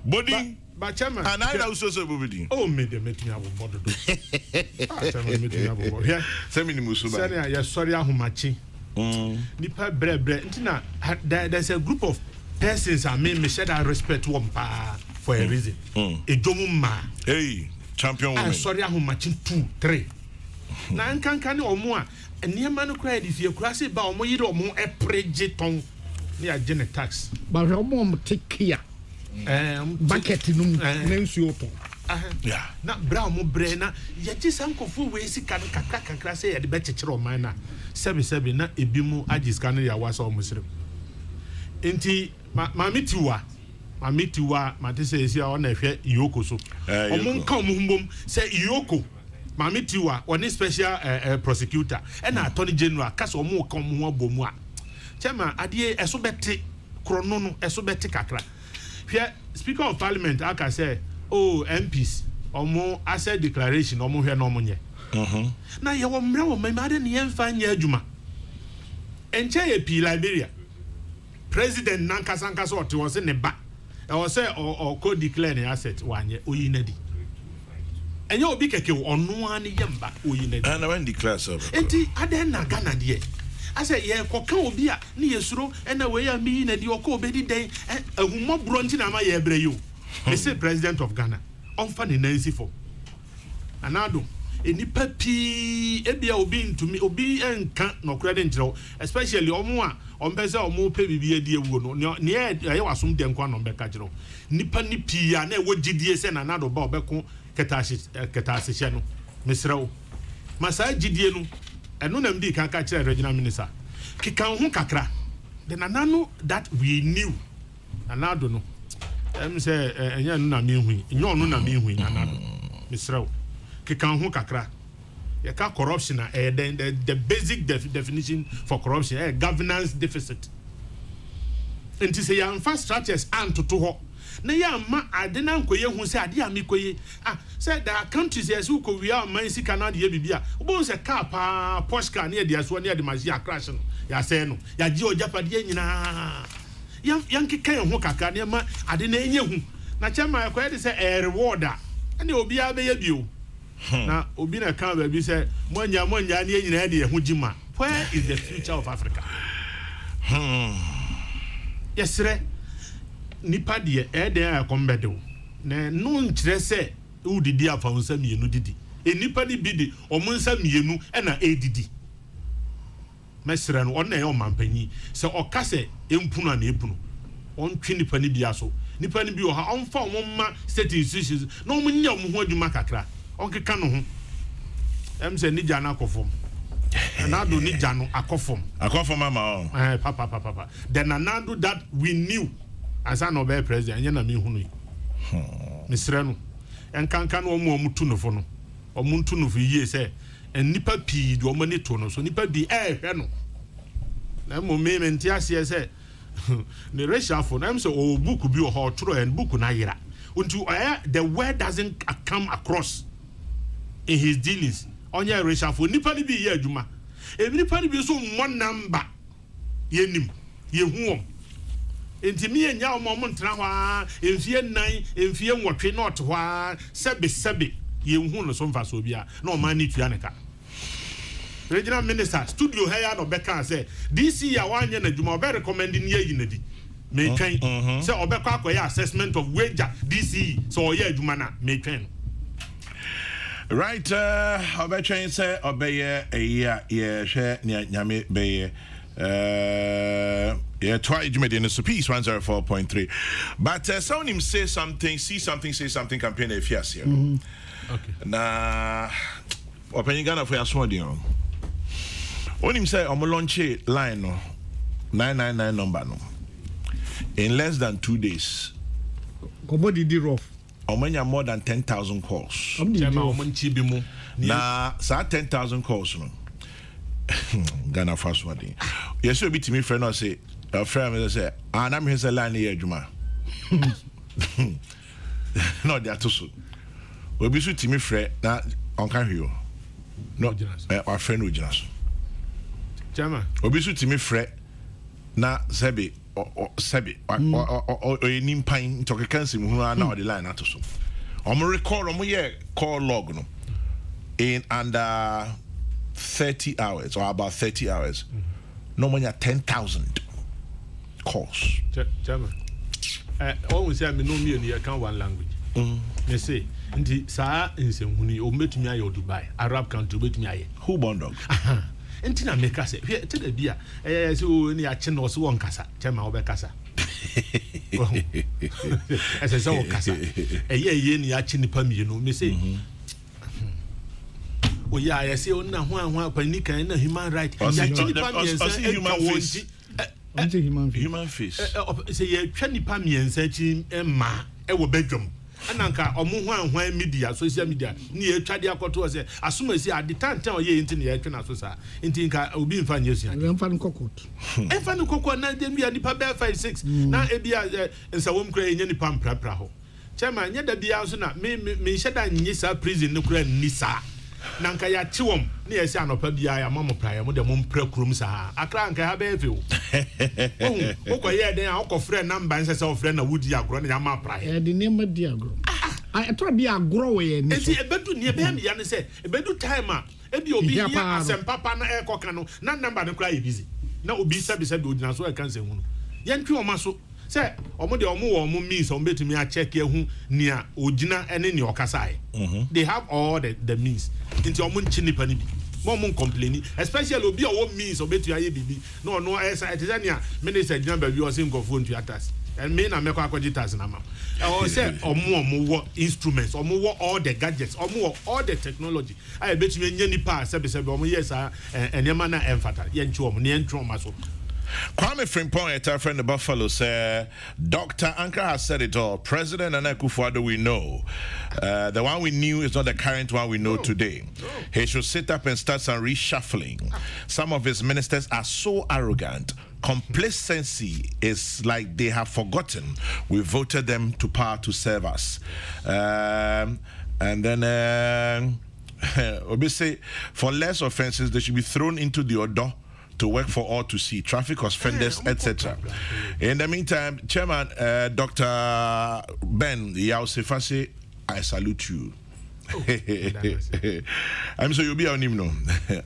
Boarding. But chairman, and I also so bobidi. Oh, me de meeting abo bodo do. Chairman meeting abo bodo. Yeah. Semi ni musuba. Sani ya sorry ahumachi. Nipa bre. Ntina there's a group of persons I mean me share that respect one pa for a reason. Ejomu ma. Hey, champion woman. I sorry ahumachi 2, 3. Na nkanka ne omo a enema no kra edifie kra se ba omo yire omo epreje ton ne agene tax. Ba omo take care. Bucket num nensuo to yeah na bra mo bre na ye ji sankofo we sika no kakra say ye de bekyekere o man na sebi na ebi mu agiska no ya wasa o musrim enti mamitiwa ma te say esi a na hwe iyoko so o mo nka o mo humbom say iyoko mamitiwa oni special prosecutor e na attorney general kasa o mo ka o mo abomu a chema ade eso bete krono no eso bete kakra. Speaker of Parliament, I can say, oh, MPs, or more asset declaration, or more here, no money. Now, you will know my mother and fine Juma. And P. Liberia, President Nankasankas was in the back. I was say, or could declare the asset 1 year, Uyinedi. And you'll be keke on 1 year back, Uyinedi. And I went declare so. And I then not Ghana, dear. I say yeah, kokan obi a ne yesuro na we ya mi na di oko obedi den ehummo bronti na ma ye bre you. They say president of Ghana on fa ne nansi for. Anado enipa pi ebia obi ntumi obi enka no kura de nkyerɛ especially omo a ompese omo pe bibie di ewuo no ne ye wasom de nkwa no beka kyerɛ. Nipa ni pi a na ewo gidie se na Anado ba obeko ketase hye no. Mesrɛw. Masa gidie no and none of the can catch a regional minister. Kikan kakra. Then anano that we knew. And I don't know. Say, and you know me, no me, anano. Mr. Kikan kakra. You can't corruption, the basic definition for corruption, governance deficit. And to say, young fast structures and to ho. Na ya ma adena nkoye hu se ade amikoye said there are countries as who ko we are man sika na de bibia obo se car pa Porsche car na de aso na de machine crash no ya say no ya ji ojapade nyina yan keka hu kaka na ma ade na enye hu na chema ko de say a rewarder na obi a be ya bio na obi na kan ba bi say monya na nyina de hu jima. Where is the future of Africa? Yes sir. Nipa de eden akombedo na no nkyere se udidi afa unsa mienu didi nipa ni bi de omunsa mienu na edidi mesra no ona e omampanyi se okase empunu na epunu ontwe nipa ni bia so nipa ni bi o ha on fa on ma state institutions no mo nya mo ho adwuma kakra on keka no ho em se ni jana akofom na do ni jano akofom mama papa then anado that we knew as an obey president nya na me hunu misre no enkanka no mo tu no fo no omuntu no fo yie se nipa pii do mo ni to no so nipa bi hwe no na mo me ase se the racial for them so book bi o tro and book na yira until the word doesn't come across in his dealings onya racial for nipa ni bi ye adwuma e nipa ni bi so mo number ye nim ye hu om enti me nya mo ntra hwa emfie nan emfie nwotwe not hwa sebe ye hu no so mfa so bia na o man ni tua neka regional minister studio here no beka say this year wanye na djuma obe recommending ye yinadi me twen say obe kwa akoya assessment of wage this so ye adwuma na me twen right obe twen say obe ye hwe nyame be yeah, try Jumedi so piece 104.3. But someone him say something campaign if yes here. Okay. Na open Ghana for your sword. When him say I'm launch line no 999 number no in less than 2 days. Komodi di rough. Omanya more than 10,000 calls. Na sa 10,000 calls no. Ghana fast one. Yes, you be to me friend or say a friend will say, and I'm his line here, Juma. No, they are too soon. We be to me friend that on can you. No, our friend will just. Jama. We be to me friend na Sebi or Sebi or Nimpine to a cancer who are now the line at so. I'm record call log no in under 30 hours or about 30 hours. No more than 10,000 calls. Chairman, always say me no me only account one language. Me say, nti saa nsɛmhuni o metumi aye Dubai, Arab country metumi aye. Who born dog? Nti na make say, hwe te da bia, say o ni ache no so won kasa, chairman o be kasa. Ese say o kasa. Eye ni ache nipa mienu, me say. Oh yeah, I say on na ho panic na human right. Ya nipa miensa human face. Say ye twa nipa miensa chi ma e wo bedwom. Ananka omo ho media, social media. Ni e twa de akoto say asoma si ade tantan oye nti na ye twa na so sa. Nti nka obi mfa nyesu ya. Mfa no kokot. Mfa no kokot na dem bia nipa be 56 na e bia nsawom kra enye nipa mprapra ho. Chema nya da bia so na me hyeda nyi sa prison ne kra ni sa. Nanka ya chiwom na yesi anopa bia ya mamo praye mo de mo mpra krum sa akra nka ha be efe o koye den a okofre number nse se ofre na wudi agro na ya ma praye de nema di agro eto bi agro we ni so ebedu ni ebe ya ne se ebedu time a ebi obi ya asempapa na ekoka no na number ne kra ye busy na obi sabi odina so e kan se hu no ye ntwe o maso say omo de omo wo means omo betumi a check ehu nia ogina ene ni okasae they have all the means into omo nchi nipa ni bi mo complain especially obi o means obetu aye bibi no esa etizania minister gina ba bi o se nkofo ntu atas and me na me kwa kwajitas na ma o say omo wo instruments omo wo all the gadgets omo wo all the technology aye betumi nya nipa sebe omo yes enema na emfata ye nchi omo ne ntro maso. Kwame Frimpong, a friend of Buffalo, said, Dr. Anka has said it all. President Nana Akufo-Addo we know. The one we knew is not the current one we know today. He should sit up and start some reshuffling. Some of his ministers are so arrogant. Complacency is like they have forgotten we voted them to power to serve us. And then, Obi say, for less offenses, they should be thrown into the Odo to work for all to see, traffic offenders, etc. In the meantime, Chairman Dr. Ben Yaosefase, I salute you. I'm so you'll be on him no.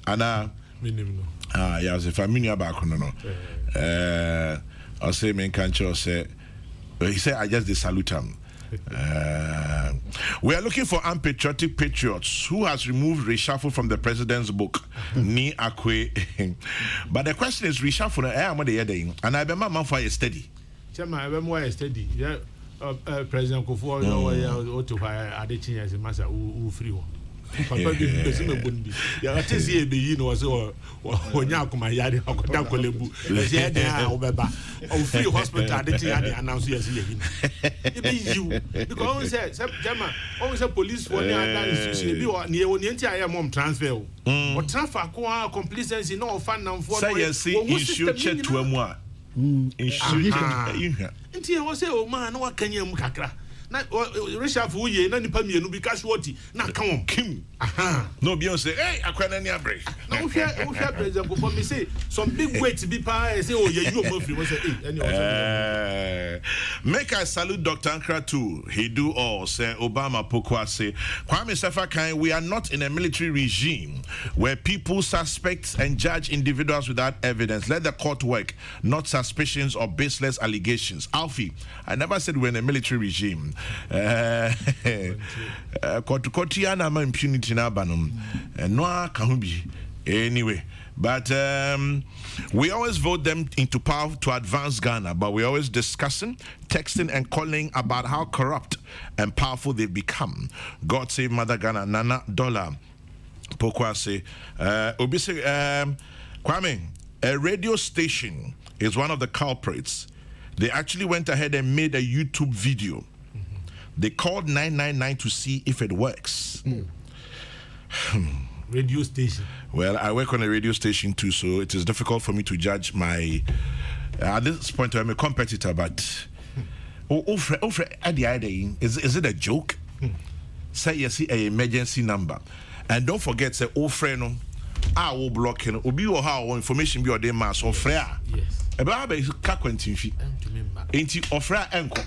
Anna Yaosefa minya back no. I say men can't say he said I just salute him. We are looking for unpatriotic patriots who has removed reshuffle from the president's book. Ni akwe. But the question is reshuffle and I be man for a steady. Chama I be more steady. Yeah. President Kofu o to why Adechi as a master who free one. Papa bi pesi me bondi. Ya tesi e be yi no so onya akoma yare akoda kolebu. E se den a obeba. O free hospital Adechi ya dey announce yes ye. E be you because on say Jama, on say police for any other institution bi o ne enti aye mom transfer o. O transfer ko complacency no fan nam for. Say yes issue chat to amu a. Issue nti e wo say o man na wakanya mu kakra. Na Risha for ye na nipa mienu bi casualty na ka won kim no be on say hey akwana ni abre na wo hwe president go for me say some big weight bi pa say oh ye you mo free we say hey make I salute Dr. Ankra too. He do all say Obama Pokwa say Kwame Sefakan, we are not in a military regime where people suspect and judge individuals without evidence. Let the court work, not suspicions or baseless allegations. Alfie, I never said we're in a military regime. Kotiana ma impunity na banum no kahubi anyway, but we always vote them into power to advance Ghana, but we're always discussing, texting and calling about how corrupt and powerful they've become. God save Mother Ghana. Nana Dollar Pokwa say Obisi Kwame, a radio station is one of the culprits. They actually went ahead and made a YouTube video. They called 999 to see if it works. Radio station. Well, I work on a radio station too, so it is difficult for me to judge my. At this point, I'm a competitor, but is it a joke? Say yes, an emergency number, and don't forget, say friend, I will block him. Obi or how information be or they mass or freya. Yes. About a kakwentin fee. Ain't you offer enko?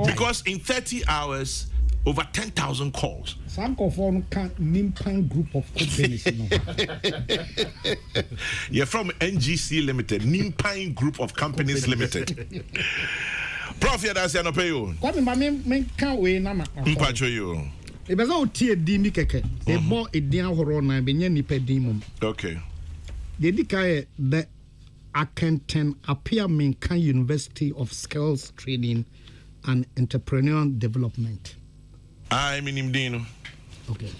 Because in 30 hours, over 10,000 calls. Some phone can't Nimpan group of companies. You're from NGC Limited, Nimpan Group of Companies Limited. Prof, that's an opinion. What my can't wait, Nama. Mpacho you. It was all tear dimi keke. They bought a damn horror and benye nipe demon. Okay. They declare that Akenton appear Minkan University of Skills Training and Entrepreneurial Development. I'm in Imdino. Okay.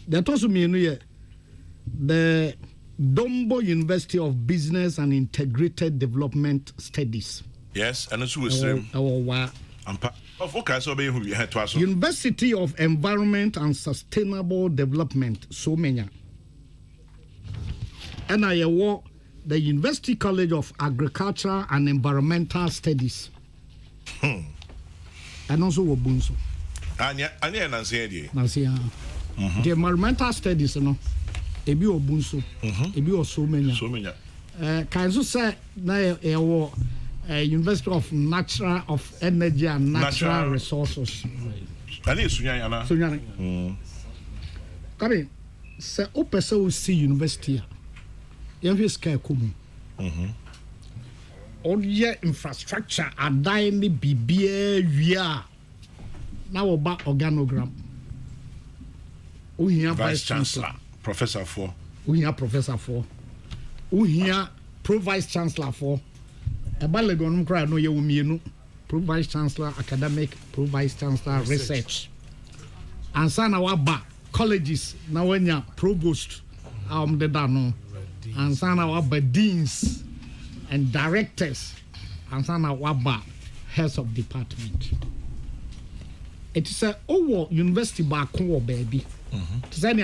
That also mean the Dombo University of Business and Integrated Development Studies. Yes, and it's who is University of Environment and Sustainable Development, so many. And I award the University College of Agriculture and Environmental Studies. And also Wabunso. Anya Nancy. The environmental studies, no. Ebi Wabunso. Ebi was so many. So many. Can you say na University of Natural of Energy and Natural Resources. Ani Sunyana. Sunyana. Come say o person will see university. Yɛmfi sika kumu. Ɔyɛ infrastructure adan ne bibia wia na wɔba organogram. Ohia vice chancellor, professor for. Ohia professor for. Ohia pro vice chancellor for. Eba legon kra no ye womienu. Pro vice chancellor academic, pro vice chancellor research. Ansa na waba colleges na wanya provost de dano. And sana waba deans and directors and sana waba heads of department. It is a university back home baby. It is any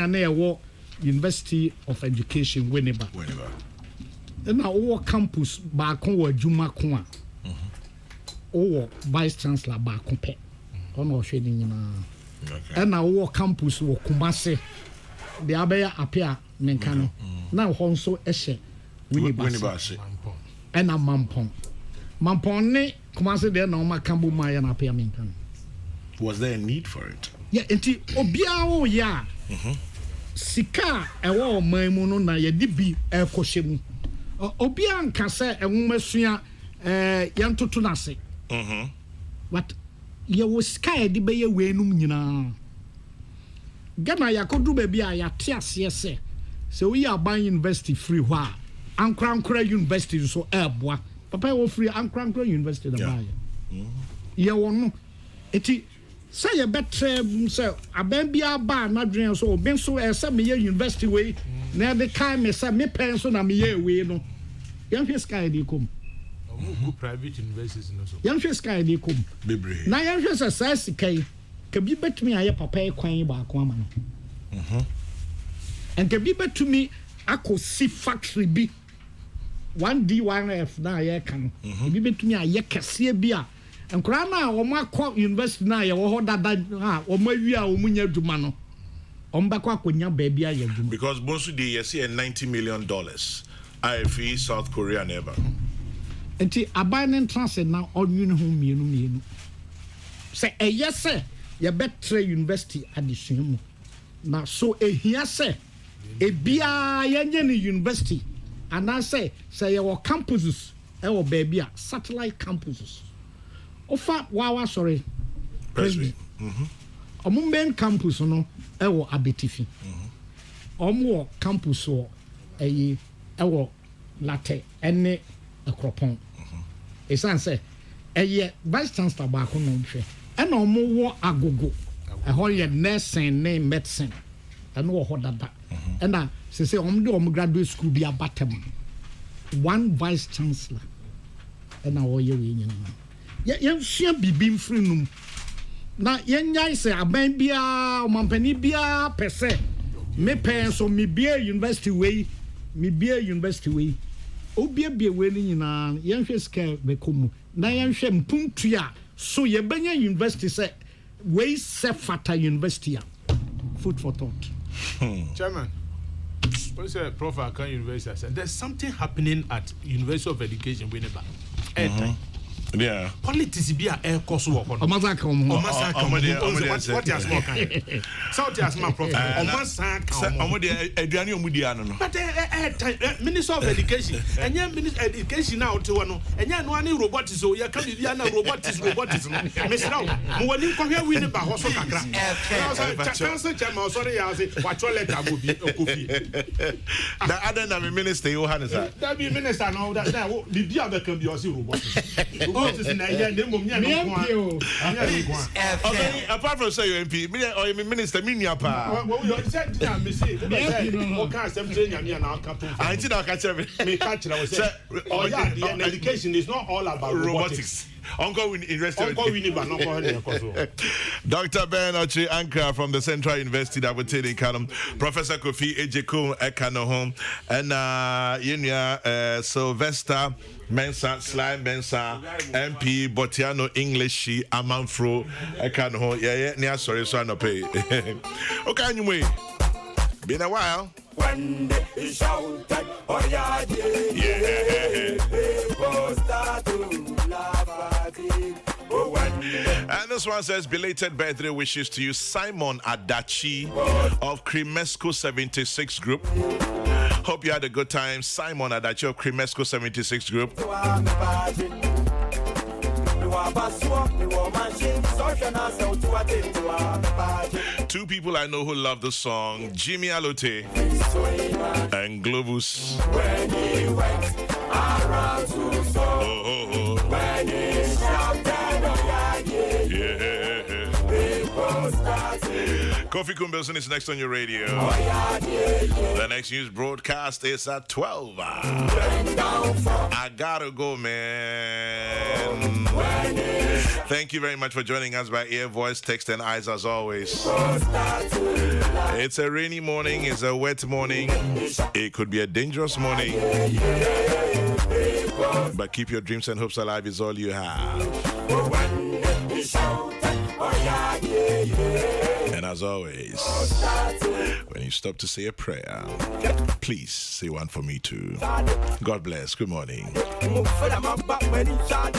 University of Education Winneba. And now campus back home Juma Kwa. Vice Chancellor back home. On shading and now campus wo Kumase. The Abaya appear Menkano. Now also Eshe Winnibasi and a Mampon. Mampon ne Kumase there no Makambu Maya and appear Menkano. Was there a need for it? Yeah, enti obiao ya. Sika ewo maimu na ye dibi ekoshemu. Obia nka se enwumasua yantoto nase. But ye wo sika e de be ye wenum nyina. Gana yakodu be bia ya te ase se. Se we aban university free ho a Ankrankra University so eboa. Papa wo free Ankrankra University da baye. yɛwɔ no eti sɛ yɛbɛtrɛ sɛ aban bia ba n'adwene so obi nso ɛsɛ meyɛ university wei na ɛde kae me sɛ mepɛ nso na meyɛ wei no yɛnhwɛ sky de kom private universities no so yɛnhwɛ sky de kom Bebre. na yɛnhwɛ sɛ saa sika yi kabi bɛtumi ayɛ papa yi kwan baako ama no nkabi bɛtumi akɔsi factory bi 1D1F na yɛka no ebi bɛtumi ayɛ kɛseɛ bi a nkora na wɔn akɔ university na yɛwɔ hɔ dada a wɔn awie a wɔn nya adwuma no wɔn bɛkɔ akɔnya baabi ayɛ adwuma. Because bonsu de yɛsi $90 million IFE South Korea never. Nti aban ne ntrase na ɔnwene ho mmienu sɛ ɛyɛ sɛ yɛbɛtrɛ university adesua mu na so ehia sɛ ebia yɛnyɛ ne university anaasɛ sɛ yɛwɔ campuses ɛwɔ baabi a satellite campuses ofa wawa sorry president ɔmo main campus no ɛwɔ abetifi ɔmo wɔ campus wɔ ɛwɔ late ɛne ɛkropɔn esan sɛ ɛyɛ vice chancellor baako no nhwɛ ɛna ɔmo wɔ agogo ɛhɔ yɛ nursing ne medicine ɛno wɔ hɔ dada ɛna sɛ ɔmo de ɔmo graduate school bi abatam one vice chancellor ɛna ɔyɛ wei nyinaa yɛnsua bibi mfiri num na yɛnyae sɛ aban biara ɔmampani biara pɛ sɛ mepɛ nso mebie university wei obiebie wei no nyinaa yɛnhwɛ sika bɛkɔ mu na yɛnhwɛ mpuntu a so yɛbɛnya university sɛ wei sɛ fata university a food for thought. Chairman, what is Prof. Akan University? I said there's something happening at University of Education Winneba. Yeah. Politics be a air course work on. What has more kind? South has more profit. But Minister of Education and young Minister Education now to one and young one robotics so you can be robotics. Miss Now, when you come here, we never also sorry, I say, what your letter would be a coffee. The other than minister, you have that be minister now that the other can be also robotics. Apart from say you MP, me or minister, me nyapa. I did not catch everything. Education is not all about robotics. Dr. Ben Ochi Anka from the Central University that would take in Canum, Professor Kofi Ejekum Ekanohom, and Sylvester Mensa, Sly Mensa, MP Botiano English, Amanfro Ekanohom. Yeah, sorry, so I no pay. Okay, anyway, been a while. When they shouted, oh yeah, people start to laugh at it. Oh, and this one says, belated birthday wishes to you, Simon Adachi of Cremesco 76 Group. Hope you had a good time, Simon Adachi of Cremesco 76 Group. Two people I know who love the song, Jimmy Alote and Globus. when he went around to when he shouted, oh yeah, people started. Kofi Kumbelson is next on your radio. The next news broadcast is at 12. I gotta go, man. Thank you very much for joining us by ear, voice, text, and eyes as always. It's a rainy morning, it's a wet morning, it could be a dangerous morning. But keep your dreams and hopes alive is all you have. And as always, when you stop to say a prayer, please say one for me too. God bless. Good morning.